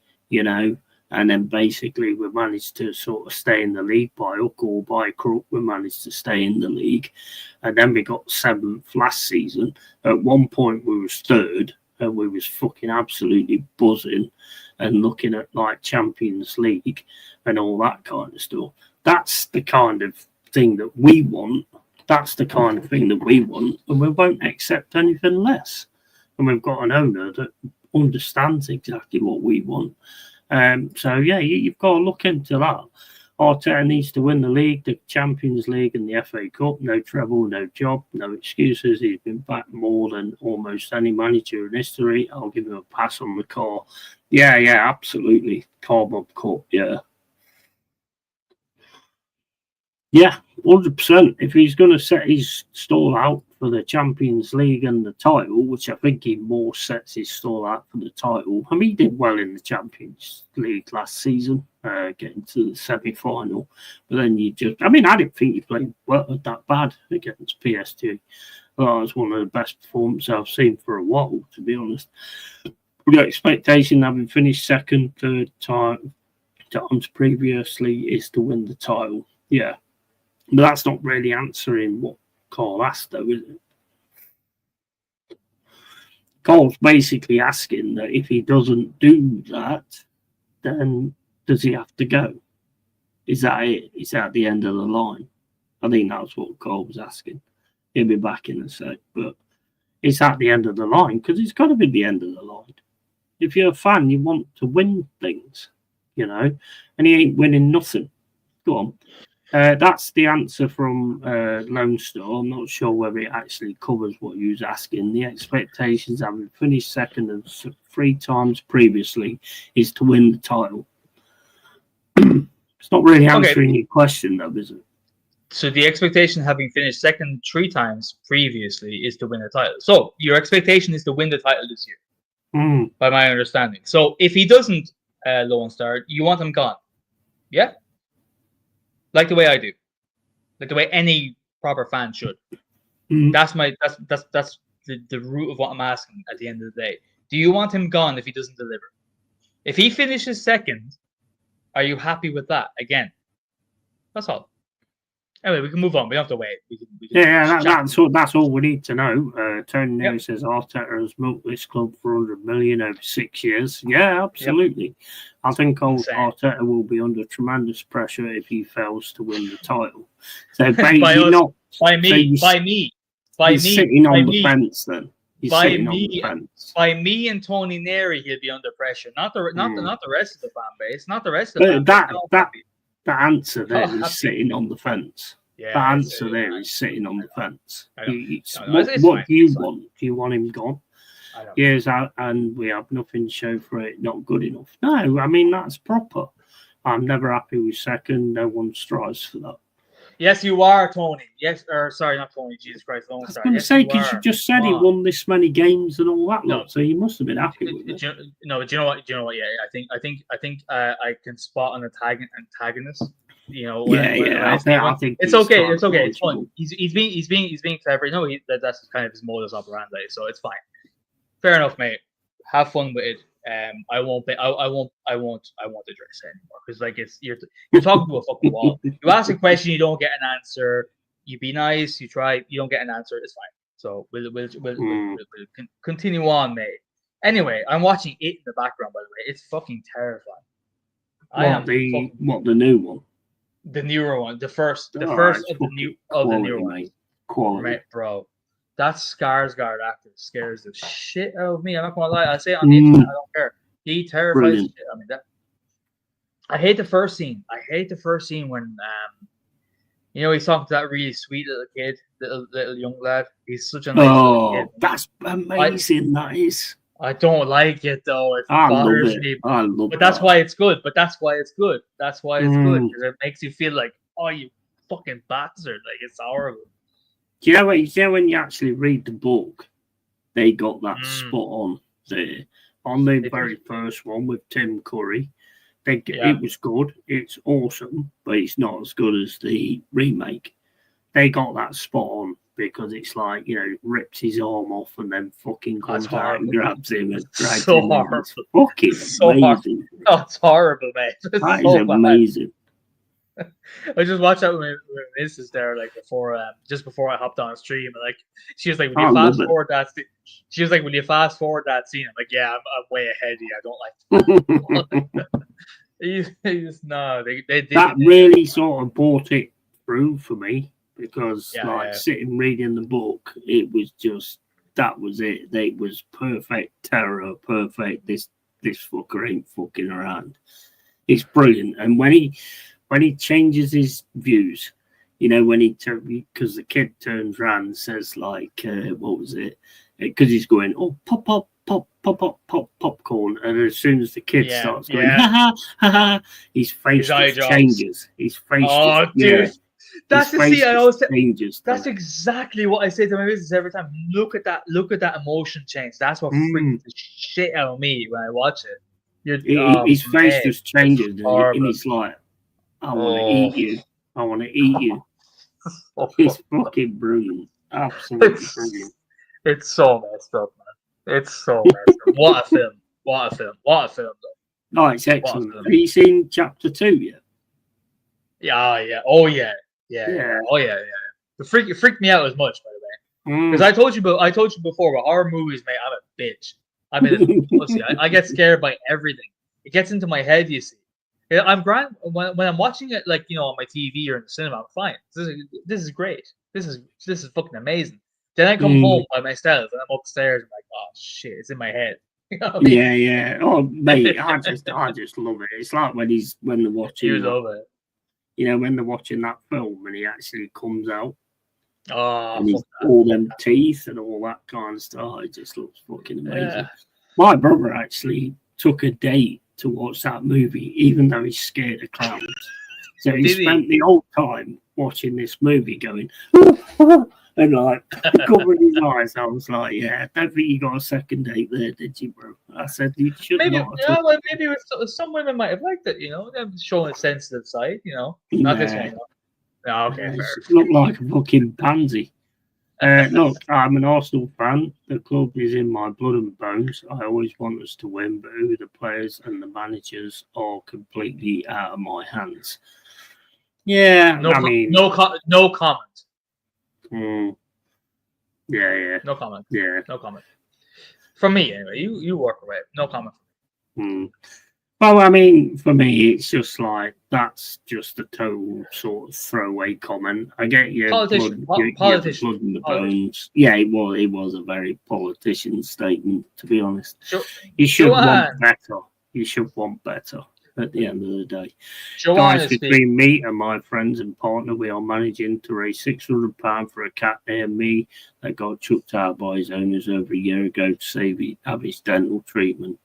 and then basically we managed to sort of stay in the league by hook or by crook. We managed to stay in the league, and then we got 7th last season. At one point we was 3rd, and we was fucking absolutely buzzing and looking at like Champions League and all that kind of stuff. That's the kind of thing that we want. That's the kind of thing that we want, and we won't accept anything less. And we've got an owner that understands exactly what we want. So yeah, you've got to look into that. Arteta needs to win the league, the Champions League and the FA Cup. No treble, no job, no excuses. He's been back more than almost any manager in history. I'll give him a pass on the car. Yeah, absolutely. Cardboard Cup, yeah. Yeah, 100%. If he's going to set his stall out for the Champions League and the title, which I think he more sets his stall out for the title. I mean, he did well in the Champions League last season, getting to the semi-final. But then I didn't think he played that bad against PSG. Well, it was one of the best performances I've seen for a while, to be honest. The expectation, having finished 2nd, 3rd times previously, is to win the title. Yeah. But that's not really answering what Carl asked, though, is it? Cole's basically asking that if he doesn't do that, then does he have to go? Is that it? Is that the end of the line? I think that's what Cole was asking. He'll be back in a sec, but it's at the end of the line because it's got to be the end of the line. If you're a fan, you want to win things, and he ain't winning nothing. Go on. That's the answer from Lone Star. I'm not sure whether it actually covers what you was asking. The expectations, having finished second and 3 times previously, is to win the title. It's not really answering your question, though, is it? So the expectation, having finished second 3 times previously, is to win the title. So your expectation is to win the title this year, by my understanding. So if he doesn't, Lone Star, you want him gone, yeah? Like the way I do, like the way any proper fan should. That's the root of what I'm asking at the end of the day. Do you want him gone if he doesn't deliver? If he finishes second, are you happy with that? Again, that's all. Anyway, we can move on. We don't have to wait. That's all we need to know. Tony Neary says Arteta has milked this club for 100 million over 6 years. Yeah, absolutely. I think Arteta will be under tremendous pressure if he fails to win the title. So by me, sitting on the fence then. By me and Tony Neary, he'll be under pressure. Not the rest of the fan base. Not the rest of the fan base. That answer there is sitting on the fence. Yeah, that answer there is sitting on the fence. What do you want? Do you want him gone? Years out, and we have nothing to show for it. Not good enough. No, I mean that's proper. I'm never happy with second. No one strives for that. Yes, you are, Tony. Yes, or sorry, not Tony. Jesus Christ, I was going to say because you just said he won this many games and all that. No, so you must have been happy with it. No, but do you know what? Yeah, I think I can spot an antagonist. I think it's okay. It's okay. It's fun. He's being clever. No, that's kind of his modus operandi. So it's fine. Fair enough, mate. Have fun with it. I won't address it anymore because you're talking to a fucking wall. You ask a question, you don't get an answer. You be nice, you try, you don't get an answer. It's fine. So we'll continue on, mate. Anyway, I'm watching it in the background. By the way, it's fucking terrifying. The new one? The newer one, the first of the newer ones. Quality, right, bro. That Skarsgård actor scares the shit out of me. I'm not gonna lie. I say it on the internet. I don't care. He terrifies the shit. I mean, I hate the first scene. I hate the first scene when he's talking to that really sweet little kid, little young lad. He's such a nice little kid. That's amazing. That is. I don't like it though. It bothers me. But that's why it's good. That's why it's good because it makes you feel like, oh, you fucking bastard! Like it's horrible. Do you know when you actually read the book, they got that spot on there on the very first one with Tim Curry. It was good. It's awesome, but it's not as good as the remake. They got that spot on because it's like, rips his arm off and then fucking comes out and grabs him and drags him. Horrible. It's fucking amazing. Oh, it's horrible, mate. That is amazing. I just watched that with my missus there, like just before I hopped on stream, and she was like, "Will you fast forward that?" She was like, "Will you fast forward that scene?" I'm like, "Yeah, I'm way ahead of you. I don't like." That really sort of brought it through for me because, sitting reading the book, it was just that was it. It was perfect terror, perfect. This fucker ain't fucking around. It's brilliant, and when he changes his views, because the kid turns around and says what was it? Because he's going, oh, pop, popcorn. And as soon as the kid starts going, ha ha, his face changes. His face that's the scene I always changes. That's exactly what I say to my business every time. Look at that emotion change. That's what freaks the shit out of me when I watch it. His face just changes and he's like, I want to eat you. I want to eat you. It's fucking brilliant. Absolutely brilliant. It's so messed up, man. It's so messed up. What a film. Though. Oh, it's excellent. Have you seen chapter 2 yet? Yeah. Oh, yeah. Oh, yeah. It freaked me out as much, by the way. Because I told you before, but horror movies, mate, I'm a bitch. I'm a pussy. I get scared by everything. It gets into my head, you see. Yeah, I'm grand when I'm watching it, like, on my TV or in the cinema. I'm fine. This is great. This is fucking amazing. Then I come home by myself and I'm upstairs. I'm like, oh shit, it's in my head. You know what I mean? Yeah. Oh, mate, I just love it. It's like when they're watching. You love it. When they're watching that film and he actually comes out. Oh, and all them teeth and all that kind of stuff. It just looks fucking amazing. Yeah. My brother actually took a date to watch that movie, even though he's scared of clowns. So he spent the whole time watching this movie going, and like covering his eyes. I was like, yeah, I don't think you got a second date there, did you, bro? I said, you should maybe, not. Maybe some women might have liked it, them showing a sensitive side, Not this one. No, okay, fair. Look like a fucking pansy. Look, I'm an Arsenal fan. The club is in my blood and bones. I always want us to win, but who the players and the managers are completely out of my hands. Yeah, no comment. Yeah. No comment. Yeah. No comment. From me, anyway. You work away. No comment. Well, I mean, for me, it's just like, that's just a total sort of throwaway comment. I get your politician. blood in the bones. Yeah, it was a very politician statement, to be honest. You should want better. You should want better at the end of the day. Guys, between me and my friends and partner, we are managing to raise £600 for a cat near me that got chucked out by his owners over a year ago to have his dental treatment.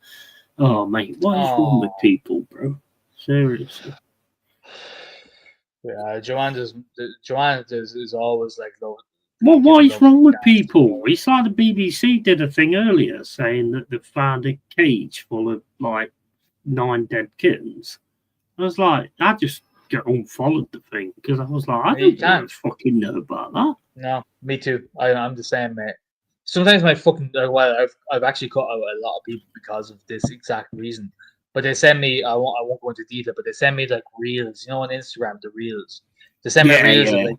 Oh, mate, what is wrong with people, bro? Seriously. Yeah, Joanne is always like, though. Well, what is wrong with people? It's like the BBC did a thing earlier saying that they found a cage full of, like, 9 dead kittens. I was like, I just unfollowed the thing because I was like, I don't fucking know about that. No, me too. I'm the same, mate. Sometimes my fucking I've actually cut out a lot of people because of this exact reason. But they send me, I won't go into detail, but they send me like reels, on Instagram, the reels. They send me reels of like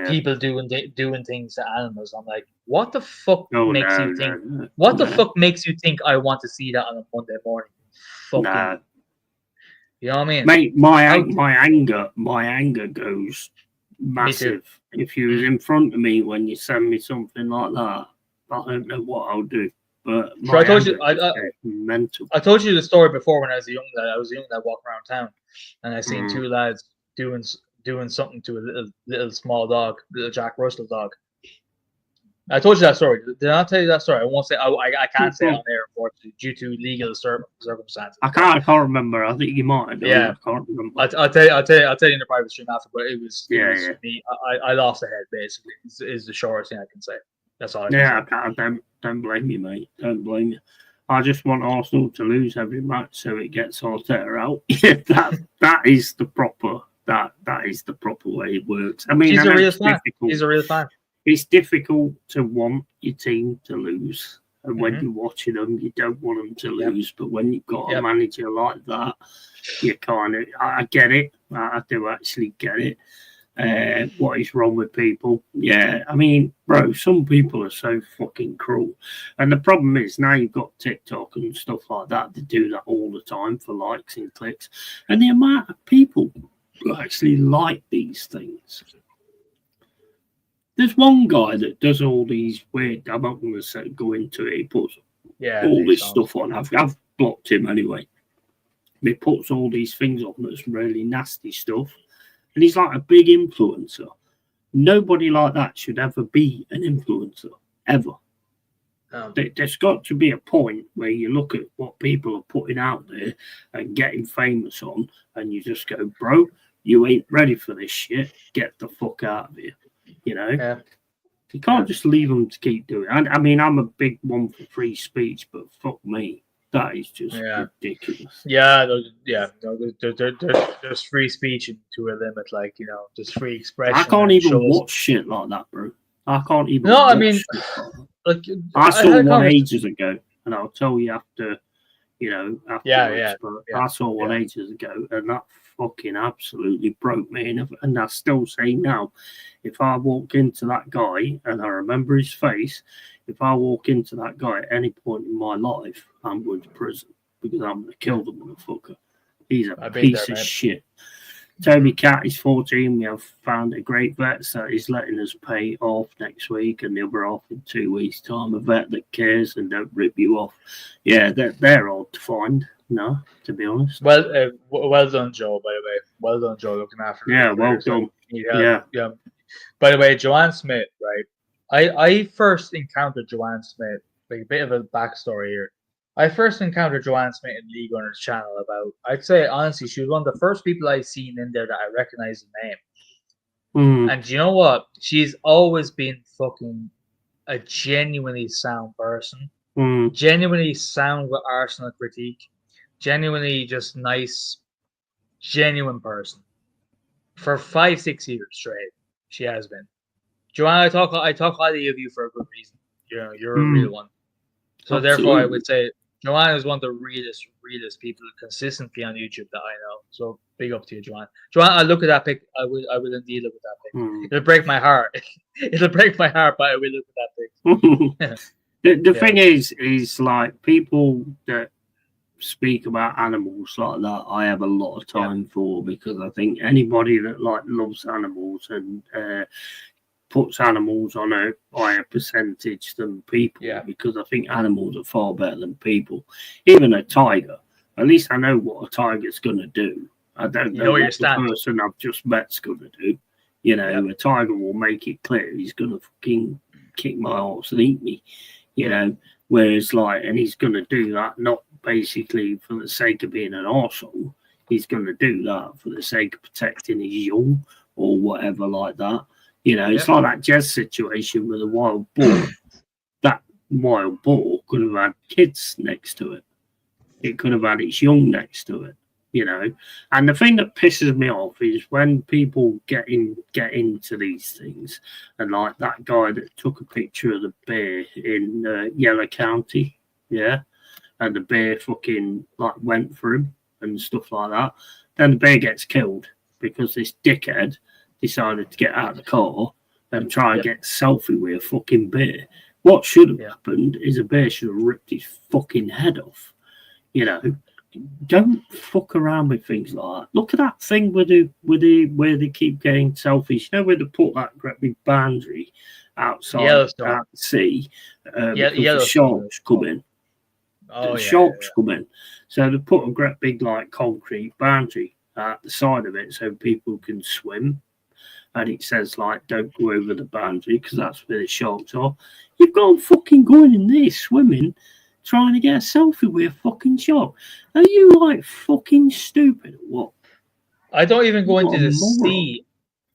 people doing things to animals. I'm like, what the fuck makes you think? What the fuck makes you think I want to see that on a Monday morning? Fucking, you know what I mean? Mate, my anger goes massive. If you was in front of me when you send me something like that, I don't know what I'll do. But I told you, mental. I told you the story before when I was a young lad. I was a young lad walking around town, and I seen 2 lads doing something to a little small dog, little Jack Russell dog. I told you that story. Did I not tell you that story? I won't say. I can't say on air, unfortunately, due to legal circumstances. I can't remember. I think you might. Yeah, I can't remember. I'll tell you in the private stream after. But it was me. I lost the head. Basically, is the shortest thing I can say. That's all. I don't blame you, mate. Don't blame you. I just want Arsenal to lose every match so it gets Arteta out. that is the proper way it works. I mean, he's a real fan. He's a real fan. It's difficult to want your team to lose, and when you're watching them, you don't want them to lose. But when you've got a manager like that, you kind of, I get it. I do actually get it. What is wrong with people? Yeah, I mean, bro, some people are so fucking cruel. And the problem is now you've got TikTok and stuff like that to do that all the time for likes and clicks. And the amount of people who actually like these things. There's one guy that does all these weird, I'm not going to go into it, he puts all this stuff on. I've blocked him anyway. He puts all these things on that's really nasty stuff. And he's like a big influencer. Nobody like that should ever be an influencer, ever. There's got to be a point where you look at what people are putting out there and getting famous on, and you just go, bro, you ain't ready for this shit. Get the fuck out of here. You can't just leave them to keep doing it. I mean, I'm a big one for free speech, but fuck me. That is just ridiculous. There's free speech to a limit, like, there's free expression. I can't even watch shit like that, bro. I can't even. No, I mean, like, I saw one ages ago, and I'll tell you after, I saw one ages ago, and that fucking absolutely broke me. And I still say now, if I walk into that guy and I remember his face, if I walk into that guy at any point in my life, I'm going to prison because I'm going to kill the motherfucker. He's a piece of shit. Toby Cat is 14. We have found a great vet, so he's letting us pay off next week, and they'll be off in 2 weeks' time. A vet that cares and don't rip you off. Yeah, they're odd to find. No, to be honest. Well, well done, Joe. By the way, well done, Joe, looking after. Yeah, well done. Yeah. By the way, Joanne Smith, right? I first encountered Joanne Smith. Like a bit of a backstory here. I first encountered Joanne Smith in League Owner's channel about, I'd say, honestly, she was one of the first people I've seen in there that I recognized the name. And you know what? She's always been fucking a genuinely sound person. Genuinely sound with Arsenal critique. Genuinely just nice, genuine person. For 5-6 years straight, she has been. Joanne, I talk highly of you for a good reason. You know, you're a real one. So therefore, I would say Joanne is one of the realest people consistently on YouTube that I know. So big up to you, Joanne. Joanne, I look at that pic. I will indeed look at that pic. It'll break my heart. It'll break my heart, but I will look at that pic. The thing is like people that speak about animals like that, I have a lot of time for, because I think anybody that like loves animals and puts animals on a higher percentage than people, because I think animals are far better than people. Even a tiger, at least I know what a tiger's going to do. I don't know what the person I've just met's going to do. You know, a tiger will make it clear he's going to fucking kick my ass and eat me, you know, whereas like, and he's going to do that not basically for the sake of being an arsehole. He's going to do that for the sake of protecting his young or whatever like that. You know, it's like that Jez situation with a wild boar. That wild boar could have had kids next to it. It could have had its young next to it, you know. And the thing that pisses me off is when people get into these things, and like that guy that took a picture of the bear in Yellow County, and the bear fucking like went for him and stuff like that. Then the bear gets killed because this dickhead decided to get out of the car and try and get a selfie with a fucking bear. What should have happened is a bear should have ripped his fucking head off. You know, don't fuck around with things like that. Look at that thing where they keep getting selfies. You know, where they put that great big boundary outside out the sea because the sharks come in. Sharks come in. So they put a great big like concrete boundary at the side of it so people can swim. And it says, like, don't go over the boundary because that's where the sharks are. You've got fucking going in there swimming, trying to get a selfie with a fucking shark. Are you, like, fucking stupid or what? I don't even go into the sea.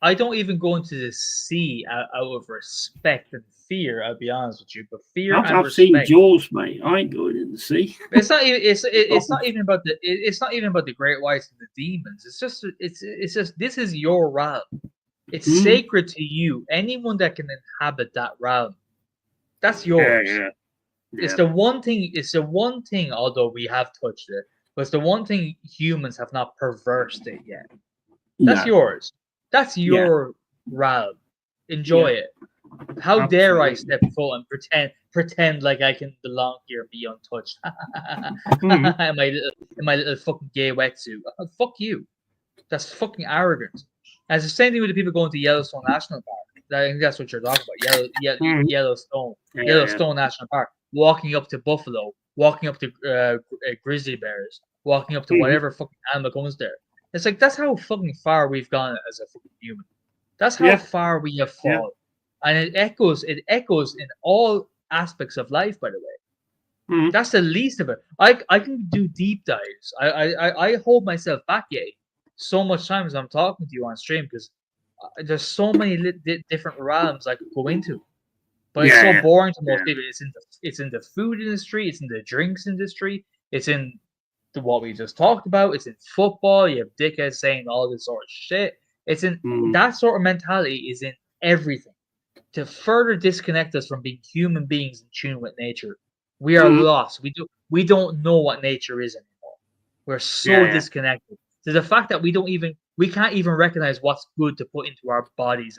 I don't even go into the sea out of respect and fear, I'll be honest with you. But fear and respect. I've seen Jaws, mate. I ain't going in the sea. It's not even. It's not even about the. It's not even about the great whites and the demons. It's just. This is your realm. It's sacred to you. Anyone that can inhabit that realm, that's yours. It's the one thing. It's the one thing. Although we have touched it, but it's the one thing humans have not perversed it yet. That's yours. That's your realm. Enjoy it. How dare I step foot and pretend like I can belong here and be untouched? in my little fucking gay wetsuit. Fuck you. That's fucking arrogant. And it's the same thing with the people going to Yellowstone National Park. I think that's what you're talking about. Yellowstone National Park. Walking up to buffalo, walking up to grizzly bears, walking up to whatever fucking animal comes there. It's like, that's how fucking far we've gone as a fucking human. That's how far we have fallen. And it echoes in all aspects of life, by the way. That's the least of it. I can do deep dives. I hold myself back, so much time as I'm talking to you on stream because there's so many different realms I could go into. But it's so boring to most people. It's in the food industry, it's in the drinks industry, it's in what we just talked about, it's in football. You have dickheads saying all this sort of shit. It's in that sort of mentality is in everything. To further disconnect us from being human beings in tune with nature. We are lost. We don't know what nature is anymore. We're so disconnected. to the fact that we can't even recognize what's good to put into our bodies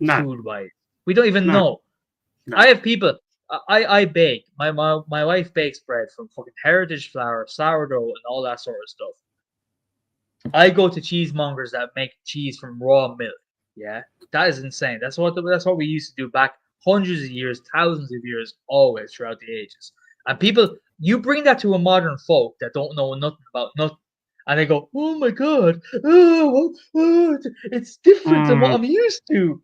anymore, food wise. We don't even know. No. I have people. I bake. My wife bakes bread from fucking heritage flour, sourdough, and all that sort of stuff. I go to cheesemongers that make cheese from raw milk. Yeah, that is insane. That's what we used to do back hundreds of years, thousands of years, always throughout the ages. And people, you bring that to a modern folk that don't know nothing about nothing, and they go, "Oh my god, it's different than what I'm used to."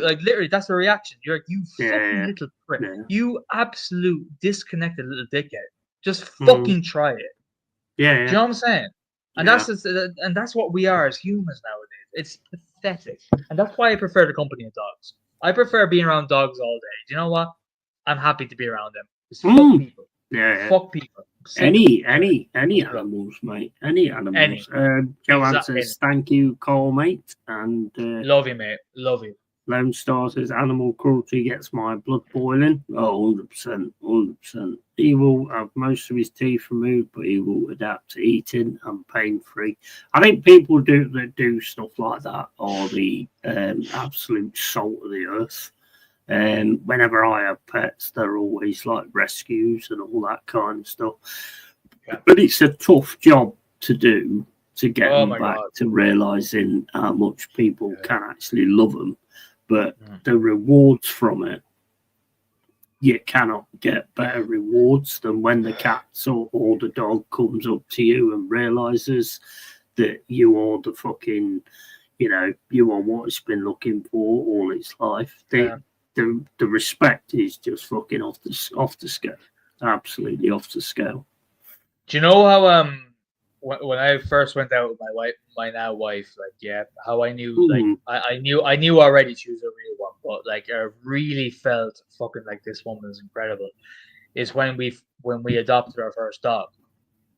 Like literally, that's the reaction. You're like, "You fucking little prick, you absolute disconnected little dickhead. Just fucking try it." Yeah, Do you know what I'm saying? And that's what we are as humans nowadays. It's pathetic, and that's why I prefer the company of dogs. I prefer being around dogs all day. Do you know what? I'm happy to be around them. Just fuck people. Yeah. Fuck people. Any animals, mate. Any animals. Joanne says, "Thank you, Cole, mate." And love you, mate. Love you. Lone Star says, "Animal cruelty gets my blood boiling." Oh, 100%. 100%. He will have most of his teeth removed, but he will adapt to eating and pain-free. I think people that do stuff like that are the absolute salt of the earth. Whenever I have pets, they're always like rescues and all that kind of stuff. Yeah. But it's a tough job to do to get them back to realizing how much people can actually love them. But the rewards from it, you cannot get better rewards than when the cat or the dog comes up to you and realizes that you are the fucking, you are what it's been looking for all its life. The respect is just fucking off the scale, absolutely off the scale. Do you know how when I first went out with my now wife, how I knew I knew already she was a real one, but I really felt fucking like this woman is incredible. Is when we adopted our first dog.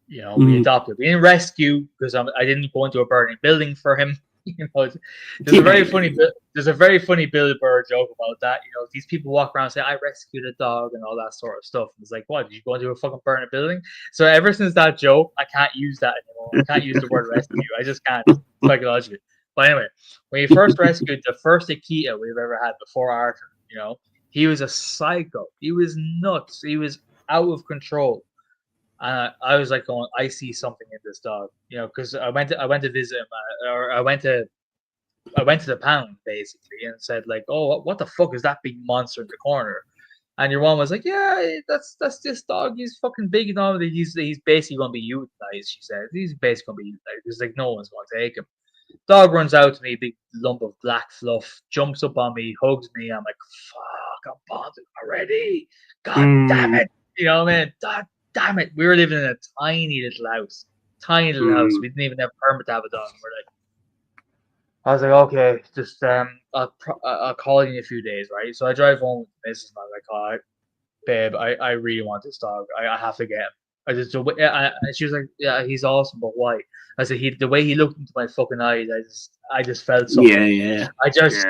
We adopted. We didn't rescue because I didn't go into a burning building for him. There's a very funny Bill Burr joke about that. These people walk around and say, "I rescued a dog" and all that sort of stuff. And it's like, what? Did you go into a fucking burning building? So ever since that joke, I can't use that anymore. I can't use the word rescue. I just can't psychologically. But anyway, when we first rescued the first Akita we've ever had before Arthur, he was a psycho. He was nuts. He was out of control. And I was like going, I see something in this dog, because I went to visit him, or I went to the pound basically, and said like, "Oh, what the fuck is that big monster in the corner?" And your mom was like, "Yeah, that's this dog. He's fucking big and all. He's basically gonna be euthanized." She said, "He's basically gonna be euthanized. It's like no one's gonna take him." Dog runs out to me, big lump of black fluff, jumps up on me, hugs me. I'm like, "Fuck, I'm bonded already. God damn it!" You know what I mean? Damn it, we were living in a tiny little house. We didn't even have a permit to have a dog. I was like, okay, just I'll call you in a few days, right? So I drive home with Mrs. and I'm like, all right, babe, I really want this dog. I have to get him. And she was like, yeah, he's awesome, but why? I said, the way he looked into my fucking eyes, I just felt something. Yeah. I just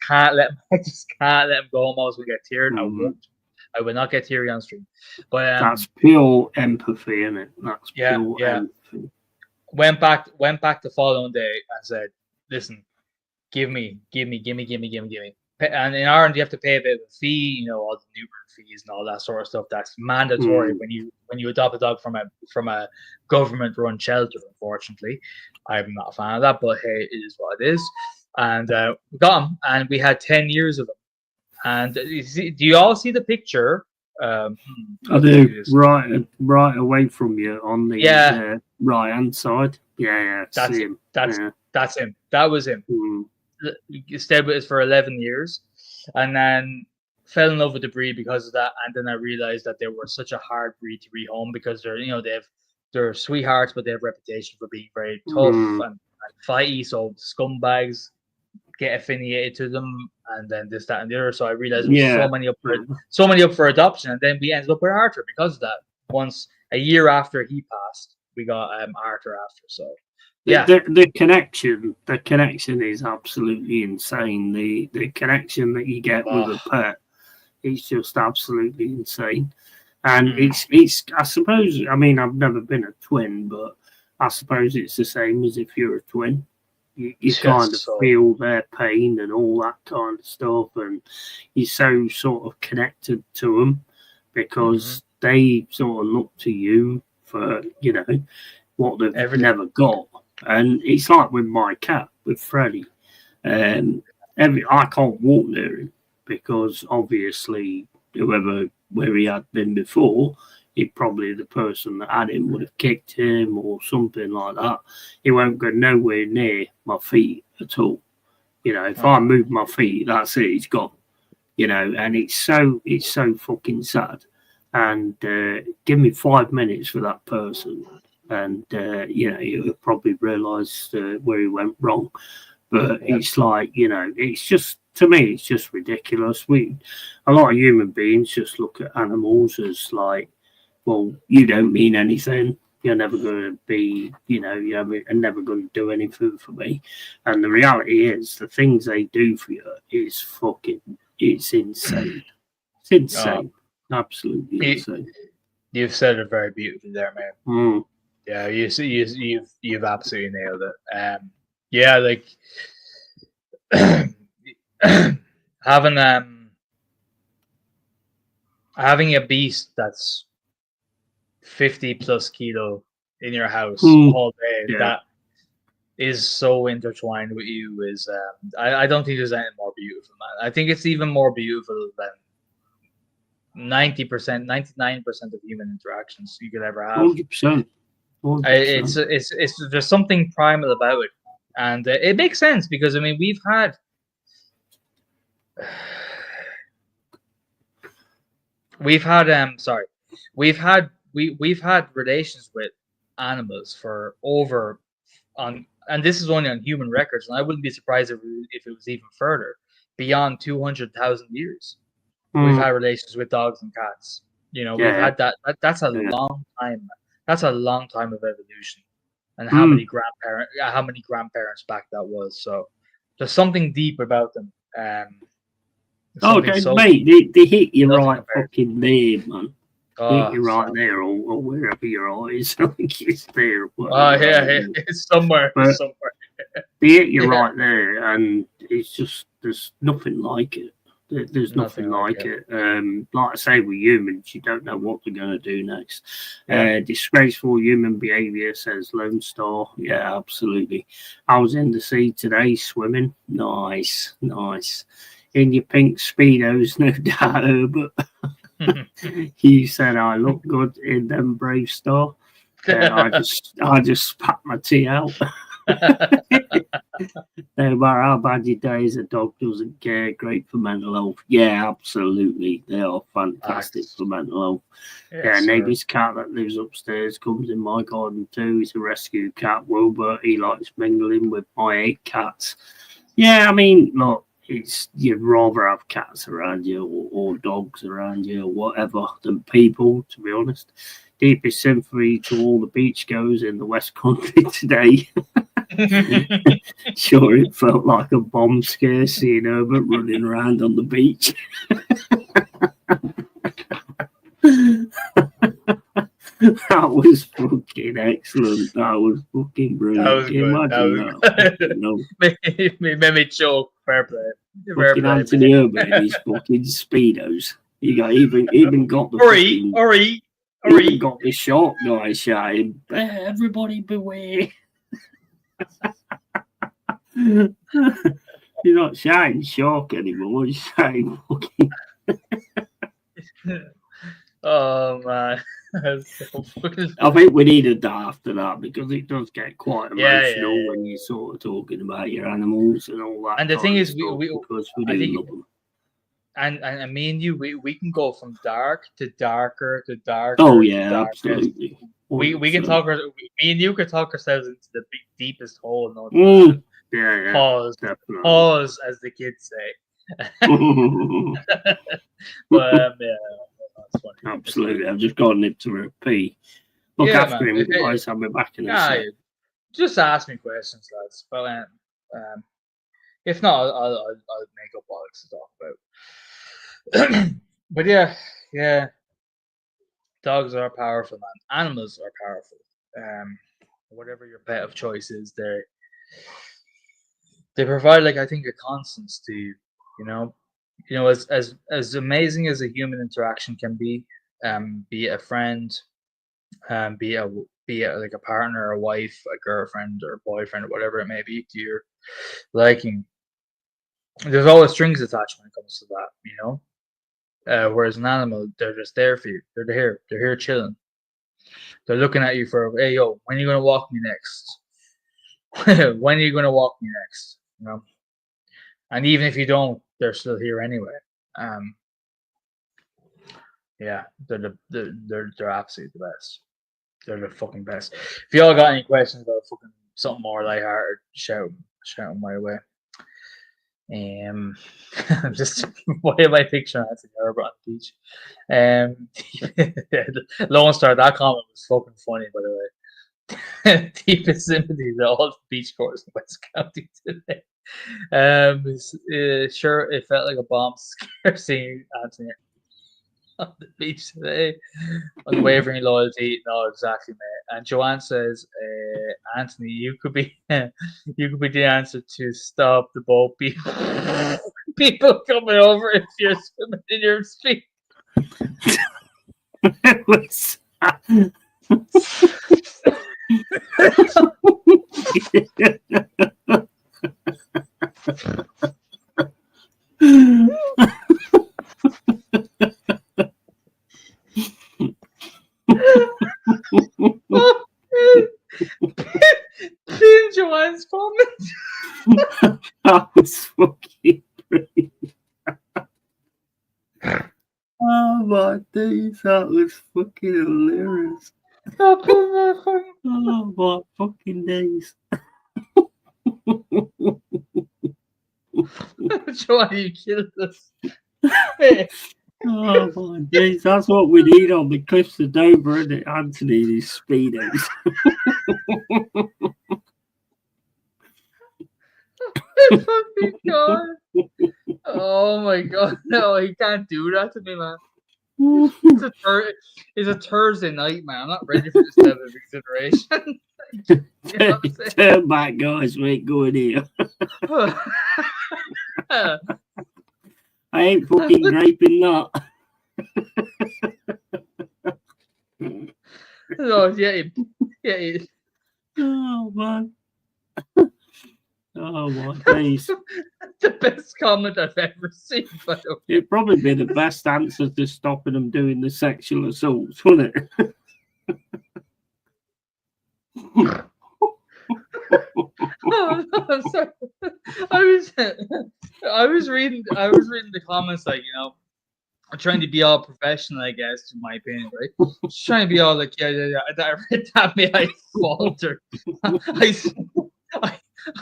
can't let him go. I'm always gonna get teared. I will not get teary on stream. But that's pure empathy, isn't it? That's pure empathy. Went back the following day and said, "Listen, give me." And in Ireland, you have to pay a bit of a fee, all the neutering fees and all that sort of stuff. That's mandatory when you adopt a dog from a government-run shelter. Unfortunately, I'm not a fan of that, but hey, it is what it is. And we got him, and we had 10 years of him. And do you all see the picture? I do, right away from you on the right hand side. Yeah, that's him. That's him. That was him. He stayed with us for 11 years, and then fell in love with the breed because of that. And then I realized that they were such a hard breed to rehome because they're sweethearts, but they have a reputation for being very tough and fighty. So scumbags get affiliated to them, and then this, that, and the other. So I realized there was so many up for adoption, and then we ended up with Arthur because of that. Once a year after he passed, we got Arthur after. So yeah, the connection is absolutely insane. The connection that you get with a pet is just absolutely insane. And it's I suppose, I mean, I've never been a twin, but I suppose it's the same as if you're a twin. You kind of feel their pain and all that kind of stuff, and you're so sort of connected to them because they sort of look to you for, you know, what they've never got. And it's like with my cat, with Freddie. I can't walk near him because obviously where he had been before, he probably the person that had him would have kicked him or something like that. He won't go nowhere near my feet at all. You know, if I move my feet, that's it. He's gone. You know, and it's so fucking sad. And give me 5 minutes for that person, and you know, you'll probably realise where he went wrong. But it's like, you know, it's just, to me, it's just ridiculous. A lot of human beings just look at animals as like, well, you don't mean anything. You're never going to be, you know, you're never going to do anything for me. And the reality is, the things they do for you is fucking, it's insane. It's insane. Absolutely insane. You've said it very beautifully there, man. Yeah, you've absolutely nailed it. Yeah, like having a beast that's 50 plus kilo in your house all day that is so intertwined with you is I don't think there's anything more beautiful, man. I think it's even more beautiful than 90%, 99% of human interactions you could ever have. 100%. It's there's something primal about it, and it makes sense because I mean we've had we've had relations with animals for over on, and this is only on human records, and I wouldn't be surprised if it was even further beyond 200,000 years. We've had relations with dogs and cats. You know, we've had that. That's a long time. That's a long time of evolution, and how many grandparents back that was. So there's something deep about them. Okay, mate, they hit you right fucking there, man. Hit you right there, or wherever your eyes. I think it's there. It's somewhere. Somewhere. They hit you right there, and it's just there's nothing like it. There's nothing like it. Like I say, with humans, you don't know what they're going to do next. Disgraceful human behaviour, says Lone Star. Yeah, absolutely. I was in the sea today swimming. Nice. In your pink Speedos, no doubt, Herbert. You said I look good in them Brave Star. I just spat my tea out. No matter how bad your day is, a dog doesn't care. Great for mental health. Yeah, absolutely. They are fantastic for mental health. Yeah, neighbour's cat that lives upstairs comes in my garden too. He's a rescue cat, Wilbur. He likes mingling with my 8 cats. Yeah, I mean, look, you'd rather have cats around you or dogs around you or whatever than people, to be honest. Deepest sympathy to all the beachgoers in the West Country today. Sure, it felt like a bomb scare seeing Herbert running around on the beach. That was fucking excellent. That was fucking brilliant. That was good. Made me choke. Fair play. Fucking Anthony Herbert in his fucking Speedos. You got even got the even got the shark guy shouting, "Everybody beware." You're not shouting shark anymore, you're shouting fucking. Oh man. I think we needed that after that because it does get quite emotional when you're sort of talking about your animals and all that. And the thing is, we love them. And me and you, we can go from dark to darker to darker. Oh yeah, absolutely. We can talk. Me and you could talk ourselves into the deepest hole. Yeah. Pause, as the kids say. But that's funny. Absolutely, I've just got it to repeat. Look after him, guys. I'll be back in a second. Just ask me questions, lads. But if not, I'll make up bollocks to talk about. But yeah. Dogs are powerful, man. Animals are powerful. Whatever your pet of choice is, they provide, like, I think, a constance to you. As amazing as a human interaction can be it a friend, be it like a partner, a wife, a girlfriend, or boyfriend, or whatever it may be to your liking. There's always strings attached when it comes to that, whereas an animal, they're just there for you. They're here chilling. They're looking at you for, hey, yo, when are you gonna walk me next? When are you gonna walk me next? And even if you don't, they're still here anyway. Yeah, they're absolutely the best. They're the fucking best. If y'all got any questions about fucking something more lighthearted, shout them my way. I'm just why am I picturing Anthony Herbert on the beach? Lone Star, that comment was fucking funny, by the way. Deepest sympathy to all the beach course in West County today. Sure, it felt like a bomb scare seeing Anthony on the beach today. Unwavering loyalty, no, exactly, mate. And Joanne says, Anthony, you could be the answer to stop the boat people coming over if you're swimming in your speed. Joanne's comment. That was fucking brilliant. Oh my days, that was fucking hilarious. Oh my fucking days. Joanne, you killed us. Oh my days, that's what we need on the cliffs of Dover, isn't it? Anthony and his speedos. Fucking God. Oh my God. No, he can't do that to me, man. It's a Thursday night, man. I'm not ready for this type of consideration. You know what I'm saying? Turn back, guys. We ain't going here. I ain't fucking graping that. Oh, yeah. Oh, man. Oh, my days. The best comment I've ever seen. By the way. It'd probably be the best answer to stopping them doing the sexual assaults, wouldn't it? Oh, no, I'm sorry. I was reading the comments, like, I'm trying to be all professional, I guess, in my opinion, right? Just trying to be all like, yeah. I read that, me, I faltered.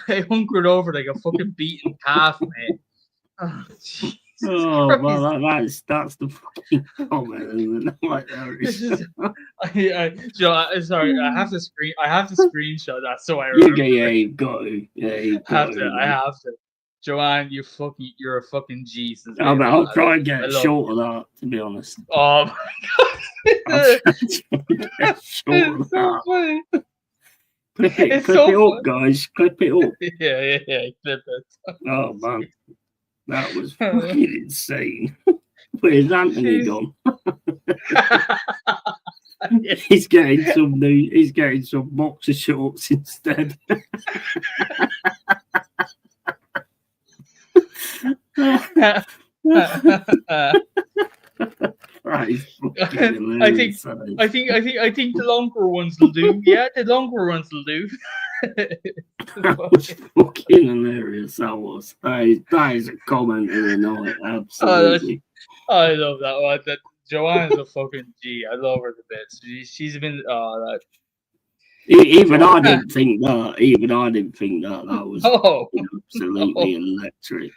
I hunkered over like a fucking beaten calf, man. Oh, Jesus Christ. Well, that's the fucking comment, isn't it? Like, sorry, I have to screenshot that so I remember. You've got to. I have to. Joanne, you're a fucking Jesus. I'll try and get short of that, to be honest. Oh my God. Short of funny. Clip it up, guys. Clip it up. Yeah, clip it. Oh man, that was fucking insane. Where's Anthony gone? He's getting some boxer shorts instead. Right, I think the longer ones will do. Yeah, the longer ones will do. That was fucking hilarious. That is a comment of the night. Absolutely. I love that one. That Joanne's a fucking G. I love her to bits. She's been Even I didn't think that. That was absolutely electric.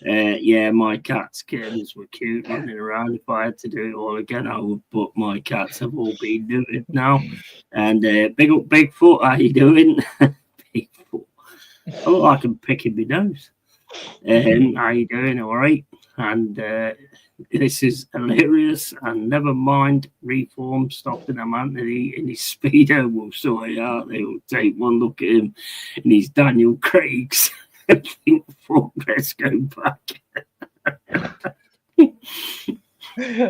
Yeah, my cat's kittens were cute running around. If I had to do it all again, I would. But my cats have all been doing now. And big up Bigfoot, how you doing? Bigfoot. I look like I'm picking my nose. How you doing? All right. And This is hilarious, and never mind reform stopping a man in his speedo will sort it out. They will take one look at him and he's Daniel Craig's and think, fuck, let's go back.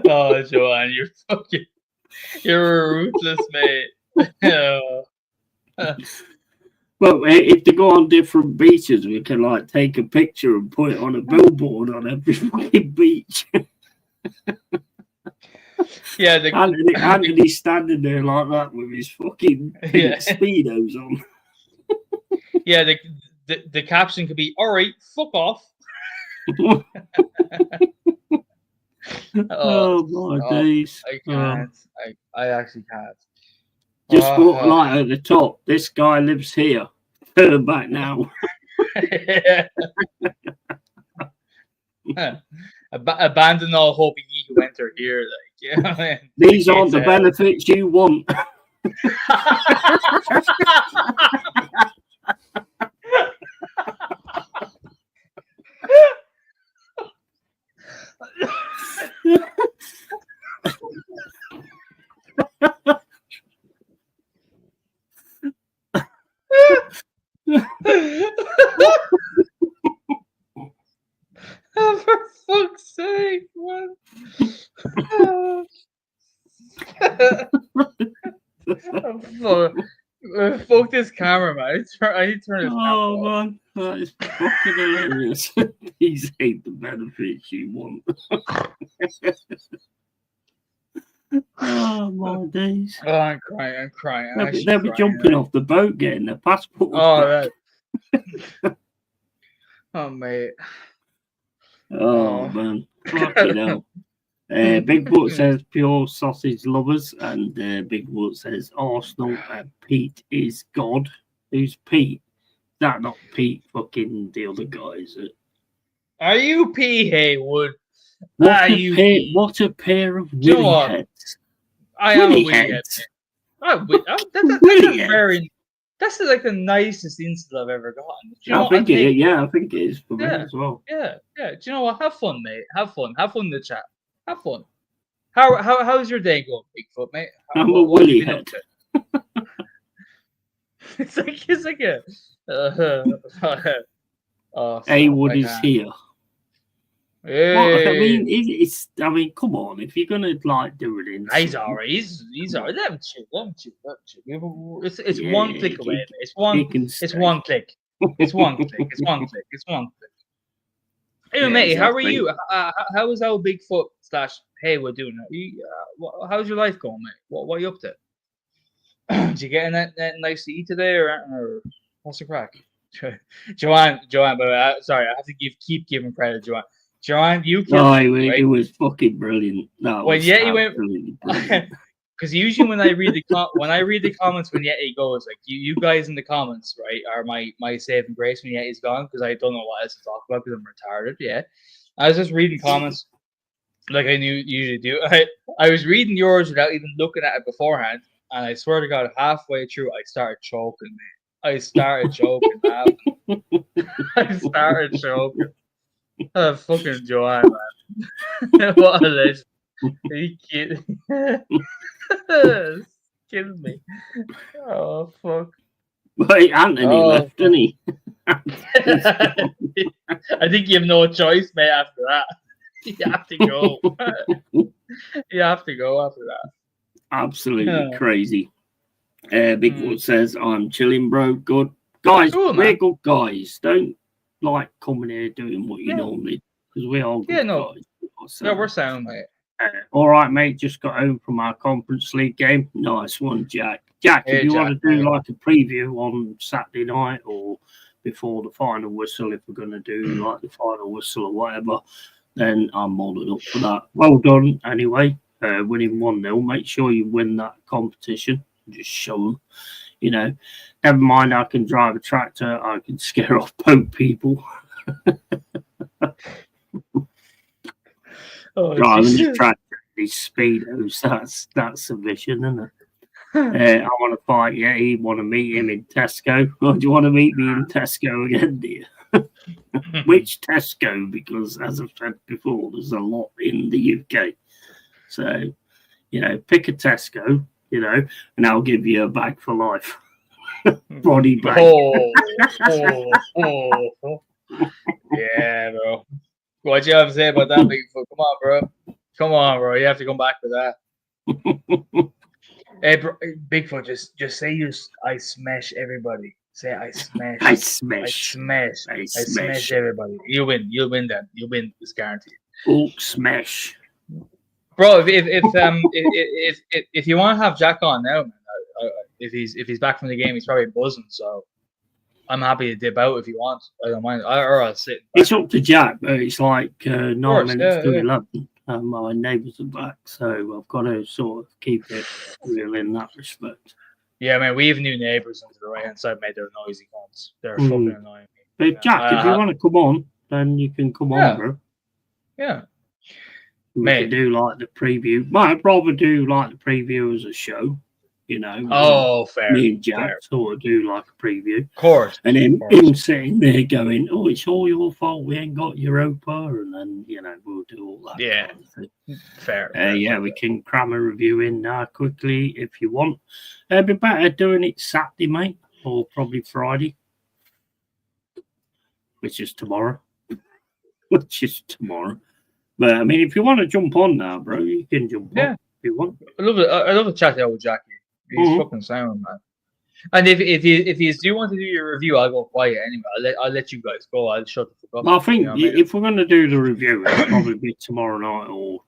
Oh, Joanne, you're ruthless, mate. Well, if they go on different beaches, we can like take a picture and put it on a billboard on every fucking beach. Yeah, Anthony's standing there like that with his fucking speedos on. Yeah, the caption could be, "All right, fuck off." Oh my days! I can't. I actually can't. Just put light at the top. This guy lives here. Turn back now. Abandon all hope, ye who enter here. Like, you know, man. These aren't the benefits you want. Oh, for fuck's sake, man. Fuck this camera, man. I need to turn this camera off. Man, that is fucking hilarious. These ain't the benefits you want. Oh my days! Oh, I'm crying. They'll be jumping off the boat, getting their passports back. Oh, mate. Oh man, fucking hell. Big Boot says pure sausage lovers, and Big Boot says Arsenal and Pete is God. Who's Pete? That not Pete, fucking the other guy, is it? Are you P. Haywood? What a pair of willy heads. I am a willy head. That's like the nicest insult I've ever gotten. I think it is for me as well. Yeah. Do you know what? Have fun, mate. Have fun in the chat. Have fun. How's your day going, Bigfoot, mate? I'm a willy head. It's like a. Haywood is here. Hey. Well, I mean, come on. If you're gonna like do it in, he's alright. He's alright. Let him chill. It's one click away. Mate. It's one click. It's one click. Hey, mate. Exactly. How are you? How is our Bigfoot / Haywood doing? How's your life going, mate? What are you up to? Did you get that nice to eat today, or what's the crack? Joanne, but sorry, I have to keep giving credit, Joanne. Joanne, you killed it was fucking brilliant. No, when Yeti went, because usually when I read the comments when Yeti goes, like you guys in the comments, right, are my saving grace when Yeti's gone, because I don't know what else to talk about because I'm retarded. Yeah, I was just reading comments like I usually do. I was reading yours without even looking at it beforehand, and I swear to God, halfway through I started choking, man. I started choking. Oh, fucking Joanne, man. What a legend. Are you kidding? It's killing me. Oh, fuck. Wait, Anthony left, didn't he? I think you have no choice, mate, after that. You have to go. You have to go after that. Absolutely crazy. Bigfoot says, I'm chilling, bro. Good. Guys, cool, we're good guys. Don't like coming here doing what you normally do, because we are good guys. Yeah, we're sound, mate. All right, mate. Just got home from our Conference League game. Nice one, Jack. If you want to do like a preview on Saturday night or before the final whistle, if we're going to do like the final whistle or whatever, then I'm molded up for that. Well done, anyway. Winning 1-0. Make sure you win that competition. Just show them. You know, never mind, I can drive a tractor. I can scare off boat people. Driving the tractor, these speedos, that's a vision, isn't it? I want to fight Yeti. Want to meet him in Tesco? Or do you want to meet me in Tesco again, dear? Which Tesco? Because as I've said before, there's a lot in the UK. So, pick a Tesco, and I'll give you a bag for life. Body bag. Yeah, bro. What you have to say about that, Bigfoot? Come on, bro. Come on, bro. You have to come back to that. Hey, bro, Bigfoot, just say I smash everybody. Say I smash. I smash. I smash everybody. You win. You'll win that. You'll win. It's guaranteed. Hulk smash. Bro, if you want to have Jack on now, man, if he's back from the game, he's probably buzzing. So I'm happy to dip out if you want. I don't mind. Or I'll sit. It's up to Jack, but it's like 9 minutes to 11. My neighbours are back, so I've got to sort of keep it real in that respect. Yeah, man, we have new neighbours on the right hand side, mate. They're noisy cunts. They're fucking annoying me. But Jack, if you want to come on, then you can come on, bro. Yeah. We can do like the preview. Might rather do like the preview as a show, Oh, fair. Me and Jack sort of do like a preview. Of course. And then him sitting there going, "Oh, it's all your fault. We ain't got Europa," and then we'll do all that. Yeah. Kind of thing. Fair. We can cram a review in now quickly if you want. It'd be better doing it Saturday, mate, or probably Friday, which is tomorrow. But I mean, if you want to jump on now, bro, you can jump on if you want. I love to chat to old Jackie. He's fucking sound, man. And if you do want to do your review, I'll go quiet anyway. I'll let you guys go. I'll shut the fuck up. Well, I think if we're going to do the review, it'll probably be tomorrow night or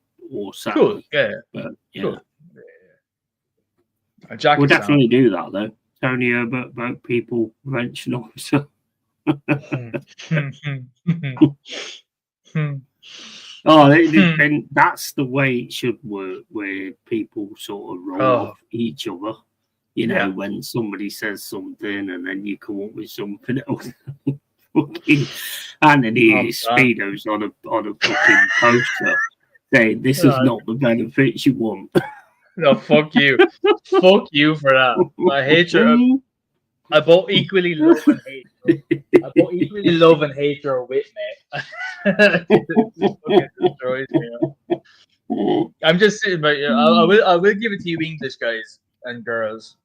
Saturday. Cool. Yeah. But, cool. We'll definitely do that though. Tony Herbert, about people prevention officer. And that's the way it should work, where people sort of roll off each other. When somebody says something and then you come up with something else. And then his Speedos on a fucking poster saying this is not the benefits you want. No, fuck you. Fuck you for that. I hate you. I both equally love and hate. Your wit, mate. It destroys me. I'm just saying, but I will give it to you, English guys and girls.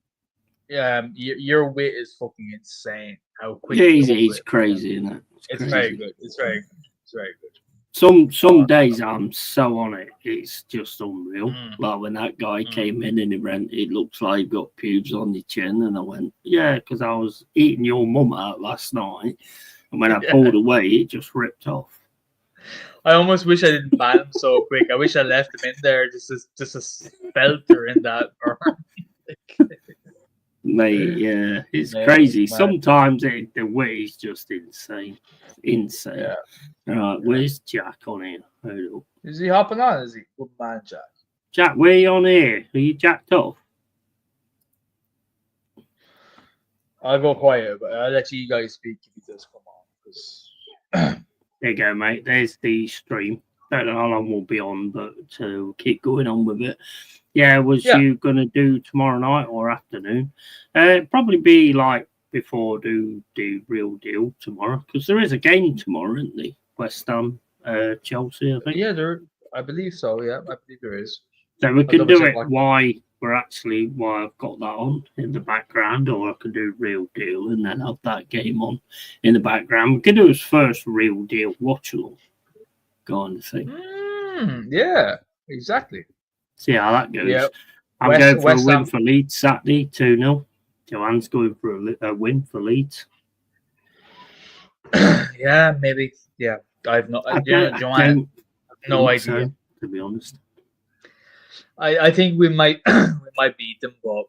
Your wit is fucking insane. How quick? He's crazy, isn't it? It's very good. It's very good. Some days I'm so on it, it's just unreal. Like when that guy came in and he went, "It looks like you've got pubes on your chin," and I went, "Yeah, because I was eating your mum out last night, and when I pulled away, it just ripped off." I almost wish I didn't ban him so quick. I wish I left him in there just a spelter in that burn. Mate, yeah, it's crazy. Sometimes the way is just insane. Yeah. All right, where's Jack on here? Hold up. Is he hopping on? Is he? Good man, Jack. Jack, where are you on here? Are you jacked off? I'll go quiet, but I'll let you guys speak if he does come on. There you go, mate. There's the stream. Don't know how long we'll be on, but to keep going on with it. Yeah, you going to do tomorrow night or afternoon? Probably be like before do the real deal tomorrow, because there is a game tomorrow, isn't there? West Ham, Chelsea, I think. Yeah, I believe so. Yeah, I believe there is. So we can do it while I've got that on in the background, or I can do real deal and then have that game on in the background. We can do his first real deal watch along kind of thing. Yeah, exactly. See how that goes. Yep. I'm going for a win for Leeds Saturday, 2-0. Joanne's going for a win for Leeds. Yeah, maybe. Yeah, I've no idea. Joanne, no idea. So, to be honest, I think we might beat them, but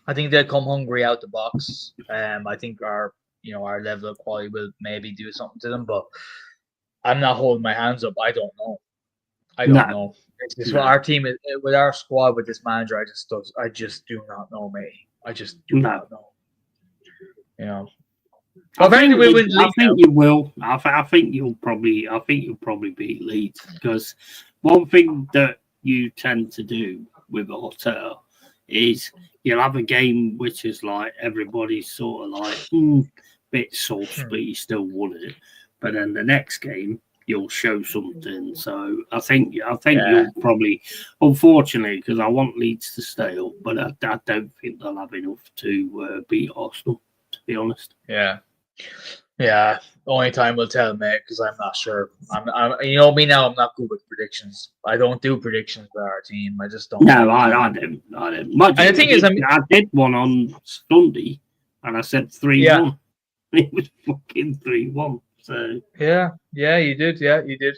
I think they'll come hungry out the box. I think our level of quality will maybe do something to them, but I'm not holding my hands up. I don't know. I don't know. It's just our team is, with our squad with this manager. I just do not know, mate. I just do not know. I think you will. I think you'll probably beat Leeds, because one thing that you tend to do with a hotel is you'll have a game which is like everybody's sort of like, but bit sus, but you still won it. But then the next game, you'll show something. So I think you'll probably, unfortunately, because I want Leeds to stay up, but I don't think they'll have enough to beat Arsenal, to be honest. Yeah. Only time will tell, mate, because I'm not sure. I'm you know me now. I'm not good with predictions. I don't do predictions for our team. I just don't. No, I don't. And the thing is, I did one on Sunday, and I said 3-1. It was fucking 3-1. So yeah, you did. Yeah, you did.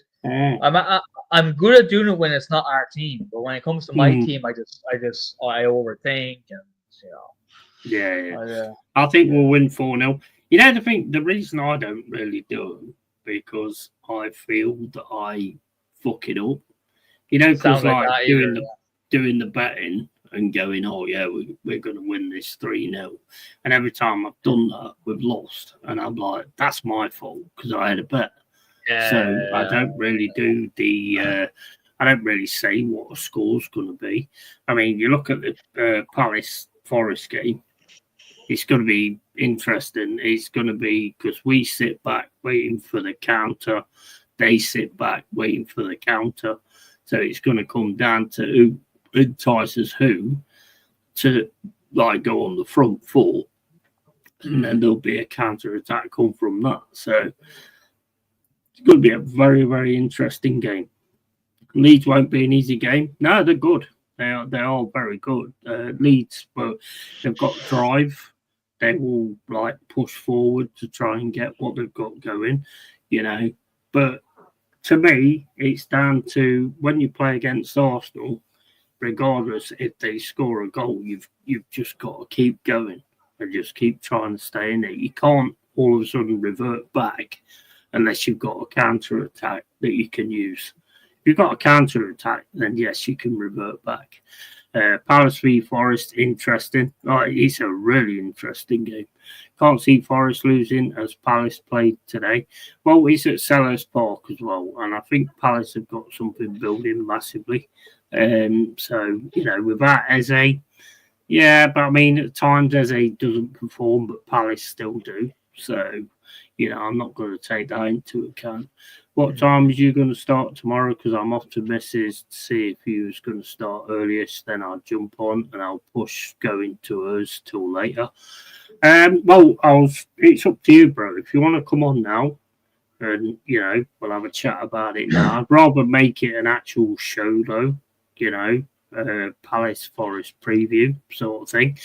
I'm good at doing it when it's not our team, but when it comes to my team, I overthink, and I think we'll win 4-0. You know, the reason I don't really do them because I feel that I fuck it up. You know, because like doing the betting and going, oh yeah, we're going to win this 3-0, and every time I've done that, we've lost, and I'm like, that's my fault because I had a bet. So I don't really do the. I don't really say what a score's going to be. I mean, you look at the Palace Forest game. It's going to be interesting. It's going to be because we sit back waiting for the counter. They sit back waiting for the counter. So it's going to come down to who entices who to like go on the front foot. And then there'll be a counter attack come from that. So it's going to be a very, very interesting game. Leeds won't be an easy game. No, they're good. They are very good. Leeds, but they've got drive. They will like push forward to try and get what they've got going, you know. But to me, it's down to when you play against Arsenal, regardless if they score a goal, you've just got to keep going and just keep trying to stay in it. You can't all of a sudden revert back unless you've got a counter attack that you can use. If you've got a counter attack, then yes, you can revert back. Palace v Forest, interesting. It's a really interesting game. Can't see Forest losing as Palace played today. Well, it's at Selhurst Park as well, and I think Palace have got something building massively. So, you know, without Eze, but I mean, at times Eze doesn't perform, but Palace still do. So, you know, I'm not going to take that into account. What time is you going to start tomorrow? Because I'm off to Mrs. to see if he was going to start earliest. Then I'll jump on and I'll push going to us till later. It's up to you, bro. If you want to come on now, and you know, we'll have a chat about it now. I'd rather make it an actual show, though. You know, Palace Forest preview sort of thing.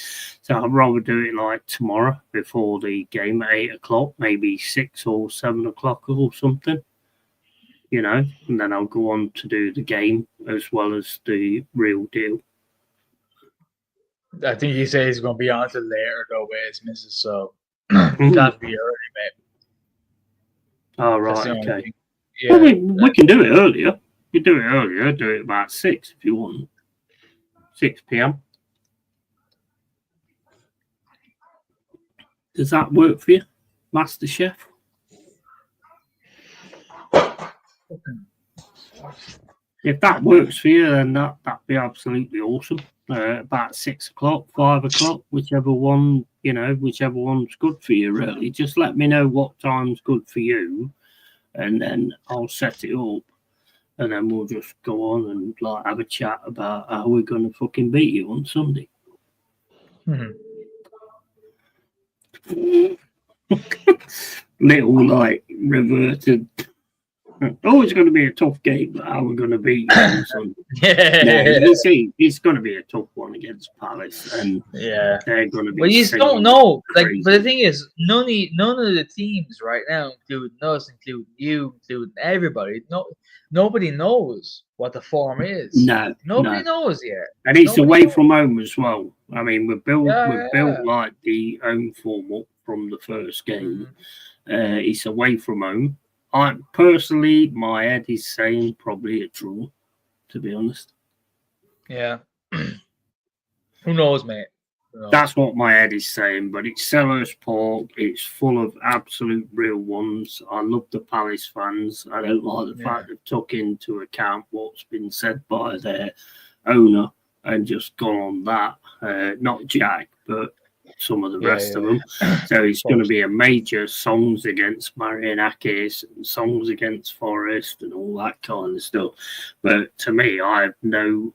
So I'd rather do it like tomorrow before the game at 8 o'clock, maybe 6 or 7 o'clock or something. You know, and then I'll go on to do the game as well as the real deal. I think he said he's going to be on till later, though, with his missus, so can't be early, mate. Oh, right, okay. Yeah, well, we can do it earlier. You do it earlier, do it about 6 if you want. 6 p.m. Does that work for you, Master Chef? If that works for you, then that'd be absolutely awesome. About 6 o'clock, 5 o'clock, whichever one's good for you, really. Just let me know what time's good for you, and then I'll set it up, and then we'll just go on and like have a chat about how we're going to fucking beat you on Sunday. Little like reverted. Oh, it's going to be a tough game, but how we're going to beat you on Sunday. You see, it's going to be a tough one against Palace, and they're going to be. Well, you just don't know. But the thing is, none of the teams right now, including us, including you, including everybody, nobody knows what the form is. Nobody knows yet, and it's away from home as well. I mean, we've built like the home form up from the first game. It's away from home. Personally, my head is saying probably a draw, to be honest. Yeah. Who knows, mate? That's what my head is saying, but it's Selhurst Park. It's full of absolute real ones. I love the Palace fans. I don't like the fact they've took into account what's been said by their owner and just gone on that. Not Jack, but some of the rest of them. So it's going to be a major songs against Marianakis and songs against Forest and all that kind of stuff. But to me, I have no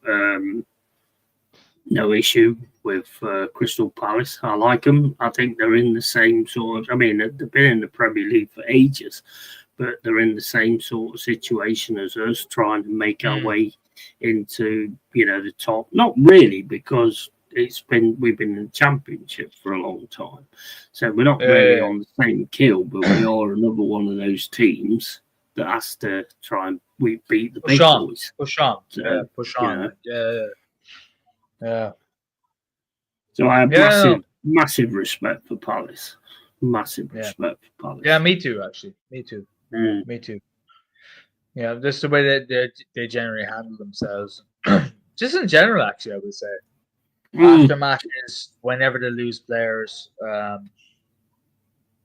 issue with Crystal Palace. I like them. I think they're in the same sort of, I mean, they've been in the Premier League for ages, but they're in the same sort of situation as us, trying to make our way into, the top. Not really, because we've been in the Championship for a long time. So we're not really on the same kill, but we are another one of those teams that has to try and beat the big boys. Push on. So, push on. Yeah. So I have massive respect for Palace. Massive respect for Palace. Yeah, me too, actually. Me too. Me too. Yeah, just the way that they generally handle themselves. Just in general, actually, I would say. After matches, whenever they lose players.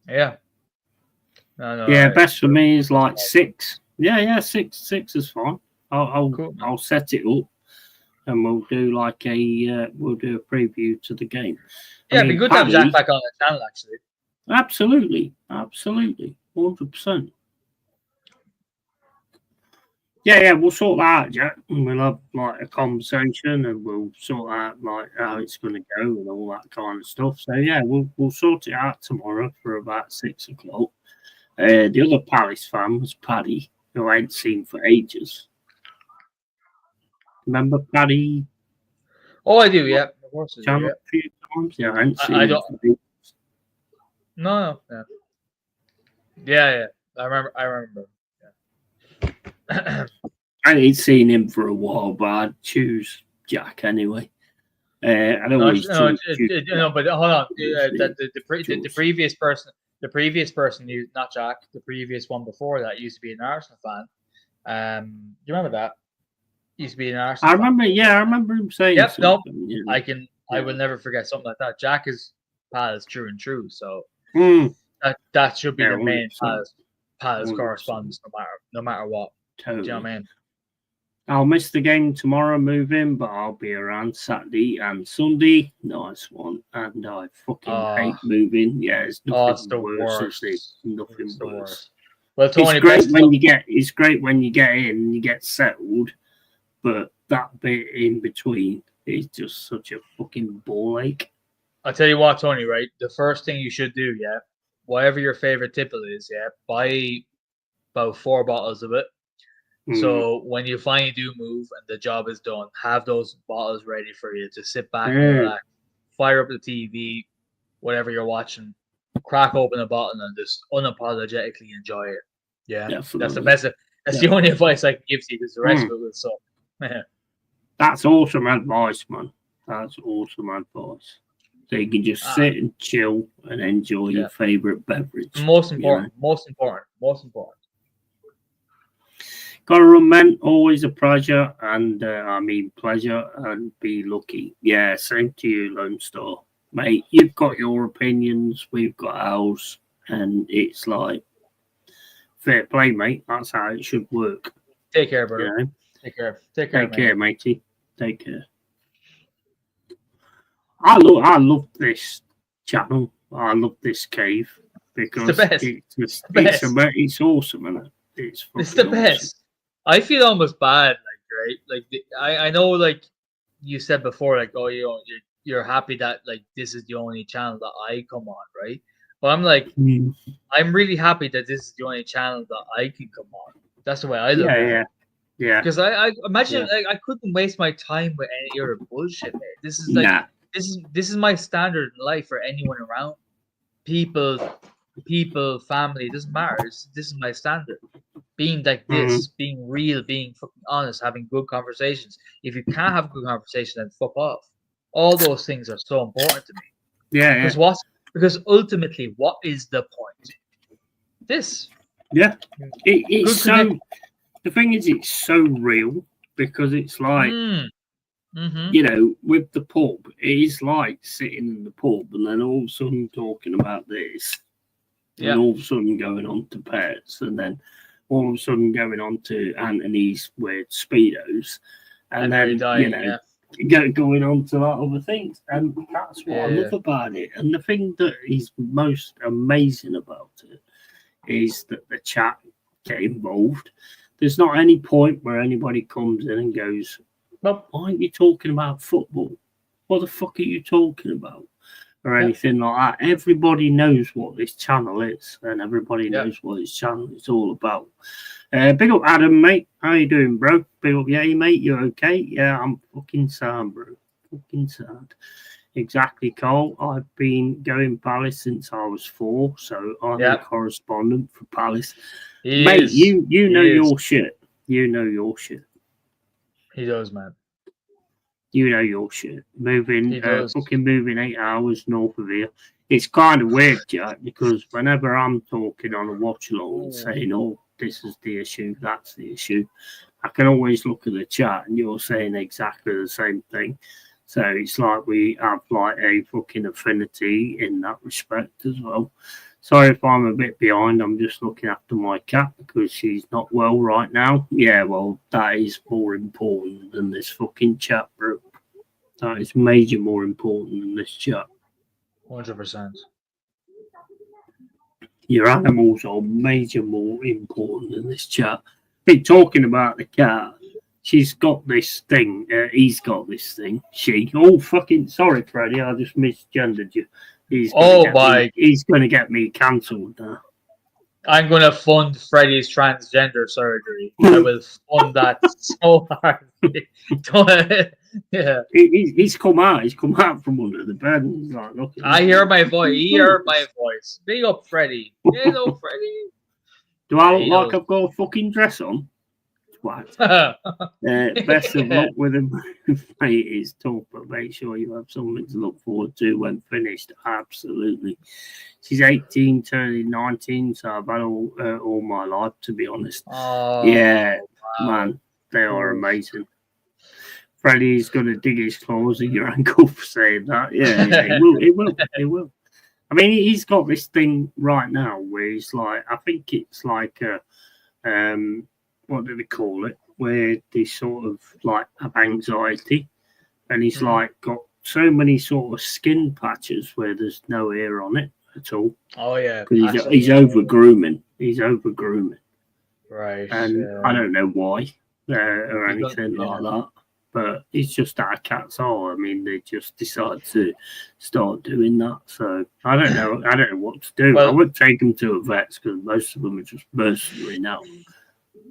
Best for me is like 6. Yeah, 6 is fine. I'll set it up. And we'll do a preview to the game. It'd be good to have Jack back on the channel, actually. Absolutely, 100%. Yeah, we'll sort that out, Jack. And we'll have like a conversation, and we'll sort out like how it's going to go and all that kind of stuff. So yeah, we'll sort it out tomorrow for about 6 o'clock. The other Palace fan was Paddy, who I ain't seen for ages. Remember Paddy? Oh, I do. Yeah, of course. A few times. Yeah, I ain't seen him. No. Yeah. I remember. Yeah. I ain't seen him for a while, but I'd choose Jack anyway. But hold on. The previous person, not Jack. The previous one before that used to be an Arsenal fan. Do you remember that? Used to be an Arsenal. I remember him saying. Yep, no, I will never forget something like that. Jack is Palace true and true, so that should be the main Palace correspondence, no matter what. Totally. Do you know what I mean? I'll miss the game tomorrow, moving, but I'll be around Saturday and Sunday. Nice one. And I fucking hate moving. Yeah, it's nothing worse. It's nothing worse. Well, Tony, it's great when you get in and you get settled. But that bit in between is just such a fucking ball ache. I'll tell you what, Tony, right? The first thing you should do, whatever your favorite tipple is, buy about 4 bottles of it. So when you finally do move and the job is done, have those bottles ready for you to sit back and relax, fire up the TV, whatever you're watching, crack open a bottle and just unapologetically enjoy it. Yeah, definitely. That's the best. That's the only advice I can give to you, because the rest of it will suck. That's awesome advice, man. That's awesome advice. So you can just sit and chill and enjoy your favorite beverage. Most important. Got to run, men. Always a pleasure, and I mean pleasure, and be lucky. Yeah, same to you, Lone Star, mate. You've got your opinions, we've got ours, and it's like fair play, mate. That's how it should work. Take care, brother. You know? Take care. Take care, matey. Take care. I love this channel. I love this cave because it's the best. It's awesome, isn't it? It's the best. Awesome. I feel almost bad, I know, like you said before, like, oh, you're happy that like this is the only channel that I come on, right? But I'm like, I'm really happy that this is the only channel that I can come on. That's the way I look at it. Yeah. Because I imagine like I couldn't waste my time with any other bullshit, mate. This is like this is my standard in life for anyone around. People, family, it doesn't matter. This is my standard. Being like this, being real, being fucking honest, having good conversations. If you can't have a good conversation, then fuck off. All those things are so important to me. Yeah. Because ultimately, what is the point? This. Yeah. It's so. The thing is, it's so real because it's like, you know, with the pub, it is like sitting in the pub and then all of a sudden talking about this. And all of a sudden going on to pets, and then all of a sudden going on to Anthony's weird Speedos, and then going on to like other things, and that's what I Yeah. love about it. And the thing that is most amazing about it is that the chat get involved. There's not any point where anybody comes in and goes, Nope. "Why aren't you talking about football? What the fuck are you talking about?" Or Yeah. anything like that. Everybody knows what this channel is, and everybody Yeah. knows what this channel is all about. Big up Adam, mate. How you doing, bro? Big up, yeah, mate. You okay? Yeah, I'm fucking sad, bro. Fucking sad. Exactly, Cole. I've been going Palace since I was 4, so I'm the Yeah. correspondent for Palace. He Mate, is. you know He is. your shit. You know your shit. He does, man. You know your shit. He does. Fucking moving 8 hours north of here. It's kind of weird, Jack, because whenever I'm talking on a watch along and saying, "Oh, this is the issue, that's the issue," I can always look at the chat and you're saying exactly the same thing. So it's like we have like a fucking affinity in that respect as well. Sorry if I'm a bit behind. I'm just looking after my cat because she's not well right now. Yeah, well, that is more important than this fucking chat, bro. That is major more important than this chat. 100%. Your animals are major more important than this chat. Hey, talking about the cat, she's got this thing. He's got this thing. Oh, fucking sorry, Freddie. I just misgendered you. He's going to get me cancelled now. I'm going to fund Freddie's transgender surgery. I will fund that so hard. Yeah. He's come out. He's come out from under the bed. And he's like, look. I hear my voice. He heard my voice. Big up, Freddie. Hello, Freddie. Do I look like I've got a fucking dress on? Best of luck with him. Mate, it's tough, but make sure you have something to look forward to when finished. Absolutely. She's 18, turning 19, so I've had all my life, to be honest. Oh, yeah, wow. Man, they are amazing. Freddie's going to dig his claws in your ankle for saying that. Yeah, he will. I mean, he's got this thing right now where he's like, I think it's like a, what do they call it? Where they sort of like have anxiety, and he's like got so many sort of skin patches where there's no hair on it at all. Oh yeah, he's over grooming. He's over grooming, right? And I don't know why or anything like that. But it's just how cats are. I mean, they just decide to start doing that. So I don't know. I don't know what to do. I would take them to a vet because most of them are just mercenary now.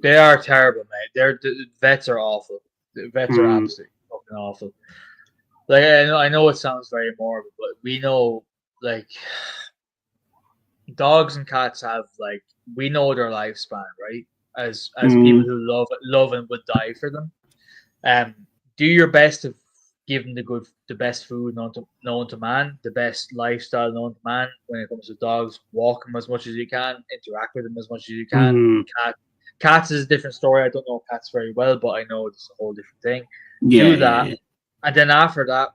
They are terrible, mate. The vets are awful. The vets are absolutely fucking awful. Like I know it sounds very morbid, but we know like dogs and cats have like we know their lifespan, right? As people who love and would die for them. Do your best to give them the best food known to man, the best lifestyle known to man. When it comes to dogs, walk them as much as you can, interact with them as much as you can. Cats is a different story. I don't know cats very well, but I know it's a whole different thing. Do that, and then after that,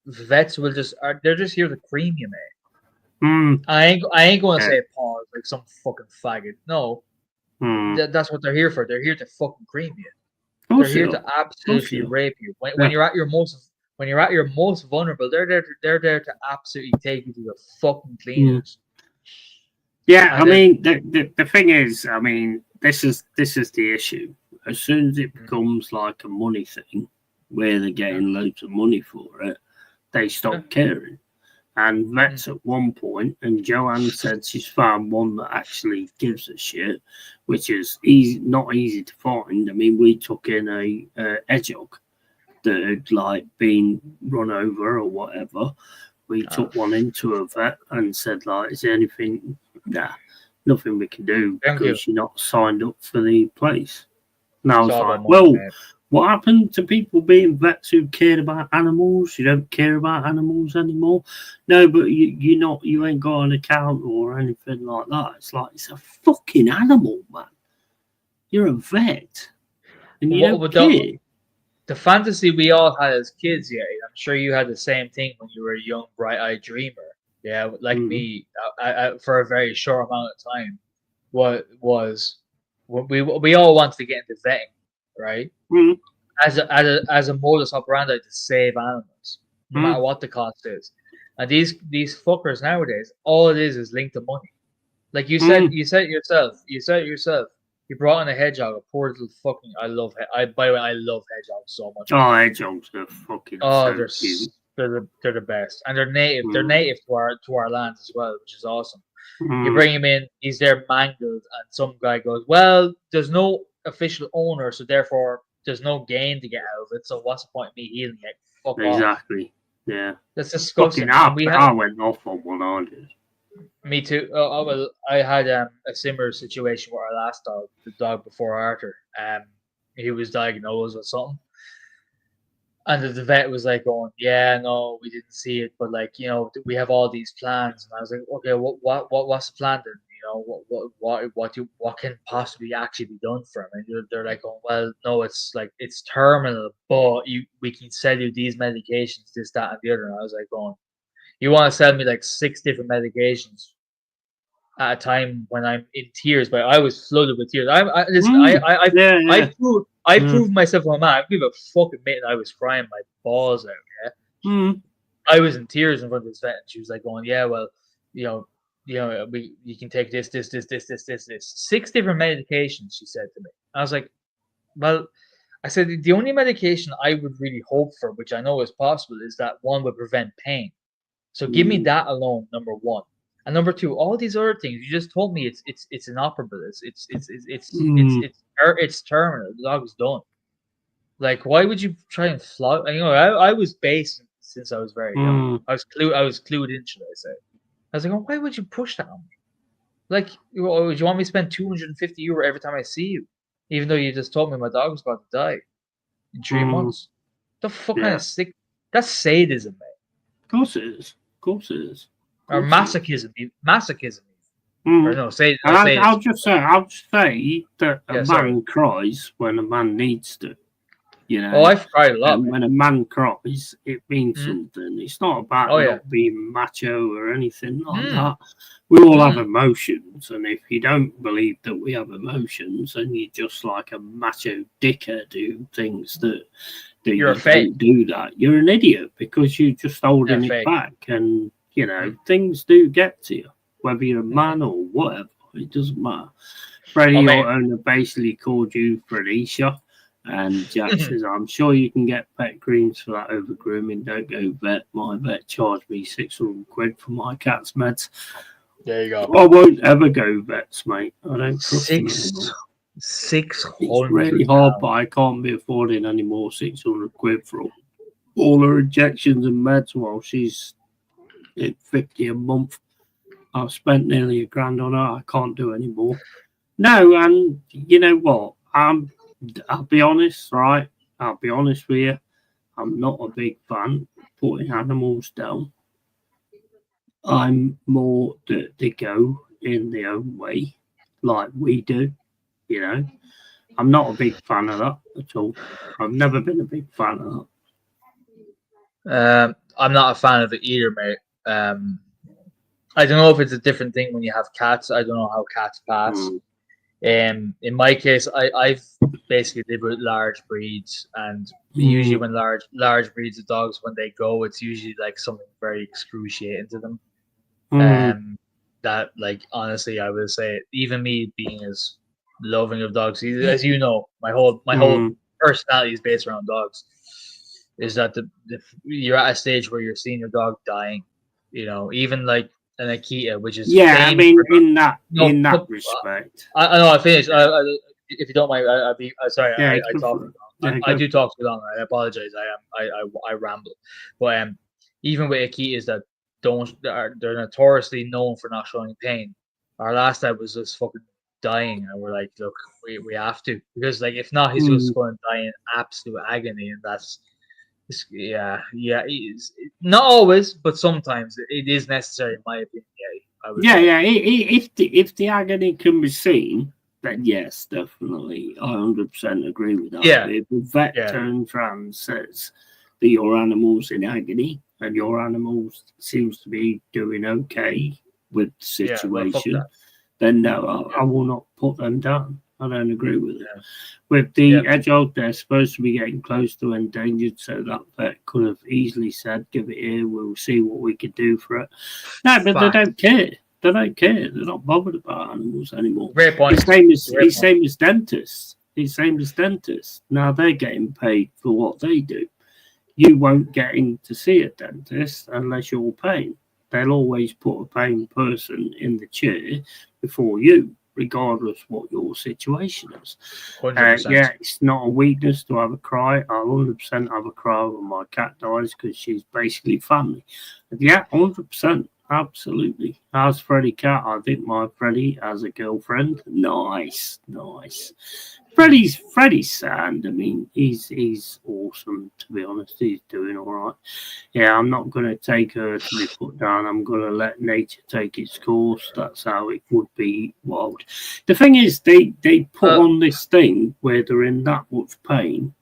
vets will they're just here to cream you, mate. I ain't going to say pause like some fucking faggot. No, that's what they're here for. They're here to fucking cream you. They're here to absolutely rape you. When you're at your most vulnerable, they're there to absolutely take you to the fucking cleaners. Yeah, I mean the thing is, I mean, this is the issue. As soon as it becomes like a money thing, where they're getting loads of money for it, they stop caring. And vets at one point, and Joanne said she's found one that actually gives a shit, which is not easy to find. I mean, we took in a hedgehog that had like been run over or whatever. We took one into a vet and said, like, is there anything? Nah, nothing we can do because you're not signed up for the place. And I was like, well, what happened to people being vets who cared about animals? You don't care about animals anymore. No, but you ain't got an account or anything like that. It's like, it's a fucking animal, man. You're a vet, and you don't care. The fantasy we all had as kids, I'm sure you had the same thing when you were a young, bright-eyed dreamer. Yeah, like me, I for a very short amount of time, we all wanted to get into vetting, right? as a modus operandi to save animals, no matter what the cost is. And these fuckers nowadays, all it is linked to money. Like you said it yourself. You brought in a hedgehog, a poor little fucking. By the way, I love hedgehogs so much. Oh, hedgehogs are fucking. Oh, so cute. they're the best, and they're native. They're native to our lands as well, which is awesome. Mm. You bring him in, he's there mangled, and some guy goes, "Well, there's no official owner, so therefore there's no gain to get out of it. So what's the point of me healing it? Fuck off." Exactly. Yeah. That's disgusting. I went off on one, I did. Me too. Well, I had a similar situation with our last dog, the dog before Arthur. He was diagnosed with something, and the vet was like, "Going, yeah, no, we didn't see it, but like, you know, we have all these plans." And I was like, "Okay, what's the plan then? You know, what can possibly actually be done for him?" And they're like, "Oh, well, no, it's terminal, but we can sell you these medications, this, that, and the other." And I was like, "Going, you want to sell me like 6 different medications at a time when I'm in tears?" But I was flooded with tears. I proved myself to my man. I give a fucking minute. I was crying my balls out. Yeah, I was in tears in front of this vet, and she was like, "Going, yeah, well, you can take this. 6 different medications," she said to me. I was like, "Well," I said, "the only medication I would really hope for, which I know is possible, is that one would prevent pain. So give me that alone, number one. And number two, all these other things you just told me it's inoperable. It's terminal. The dog is done. Like, why would you try and fly? You know, I was based since I was very young. I was clued in, should I say? I was like, oh, why would you push that on me? Like, would you want me to spend €250 every time I see you, even though you just told me my dog was about to die in 3 months? The fuck kind of sick? That's sadism, mate. Of course it is. Of course it is. Or masochism. Or no, say. I'll just say that a man cries when a man needs to. You know. Oh, I've cried a lot. When a man cries, it means something. It's not about not being macho or anything like that. We all have emotions, and if you don't believe that we have emotions, and you're just like a macho dickhead do things that you're a fake. Do that, you're an idiot because you're just holding it back, and you know things do get to you, whether you're a man or whatever. It doesn't matter. Freddie, your owner, basically called you Fredisha. And Jack says, I'm sure you can get pet creams for that over grooming. Don't go vet. My vet charged me £600 for my cat's meds. There you go. I won't ever go vets, mate. I don't trust them anymore. 600. It's really hard, but I can't be affording any more £600 for all her injections and meds while she's at $50 a month. I've spent nearly £1,000 on her. I can't do any more. No, and you know what? I'll be honest, right? I'll be honest with you. I'm not a big fan of putting animals down. I'm more that they go in their own way, like we do, you know. I'm not a big fan of that at all. I've never been a big fan of that. I'm not a fan of it either, mate. I don't know if it's a different thing when you have cats. I don't know how cats pass. In my case, I've basically lived with large breeds, and usually when large breeds of dogs, when they go, it's usually like something very excruciating to them. That, like, honestly, I would say, even me being as loving of dogs, as you know, my whole personality is based around dogs. Is that you're at a stage where you're seeing your dog dying, you know, even like an Akita, which is I mean, in that respect. I know I finished. If you don't mind, I'll be sorry. I talk. I do talk too long. I apologize. I ramble, but even with Akitas that they're notoriously known for not showing pain. Our last dad was just fucking dying, and we're like, look, we have to, because like if not, he's just going to die in absolute agony, and that's. Not always, but sometimes it is necessary, in my opinion. If the agony can be seen, then yes, definitely, I 100% agree with that. Yeah. If the vet turns around and says that your animal's in agony and your animal seems to be doing okay with the situation, then no, I will not put them down. I don't agree with it. Yeah. With the hedgehog, they're supposed to be getting close to endangered, so that vet could have easily said, "Give it here. We'll see what we could do for it." No, but they don't care. They don't care. They're not bothered about animals anymore. Great point. It's same as dentists. It's same as dentists. Now they're getting paid for what they do. You won't get in to see a dentist unless you're paying. They'll always put a paying person in the chair before you, regardless what your situation is. 100%. Yeah, it's not a weakness to have a cry. I 100% have a cry when my cat dies because she's basically family. And yeah, 100%. Absolutely. As Freddy Cat, I think my Freddy has a girlfriend. Nice. Freddy's sad. I mean, he's awesome, to be honest. He's doing all right. Yeah, I'm not going to take her to be put down. I'm going to let nature take its course. That's how it would be wild. The thing is, they put on this thing where they're in that much pain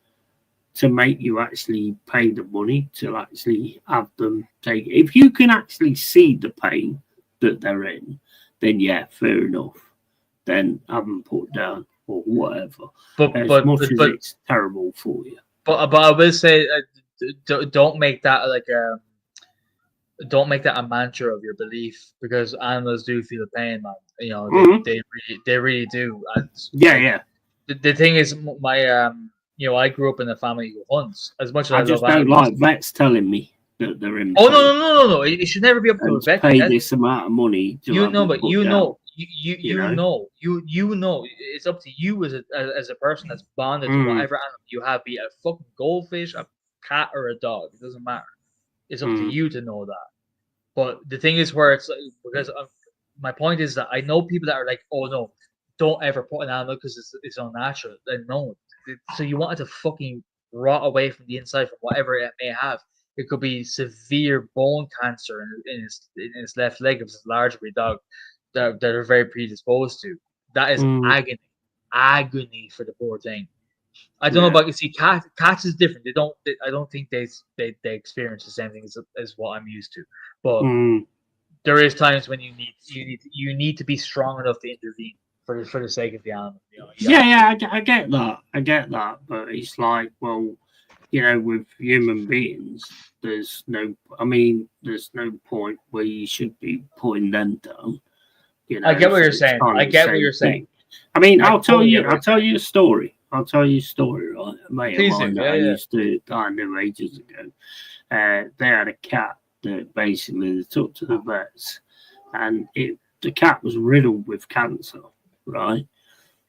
to make you actually pay the money to actually have them take it. If you can actually see the pain that they're in, then yeah, fair enough. Then have them put down or whatever. But it's terrible for you. But I will say, don't make that like don't make that a mantra of your belief, because animals do feel pain, man. You know, they really do. And yeah. The thing is, my you know, I grew up in a family who hunts. As much as I just love don't animals, like vets telling me that they're in. Oh no! It should never be up to a vet. Pay this amount of money. You know, it's up to you as a person that's bonded to whatever animal you have, be it a fucking goldfish, a cat, or a dog. It doesn't matter. It's up to you to know that. But the thing is, where it's like, because my point is that I know people that are like, oh no, don't ever put an animal because it's unnatural. And no, so you want it to fucking rot away from the inside from whatever it may have. It could be severe bone cancer in its left leg if it's a large breed dog that are very predisposed to. That is agony for the poor thing. I don't know about, you see, cats is different. I don't think they experience the same thing as what I'm used to. But there is times when you need to be strong enough to intervene for the sake of the animal. You know? I get that, but it's like, well, you know, with human beings, there's no point where you should be putting them down. You know, I get what you're saying. I mean, I'll tell you a story. I'll tell you a story, right? A mate of mine that I knew ages ago. They had a cat that basically they took to the vets, and the cat was riddled with cancer, right?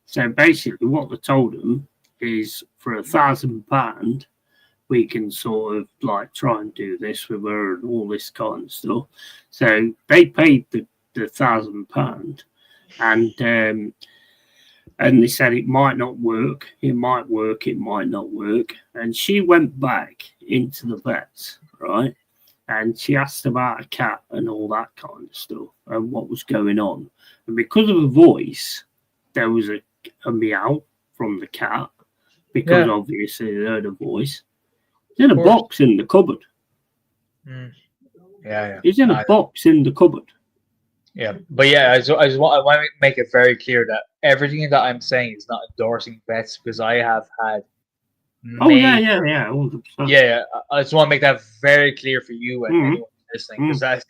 So basically, what they told him is, for £1,000, we can sort of like try and do this with her and all this kind of stuff. So they paid the £1,000, and they said it might not work. It might work. It might not work. And she went back into the vets, right? And she asked about a cat and all that kind of stuff and what was going on. And because of her voice, there was a meow from the cat, because obviously they heard a voice. He's in a box in the cupboard. He's in a box in the cupboard. Yeah, but yeah, I want to make it very clear that everything that I'm saying is not endorsing vets, because I have had. 100%. Yeah, I just want to make that very clear for you and anyone listening, because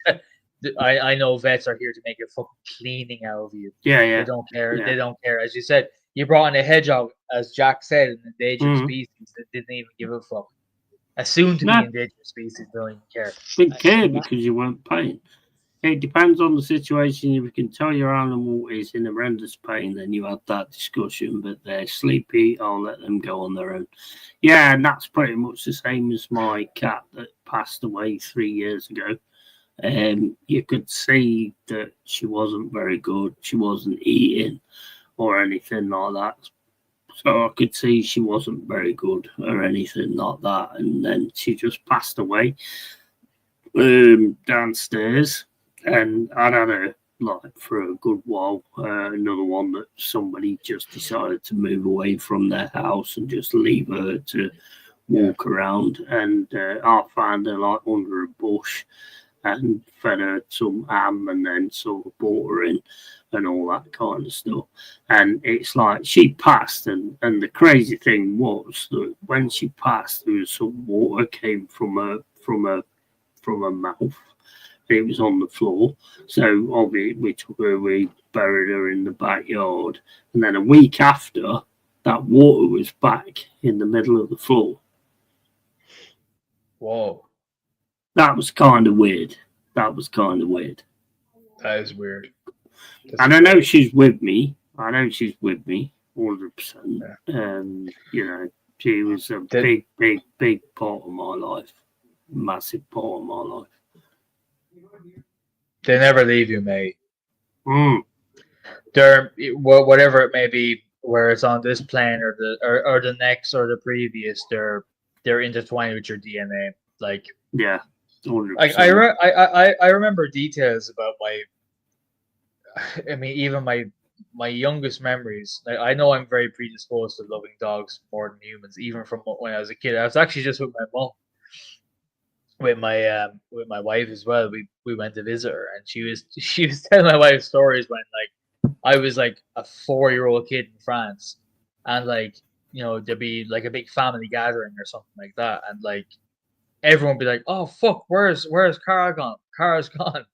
I know vets are here to make a fucking cleaning out of you. Yeah. They don't care. They don't care. As you said, you brought in a hedgehog, as Jack said, an endangered species that didn't even give a fuck. A soon-to-be endangered species don't even care. Didn't care because you weren't paying. It depends on the situation. If you can tell your animal is in horrendous pain, then you have that discussion. But they're sleepy, I'll let them go on their own. Yeah, and that's pretty much the same as my cat that passed away 3 years ago. You could see that she wasn't very good. She wasn't eating or anything like that. So I could see she wasn't very good or anything like that. And then she just passed away downstairs. And I'd had her like for a good while. Another one that somebody just decided to move away from their house and just leave her to walk around. And I found her like under a bush and fed her some ham and then sort of brought her in and all that kind of stuff. And it's like she passed, and the crazy thing was that when she passed, there was some water came from her mouth. It was on the floor. So obviously we took her, we buried her in the backyard, and then a week after, that water was back in the middle of the floor. Whoa, That was kind of weird. That that is weird. And I know she's with me. 100%. Yeah. You know, she was a big part of my life. Massive part of my life. They never leave you, mate. Mm. They're whatever it may be, where it's on this plane or the next or the previous, they're intertwined with your DNA. Like, yeah, 100%. I remember details about my. I mean, even my youngest memories. I know I'm very predisposed to loving dogs more than humans, even from when I was a kid. I was actually just with my mom, with my wife as well. We went to visit her, and she was telling my wife stories when like I was like a 4-year-old kid in France, and like, you know, there'd be like a big family gathering or something like that, and like everyone would be like, "Oh fuck, where's Cara gone? Cara's gone."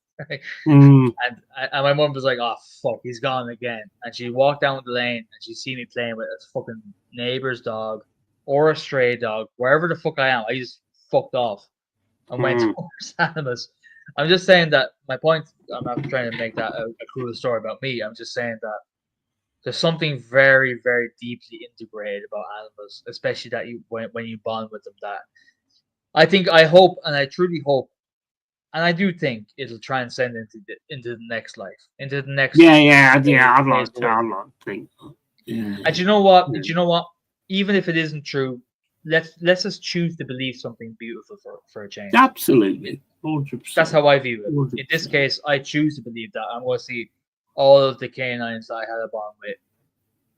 Mm. And my mom was like, "Oh fuck, he's gone again." And she walked down the lane and she see me playing with a fucking neighbor's dog or a stray dog, wherever the fuck I am. I just fucked off and went towards animals. I'm just saying that my point. I'm not trying to make that a cool story about me. I'm just saying that there's something very, very deeply integrated about animals, especially that you when you bond with them. That I hope, and I truly hope. And I do think it'll transcend into the next life, into the next. Yeah. I'd like to think. Yeah. And you know what? Do you know what? Even if it isn't true, let's just choose to believe something beautiful for a change. Absolutely, 100%. That's how I view it. 100%. In this case, I choose to believe that I'm going to see all of the canines that I had a bond with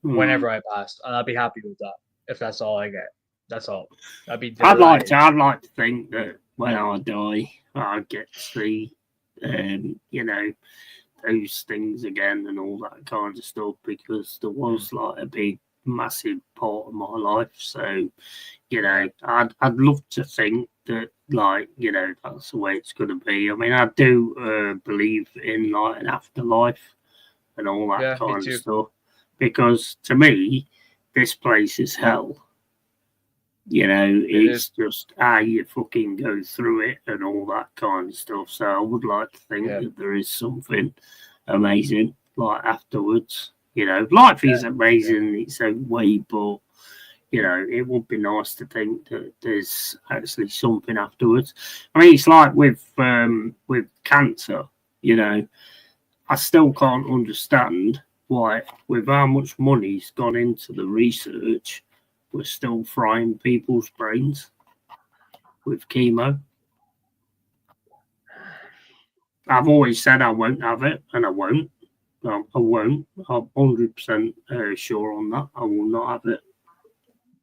whenever I passed, and I'll be happy with that. If that's all I get, that's all. I'd be delighted. I'd like to think that when I die, I get to see, you know, those things again and all that kind of stuff, because there was like a big, massive part of my life. So, you know, I'd love to think that, like, you know, that's the way it's going to be. I mean, I do believe in like an afterlife and all that kind of stuff, because to me, this place is hell. You know, it's just how you fucking go through it and all that kind of stuff. So I would like to think that there is something amazing like afterwards. You know, life is amazing in its own way, but you know, it would be nice to think that there's actually something afterwards. I mean, it's like with cancer. You know, I still can't understand why, with how much money's gone into the research, we're still frying people's brains with chemo. I've always said I won't have it, and I won't. I won't. I'm 100% sure on that. I will not have it.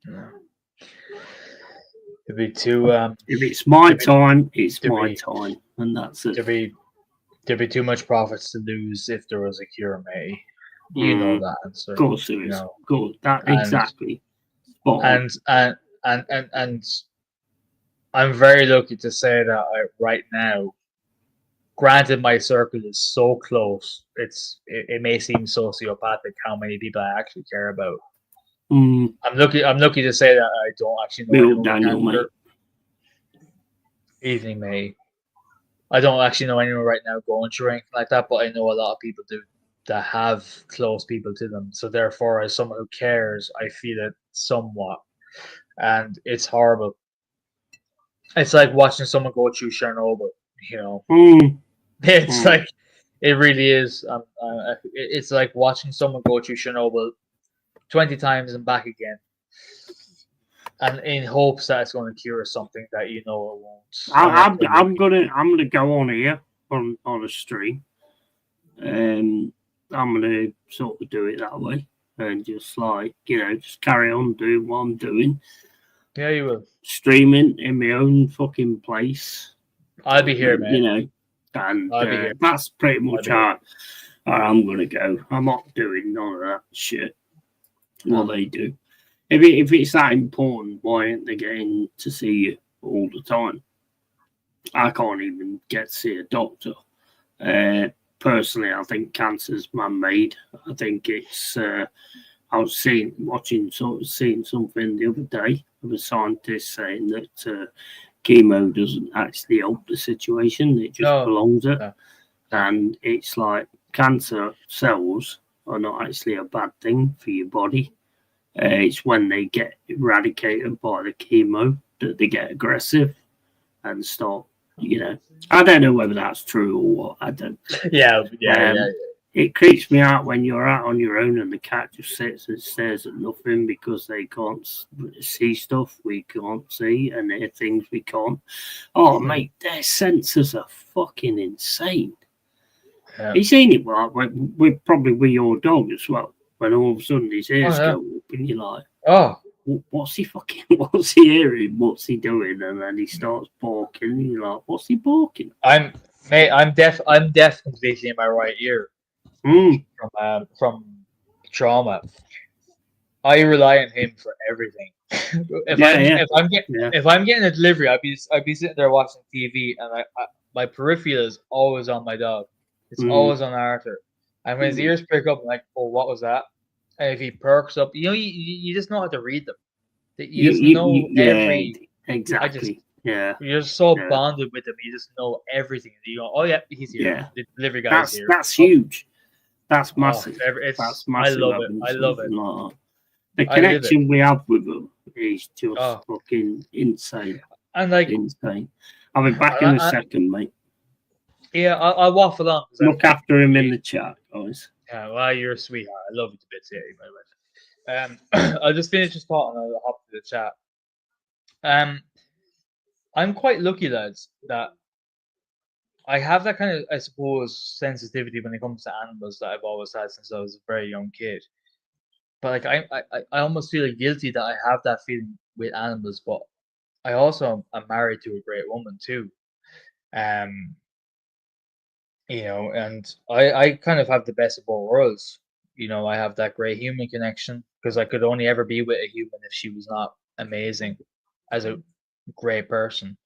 No. It'd be too. If it's my time, it's my time, and that's it. There'd be too much profits to lose if there was a cure, mate. You know that answer. Of course there is. Good. That exactly. And I'm very lucky to say that right now, granted my circle is so close, it may seem sociopathic how many people I actually care about. I'm lucky to say that I don't actually know anyone. Daniel, Evening, mate. I don't actually know anyone right now going through anything like that, but I know a lot of people do that have close people to them. So therefore, as someone who cares, I feel it somewhat. And it's horrible. It's like watching someone go through Chernobyl, you know. It's like, it really is. It's like watching someone go through Chernobyl 20 times and back again. And in hopes that it's going to cure something that you know it won't. I'm gonna go on here on a stream. I'm gonna sort of do it that way and just like, you know, just carry on doing what I'm doing. Yeah, you will. Streaming in my own fucking place. I'll be here, man. You know, and that's pretty much I'm gonna go. I'm not doing none of that shit. What they do. If it's that important, why aren't they getting to see you all the time? I can't even get to see a doctor. Personally, I think cancer's man-made. I think it's. I was seeing something the other day of a scientist saying that chemo doesn't actually help the situation; it just prolongs it. No. And it's like cancer cells are not actually a bad thing for your body. It's when they get eradicated by the chemo that they get aggressive and start. I don't know whether that's true or what. I don't. Yeah. It creeps me out when you're out on your own and the cat just sits and stares at nothing because they can't see stuff we can't see and hear things we can't. Oh, mate, their sensors are fucking insane. Yeah. You've seen it, like, probably with your dog as well. When all of a sudden his ears go up and you're like, what's he hearing? What's he doing? And then he starts barking and you're like, what's he barking? I'm deaf completely in my right ear. From trauma. I rely on him for everything. If I'm getting a delivery, I'd be sitting there watching TV, and my peripheral is always on my dog. It's always on Arthur, and when his ears pick up, I'm like, oh, what was that? And if he perks up, you just know how to read them. You just know every exactly. You're just so bonded with him. You just know everything. You go, oh yeah, he's here. Yeah. The delivery guy's here. That's huge. That's massive. That's massive. I love it. Like the connection we have with them is just fucking insane. And like insane. I'll be back in a second, mate. Yeah, I'll waffle on. Look after him in the chat, guys. Yeah, well, you're a sweetheart. I love you to bits, by the way. I'll just finish this thought and I'll hop to the chat. I'm quite lucky, lads, that I have that kind of, I suppose, sensitivity when it comes to animals that I've always had since I was a very young kid. But like I almost feel guilty that I have that feeling with animals, but I also am married to a great woman too. And I kind of have the best of both worlds. I have that great human connection because I could only ever be with a human if she was not amazing as a great person.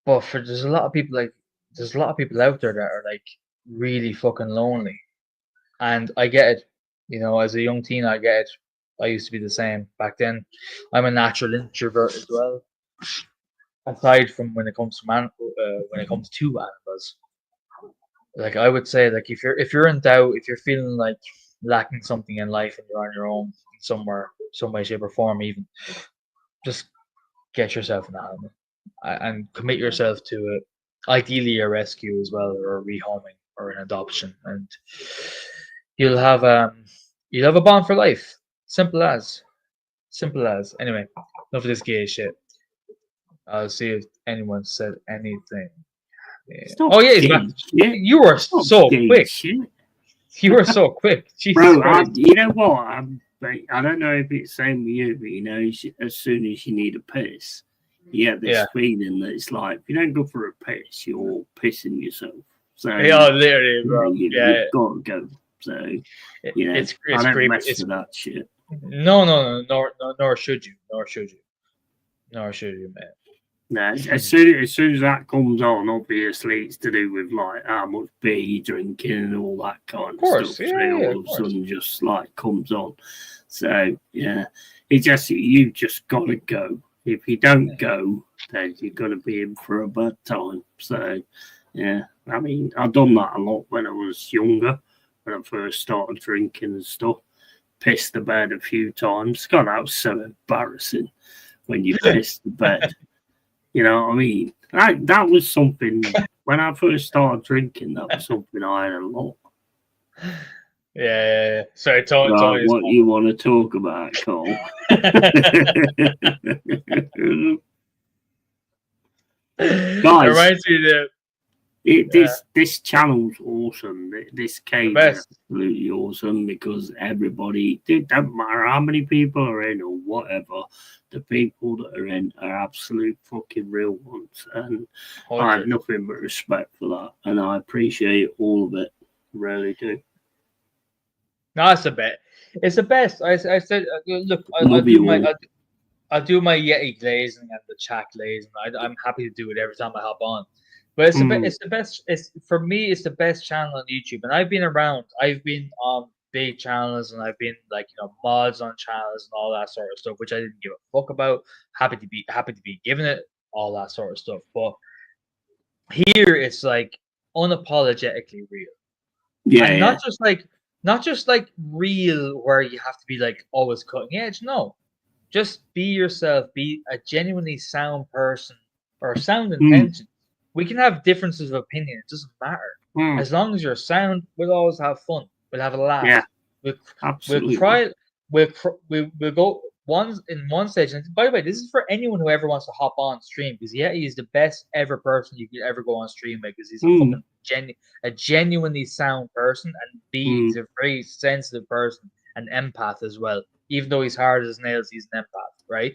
But there's a lot of people out there that are like really fucking lonely, and I get it. As a young teen, I get it. I used to be the same back then. I'm a natural introvert as well. Aside from when it comes to animals, like I would say, like if you're in doubt, if you're feeling like lacking something in life and you're on your own somewhere, some way, shape, or form, even just get yourself an animal and commit yourself to it. Ideally, a rescue as well, or a rehoming, or an adoption, and you'll have a bond for life. Simple as. Anyway, enough of this gay shit. I'll see if anyone said anything. He's back. You were so quick. Shit. You were so quick. Jesus Bro, you know what? I don't know if it's the same with you, but as soon as you need a piss, you get this feeling that it's like, if you don't go for a piss, you're pissing yourself. So literally, bro. You've got to go. So it's I don't mess with that shit. No, nor should you. Nor should you, man. No, as soon as that comes on, obviously it's to do with like how much beer you're drinking and all that kind of stuff. All of a sudden just like comes on. So you just gotta go. If you don't go, then you're gonna be in for a bad time. So I mean, I've done that a lot when I was younger, when I first started drinking and stuff. Pissed the bed a few times. God, that was so embarrassing when you pissed the bed. You know what I mean? That was something, when I first started drinking, that was something I had a lot. Yeah. Sorry, Tony. What you want to talk about, Cole? Guys, this channel's awesome. This cave is absolutely awesome because everybody, it doesn't matter how many people are in or whatever, the people that are in are absolute fucking real ones, and I have 100. nothing but respect for that, and I appreciate all of it, really do. No, it's the best. It's the best. I said, look, I'll Love do you my all. I'll do my Yeti glazing and the chat glazing. I'm happy to do it every time I hop on. But it's the best. It's for me. It's the best channel on YouTube, and I've been around. I've been on big channels, and I've been like mods on channels and all that sort of stuff, which I didn't give a fuck about. Happy to be given it all that sort of stuff. But here it's like unapologetically real, Yeah, and yeah. not just like real where you have to be like always cutting edge. No, just be yourself. Be a genuinely sound person or sound intention. We can have differences of opinion. It doesn't matter. As long as you're sound, we'll always have fun. We'll have a laugh. Yeah, We'll absolutely. cry. We'll go one stage. And by the way, this is for anyone who ever wants to hop on stream, because Yeti is the best ever person you could ever go on stream with, because he's a fucking a genuinely sound person, and he's a very sensitive person, an empath as well. Even though he's hard as nails, he's an empath, right?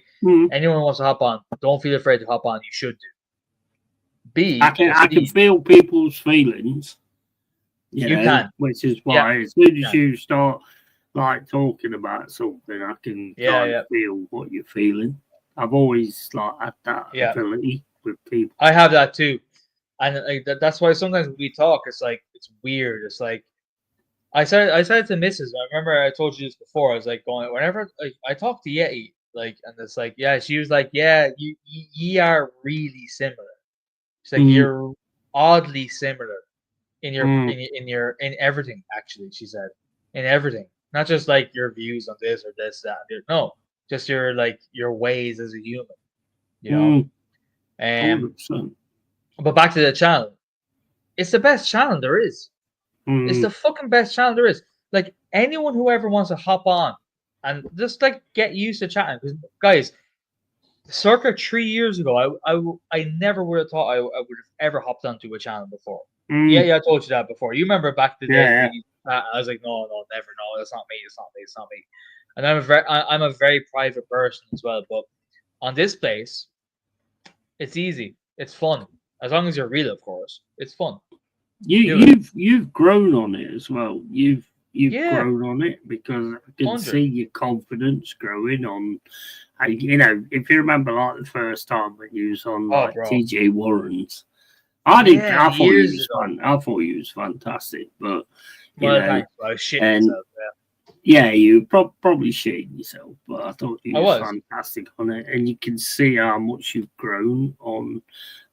Anyone who wants to hop on, don't feel afraid to hop on. You should do. I can feel people's feelings. You know, can, which is why as soon as you start like talking about something, I can kind of feel what you're feeling. I've always like had that ability with people. I have that too, and like, that's why sometimes when we talk, it's like it's weird. It's like I said to Mrs. I remember I told you this before. I was like going whenever like I talk to Yeti, like, and it's like she was like you are really similar. It's like you're oddly similar in your in everything. Actually, she said in everything, not just like your views on this or this that. No, just your like your ways as a human. You know. 100%. But back to the channel, it's the best channel there is. It's the fucking best channel there is. Like anyone who ever wants to hop on and just like get used to chatting, because guys, circa 3 years ago, I never would have thought I would have ever hopped onto a channel before. Yeah, I told you that before. You remember back the day? I was like, no, never, no, that's not me, it's not me. And I'm a very private person as well. But on this place, it's easy, it's fun, as long as you're real, of course. It's fun. You've grown on it as well. You've grown on it, because I can see your confidence growing on. You know, if you remember, like the first time when you was on like TJ Warren's, I thought he was fun. I thought he was fantastic, but you know, thanks, I was shitting myself. You probably shitting yourself, but I thought you was fantastic on it, and you can see how much you've grown on,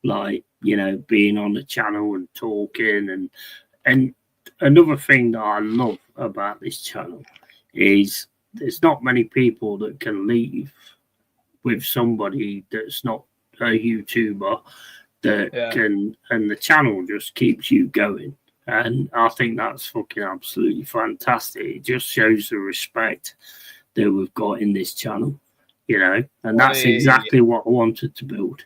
like, you know, being on the channel and talking, and another thing that I love about this channel is there's not many people that can leave with somebody that's not a YouTuber that can, and the channel just keeps you going. And I think that's fucking absolutely fantastic. It just shows the respect that we've got in this channel, you know, and that's exactly what I wanted to build.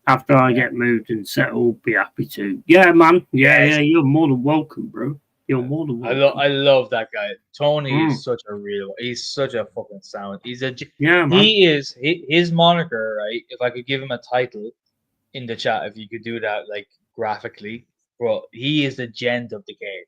After I get moved and settled, be happy to. Yeah, man. Yeah, you're more than welcome, bro. You're more than welcome. I love that guy. Tony is such a real. He's such a fucking sound. He's a man. He is his moniker, right? If I could give him a title in the chat, if you could do that, like graphically, bro, he is the gent of the cave.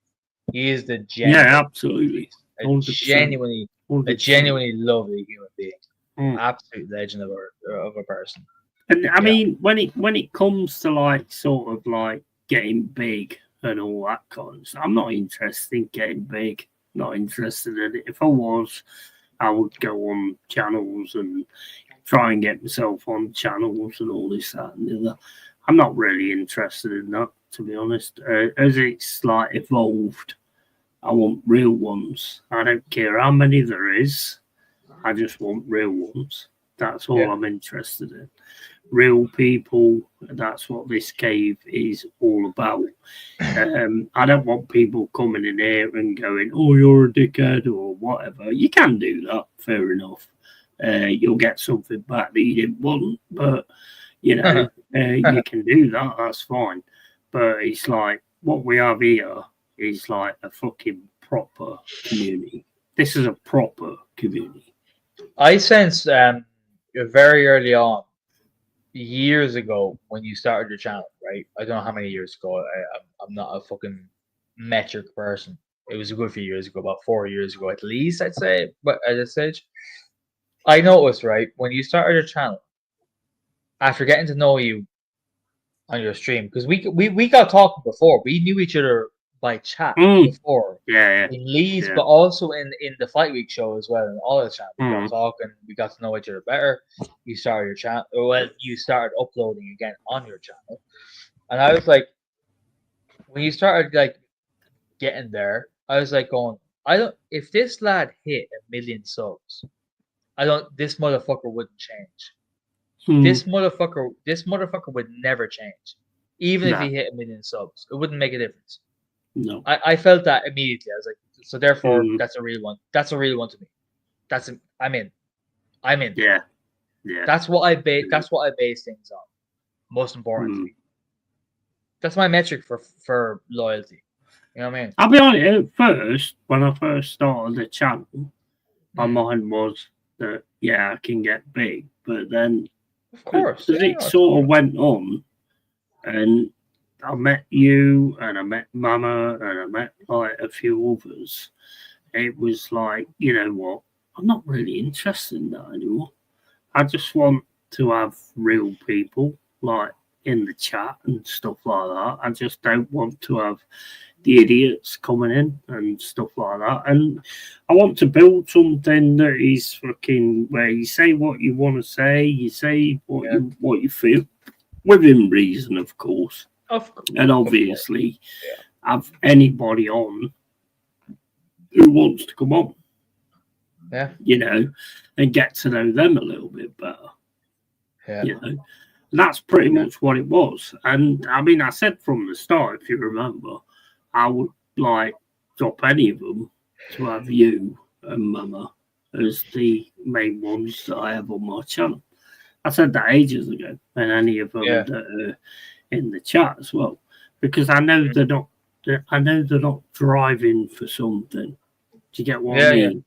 He is the gent. Yeah, absolutely. A genuinely lovely human being. Absolute legend of a person. And I mean, when it comes to like sort of like getting big and all that kind of stuff, I'm not interested in getting big. Not interested in it. If I was, I would go on channels and try and get myself on channels and all this, that, and the other. I'm not really interested in that, to be honest. As it's like evolved, I want real ones. I don't care how many there is. I just want real ones. That's all I'm interested in. Real people. That's what this cave is all about. I don't want people coming in here and going, "Oh, you're a dickhead" or whatever. You can do that, fair enough. You'll get something back that you didn't want, but you know, you can do that. That's fine. But it's like what we have here is like a fucking proper community. This is a proper community. I sense very early on, years ago, when you started your channel, right? I don't know how many years ago. I'm not a fucking metric person. It was a good few years ago, about 4 years ago at least, I'd say. But at this stage, I noticed, right, when you started your channel, after getting to know you on your stream, because we got talking before. We knew each other by chat before Yeah, in Leeds, yeah. but also in the Fight Week show as well, and all the channel. We got Mm. talking, we got to know each other better. You started your channel, well, you started uploading again on your channel, and I was like, when you started like getting there, I was like going, I don't. If this lad hit 1,000,000 subs, I don't. This motherfucker wouldn't change. Mm. This motherfucker would never change, even if Nah. he hit 1,000,000 subs. It wouldn't make a difference. No. I felt that immediately. I was like, so therefore, Mm. that's a real one. That's a real one to me. I'm in. I'm in. Yeah. Yeah. That's what I base. That's what I base things on. Most importantly, that's my metric for loyalty. You know what I mean? I'll be honest. At first, when I first started the channel, my mind was that I can get big, but then Of course, as it sort of went on, and I met you, and I met Mama, and I met like a few others. It was like, you know what? I'm not really interested in that anymore. I just want to have real people like in the chat and stuff like that. I just don't want to have the idiots coming in and stuff like that. And I want to build something that is fucking where you say what you want to say, you say what you feel, within reason, of course. And obviously, have anybody on who wants to come on. Yeah. You know, and get to know them a little bit better. Yeah. You know, that's pretty much what it was. And I mean, I said from the start, if you remember, I would like drop any of them to have you and Mama as the main ones that I have on my channel. I said that ages ago, and any of them that are in the chat as well, because I know they're not. I know they're not driving for something. Do you get what I mean?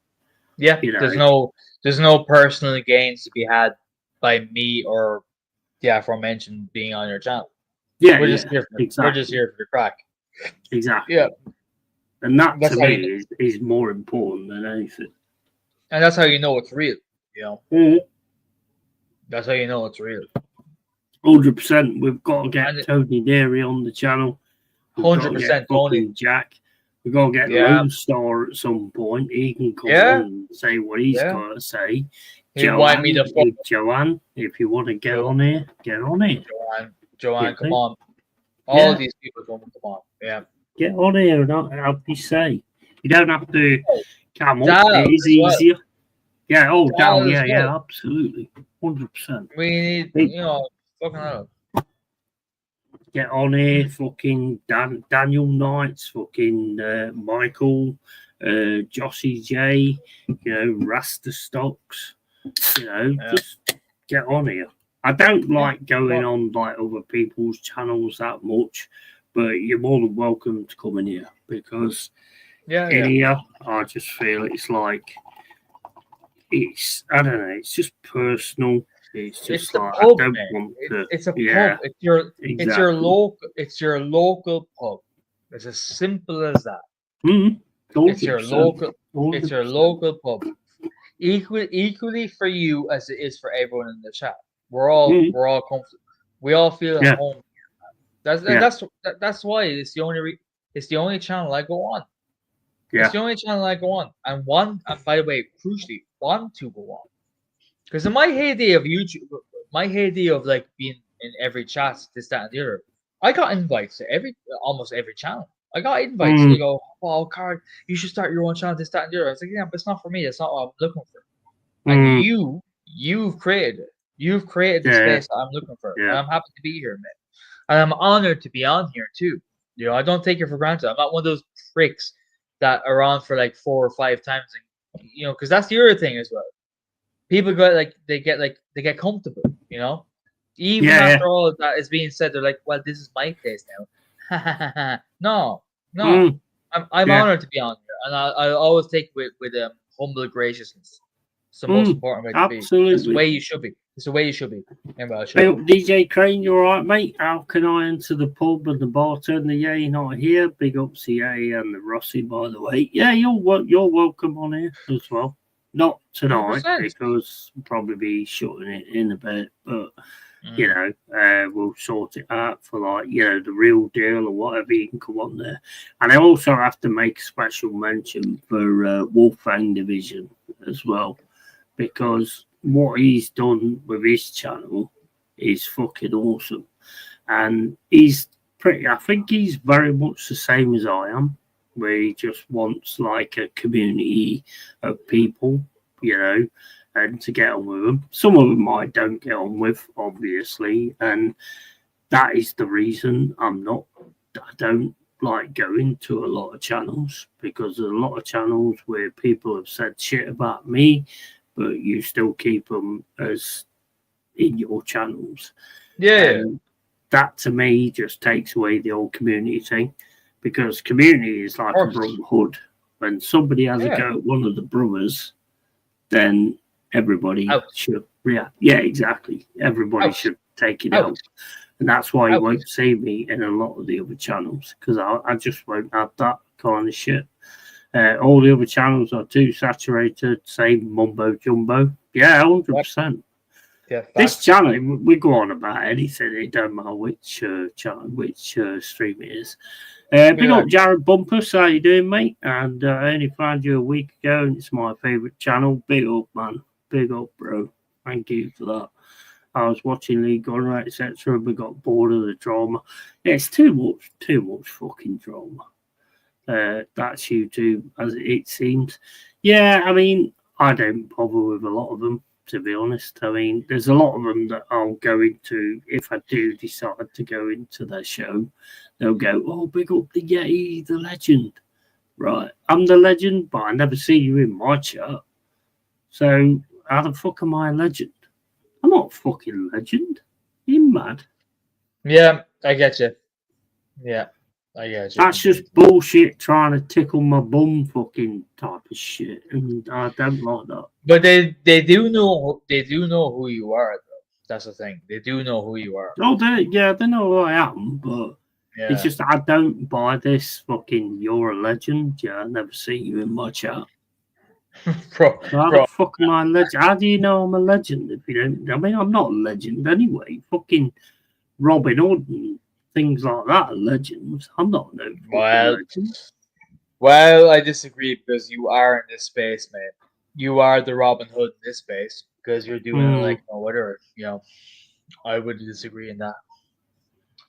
Yeah, you know, there's no personal gains to be had by me or the aforementioned being on your channel. Yeah, we're just here for the crack. Exactly. Yeah, and that to me is more important than anything. And that's how you know it's real. You know, that's how you know it's real. 100%. We've got to get Tony Deary on the channel. 100%, Tony. Jack. We've got to get Lone Star at some point. He can come on and say what he's got to say. Joanne, if you want to get on here, get on here. Joanne, come on. All of these people want to come on. Yeah. Get on here and I'll be say. You don't have to come up. It is easier. Yeah, down. Yeah, absolutely. 100%. We need, fucking hell. Get on here, fucking Daniel Knights, fucking Michael, Jossie J, Rasta Stocks, just get on here. I don't like going on like other people's channels that much, but you're more than welcome to come in here because in here I just feel it's like I don't know, it's just personal. It's just like pub, I don't want to. It's a pub. It's your local pub. It's as simple as that. It's your local. 100%. It's your local pub. Equally for you as it is for everyone in the chat. We're all comfortable. We all feel at home. That's why it's the only channel I go on. Yeah. It's the only channel I go on, and by the way, crucially, want to go on. Because in my heyday of YouTube, my heyday of like being in every chat, this, that, and the other, I got invites to almost every channel. I got invites. They go, "Oh, Card, you should start your own channel, this, that, and the other." I was like, "Yeah, but it's not for me. It's not what I'm looking for." And you've created it. You've created the space that I'm looking for, and I'm happy to be here, man. And I'm honored to be on here too. I don't take it for granted. I'm not one of those pricks that are on for like 4 or 5 times, and because that's the other thing as well. People they get comfortable, Even after all of that is being said, they're like, "Well, this is my place now." No. I'm honored to be on here, and I always take with humble graciousness. It's the most important way to be. It's the absolutely. way you should be. It's the way you should be. Anybody should. Hey, DJ Crane, you all right, mate? How can I enter the pub and the bartender? Yeah, you're not here. Big up CA and the Rossi, by the way. Yeah, you're welcome on here as well. Not tonight 100%. because we'll probably be shutting it in a bit, but you know, we'll sort it out for like, you know, the real deal or whatever. You can come on there. And I also have to make a special mention for Wolfgang Division as well, because what he's done with his channel is fucking awesome. And he's I think he's very much the same as I am, where he just wants like a community of people, you know, and to get on with them. Some of them I don't get on with, obviously, and that is the reason I don't like going to a lot of channels, because there's a lot of channels where people have said shit about me, but you still keep them as in your channels. Yeah. And that to me just takes away the old community thing, because community is like a brotherhood. When somebody has a go at one of the brothers, then everybody should react. Yeah, exactly. Everybody should take it out. And that's why you won't see me in a lot of the other channels, because I just won't have that kind of shit. All the other channels are too saturated, same mumbo jumbo. Yeah, 100%. Yeah, this channel, we go on about anything. It don't matter which channel, which stream it is. Big up Jared Bumpus, how you doing, mate? And I only found you a week ago, and it's my favourite channel. Big up, man. Big up, bro. Thank you for that. I was watching League Gunner, etc. We got bored of the drama. Yeah, it's too much fucking drama. That's YouTube, as it seems. Yeah, I mean, I don't bother with a lot of them, to be honest. I mean, there's a lot of them that I'll go into if I do decide to go into their show. They'll go, oh, big up the Yeti, the legend. Right, I'm the legend, but I never see you in my chat. So how the fuck am I a legend? I'm not a fucking legend. You mad? Yeah, I get you. Yeah, I get you. That's just bullshit, trying to tickle my bum fucking type of shit, and I don't like that. But they do know who you are, though. That's the thing. They do know who you are. Oh, they know who I am, but it's just I don't buy this fucking you're a legend. Yeah, I never see you in my chat. How the fuck am I a legend? How do you know I'm a legend if you don't? I mean, I'm not a legend anyway. Fucking Robin Hood and things like that are legends. I'm not no legend. Well, I disagree, because you are in this space, mate. You are the Robin Hood in this space, because you're doing like whatever. You know, I would disagree in that.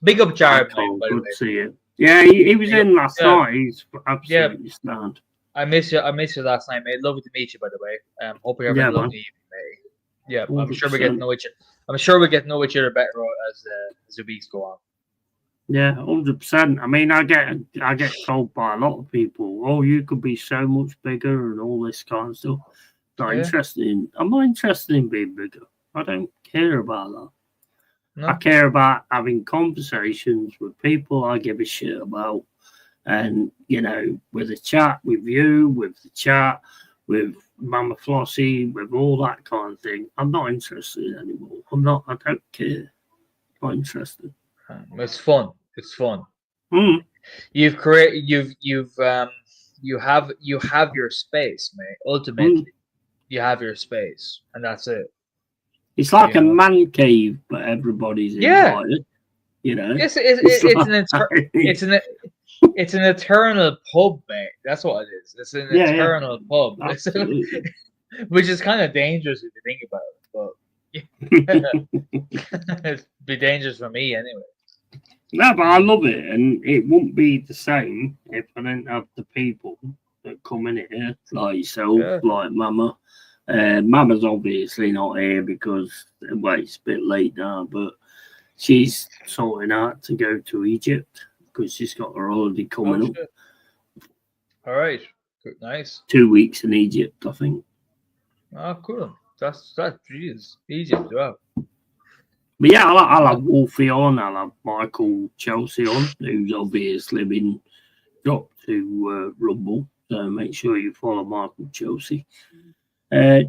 Big up Jared, mate, by the way. Good to see you. Yeah, he was in last night. He's absolutely stand. I miss you last night, mate. Lovely to meet you, by the way. Hope you're having a lovely evening, mate. Yeah, 100%. I'm sure we get to know each other. I'm sure we get to know each other better as the weeks go on. Yeah, 100%. I mean, I get told by a lot of people, "Oh, you could be so much bigger," and all this kind of stuff. I'm not interested in being bigger. I don't care about that. No. I care about having conversations with people I give a shit about. And, you know, with the chat with you, with the chat with Mama Flossie, with all that kind of thing, I'm not interested anymore. I don't care. I'm not interested. It's fun. It's fun. You have your space, mate. Ultimately, you have your space, and that's it. It's like a man cave, but everybody's invited. You know, it's an eternal pub, mate. That's what it is. It's an eternal pub, which is kind of dangerous if you think about it. But it'd be dangerous for me anyway. No, but I love it, and it wouldn't be the same if I didn't have the people that come in here, like yourself, like Mama. Mama's obviously not here because it's a bit late now, but she's sorting out to go to Egypt because she's got her holiday coming up. All right, good, nice. 2 weeks in Egypt, I think. Oh, cool. That's jeez, Egypt, wow. But yeah, I'll have Wolfie on. I'll have Michael Chelsea on, who's obviously been dropped to Rumble. So make sure you follow Michael Chelsea.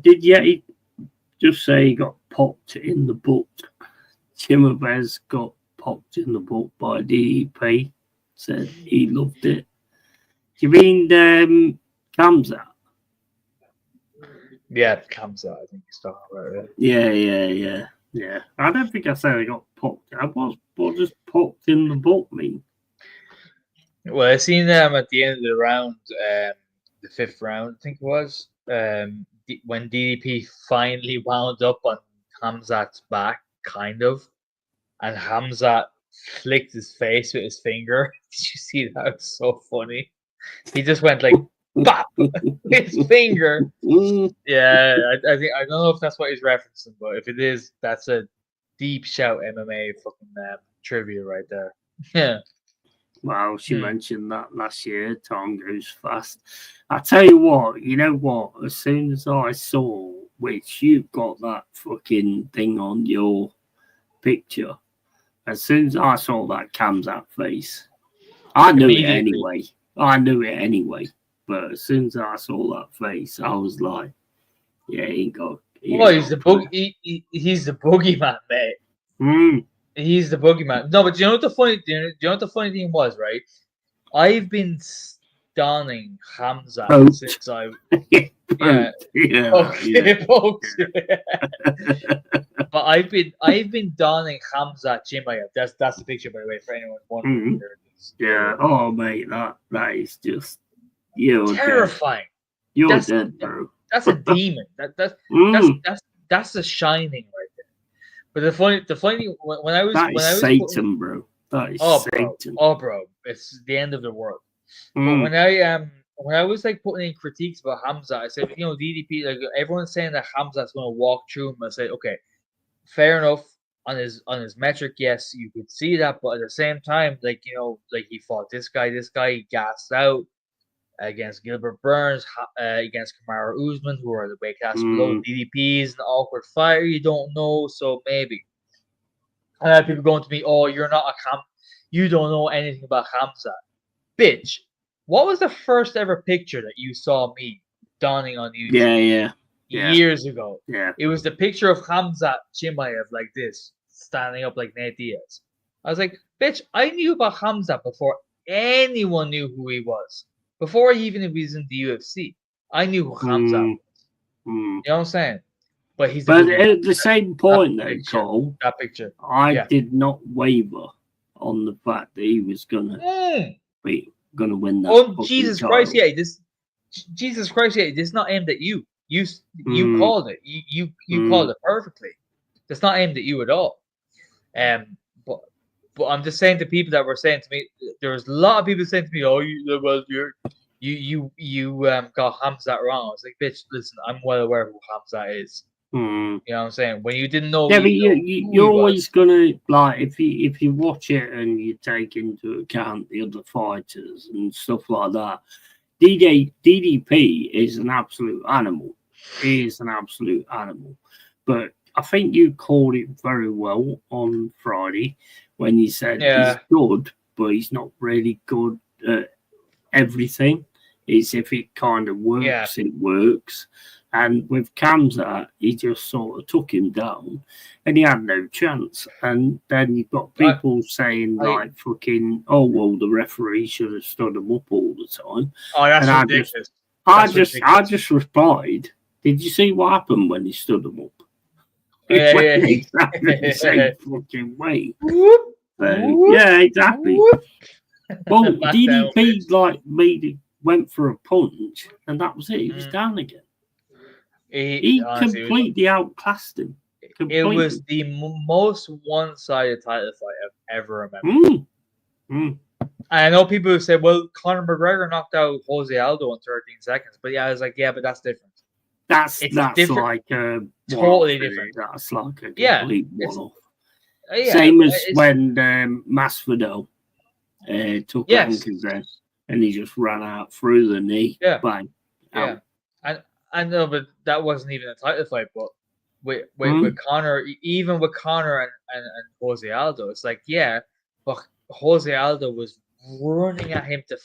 Did Yeti just say he got popped in the butt? Chimabez got popped in the butt by DDP. Said he loved it. Do you mean Kamzat? Yeah, it comes out. I think he's talking about it. Yeah. I don't think I said I got popped. What does popped in the butt mean? Well, I seen them at the end of the round, the 5th round, I think it was, when DDP finally wound up on Hamzat's back, kind of, and Hamzat flicked his face with his finger. Did you see that? It was so funny. He just went like, bop, with his finger. Yeah, I think I don't know if that's what he's referencing, but if it is, that's a deep shout MMA fucking trivia right there. Yeah. Well, she mentioned that last year. Time goes fast. I tell you what, as soon as I saw, which you've got that fucking thing on your picture, as soon as I saw that Kamzat face, I knew it anyway. But as soon as I saw that face, I was like, yeah, he's the boogeyman, mate. He's the boogeyman. No, but do you know what the funny thing was, right? I've been stunning Hamzat since I folks. But I've been donning Hamzat Chimaev. That's the picture, by the way, for anyone wondering. Yeah. Oh, mate, that is just terrifying. Dead. You're dead, bro. That's a demon. That's a shining right there. But the funny thing, when I was Satan, bro. That is Satan. Bro, it's the end of the world. But when I was like putting in critiques about Hamzat, I said, DDP, like everyone's saying that Hamzat's going to walk through him. I said, okay, fair enough. On his metric, yes, you could see that, but at the same time, like he fought this guy, he gassed out against Gilbert Burns, against Kamaru Usman, who are the weight class below. DDP is an awkward fighter, you don't know, so maybe. And I have people going to me, oh, you're not you don't know anything about Hamzat. Bitch, what was the first ever picture that you saw me donning on YouTube? Years ago. Yeah. It was the picture of Hamzat Chimaev like this, standing up like Nate Diaz. I was like, bitch, I knew about Hamzat before anyone knew who he was. Before he even was in the UFC. I knew who Hamzat was. You know what I'm saying? But at the same point, though, Cole, that picture. I did not waver on the fact that he was gonna win that. Oh, Jesus Christ! Yeah, this is not aimed at you. You called it. You called it perfectly. It's not aimed at you at all. But I'm just saying to people that were saying to me, there was a lot of people saying to me, "Oh, you got Hamzat wrong." I was like, "Bitch, listen, I'm well aware who Hamzat is." You know what I'm saying? When you didn't know, but you're always gonna like if you watch it and you take into account the other fighters and stuff like that. DDP is an absolute animal. He is an absolute animal. But I think you called it very well on Friday when you said he's good, but he's not really good at everything. It's if it kind of works, it works. And with Kamzat, he just sort of took him down and he had no chance. And then you've got people saying fucking, oh, well, the referee should have stood him up all the time. Oh, that's ridiculous. I just replied, did you see what happened when he stood him up? Exactly the same fucking way. Yeah, exactly. Well, DDP went for a punch and that was it. He was down again. He completely outclassed him. It was the most one-sided title fight I've ever remembered. And I know people who said, well, Conor McGregor knocked out Jose Aldo in 13 seconds. But I was like, yeah, but that's different. That's different. Like totally different. That's like a complete one-off. Same as when Masvidal took anchors there and he just ran out through the knee. Yeah. Bang. Yeah. I know, but that wasn't even a title fight. But with Conor, even with Conor and Jose Aldo, it's like, but Jose Aldo was running at him to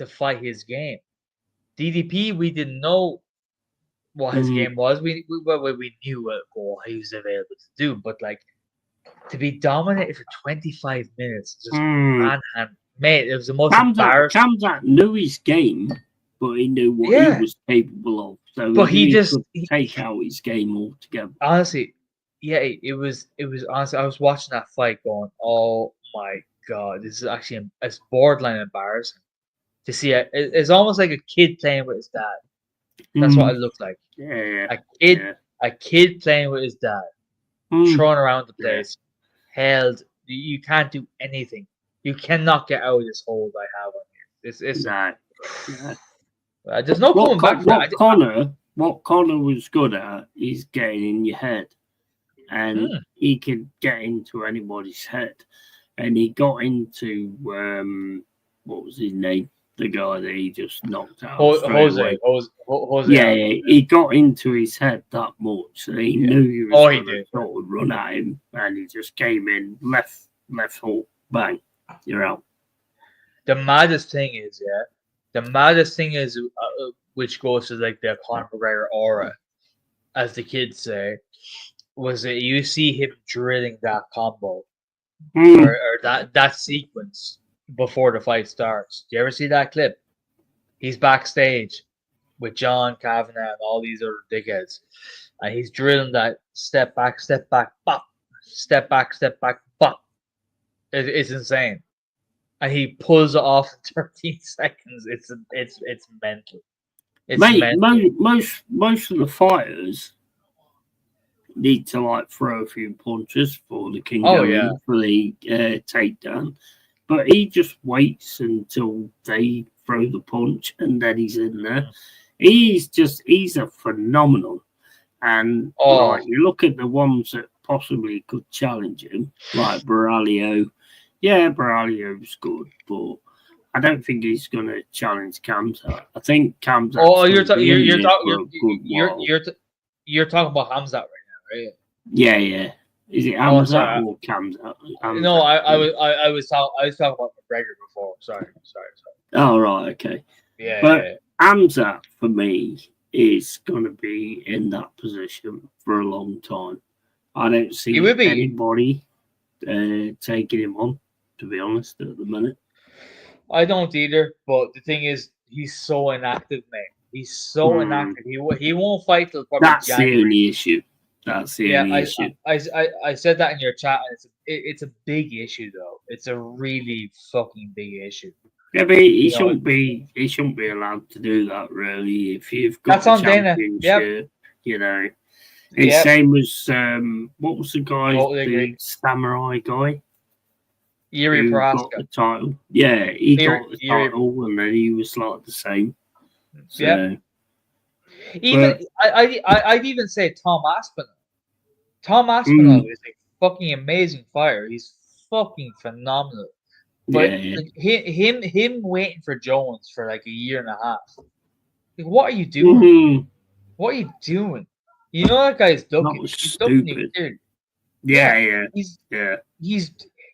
fight his game. DDP, we didn't know what his game was. We knew what he was available to do, but like to be dominated for 25 minutes, just manhand, mate, it was the most embarrassing. Kamzat knew his game, but he knew what he was capable of. So but he could take out his game altogether. Honestly, yeah, it was honestly. I was watching that fight, going, "Oh my god, this is actually it's borderline embarrassing to see it. It's almost like a kid playing with his dad. That's what it looked like. Yeah, a kid playing with his dad, throwing around the place, held. You can't do anything. You cannot get out of this hold I have on you. There's no coming back from that. What Connor was good at is getting in your head, and he could get into anybody's head, and he got into what was his name? The guy that he just knocked out. Jose. Yeah, he got into his head that much that he knew he was going to sort of run at him, and he just came in left hook, bang, you're out. The maddest thing is, which goes to like the Conor McGregor aura, as the kids say, was that you see him drilling that combo or that sequence before the fight starts. Do you ever see that clip? He's backstage with John Kavanagh and all these other dickheads, and he's drilling that step back, bop, step back, bop. It's insane, and he pulls it off in 13 seconds. It's mental. Most of the fighters need to like throw a few punches for the king for the takedown, but he just waits until they throw the punch and then he's in there. He's a phenomenal, and you look at the ones that possibly could challenge him, like Baralio. Yeah, Baralio's good, but I don't think he's going to challenge Kamzat. I think Kamzat. You're talking about Hamzat right now, right? Yeah. Is it Hamzat or Kamzat? No, I was talking about McGregor before. Sorry. Oh right, okay. Yeah. But Hamzat for me is going to be in that position for a long time. I don't see anybody taking him on, to be honest, at the minute. I don't either, but the thing is, he's so inactive, man. He's so inactive. He won't fight till probably January. The only issue. That's the only issue. I said that in your chat, and it's a big issue, though. It's a really fucking big issue. Yeah, but he shouldn't be allowed to do that, really. If you've got that's on Dana. You know. It's same as what was the guy, the samurai guy? Yuri Prohaska. Got the title. Yeah, he got the title, and then he was like the same. So, I'd even say Tom Aspinall. Tom Aspinall is a fucking amazing fighter. He's fucking phenomenal. But him waiting for Jones for like a year and a half. Like, what are you doing? What are you doing? You know that guy's ducking. He's ducking you, dude. Yeah.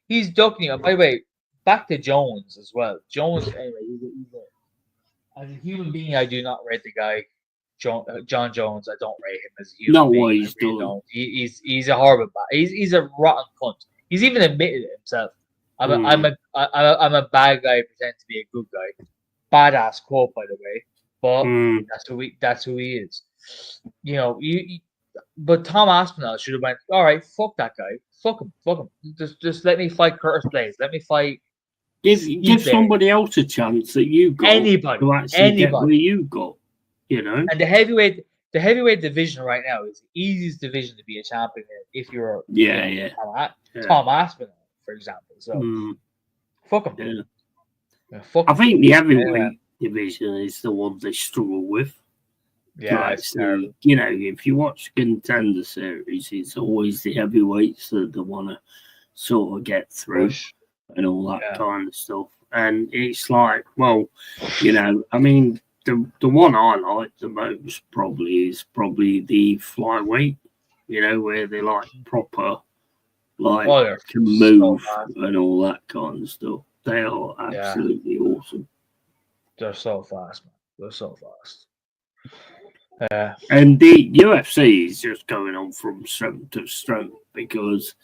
He's ducking you. By the way, back to Jones as well. Jones, anyway, as a human being, I do not rate the guy, John Jones. I don't rate him as a human being. What he's doing. He's a horrible. He's a rotten cunt. He's even admitted it himself. I'm a bad guy pretending to be a good guy. Badass quote, by the way. But that's who he is. You know, but Tom Aspinall should have went, all right, fuck that guy. Fuck him. Just let me fight Curtis Blades. Let me fight. Give somebody else a chance that you got. Anybody. Get where you got. You know. And the heavyweight division right now is the easiest division to be a champion in if you're Tom Aspinall, for example. So fuck him. Yeah, I think the heavyweight division is the one they struggle with. Yeah, it's terrible. You know, if you watch Contender Series, it's always the heavyweights that they want to sort of get through and all that kind of stuff. And it's like, well, you know, I mean, the one I like the most is probably the flyweight. You know, where they like proper, like can move and all that kind of stuff. They are absolutely awesome. They're so fast, man. They're so fast. And the UFC is just going on from strength to strength because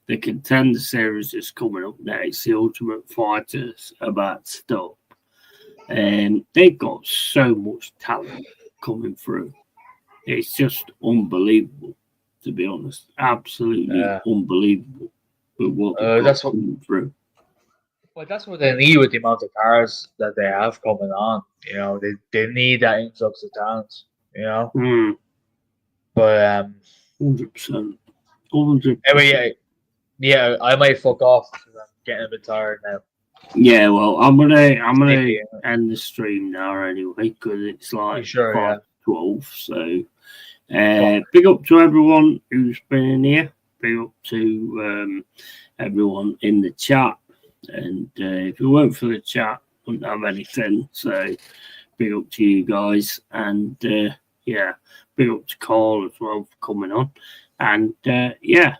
the Contender Series is coming up next. The Ultimate Fighters about to stop. And they've got so much talent coming through. It's just unbelievable, to be honest. Absolutely unbelievable with what they've got coming through. Well, that's what they need with the amount of cars that they have coming on. You know, they need that influx of talent. You know, but 100%. 100%. Anyway, yeah, I might fuck off because I'm getting a bit tired now. Yeah, well, I'm gonna end the stream now anyway because it's like 5:12. So, big up to everyone who's been in here. Big up to everyone in the chat. And if it weren't for the chat, wouldn't have anything. So, big up to you guys. And yeah, big up to Carl as well for coming on. And yeah,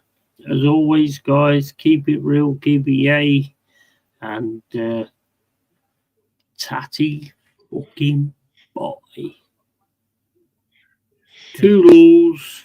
as always, guys, keep it real, keep it yay. And tatty fucking bye. Toodles.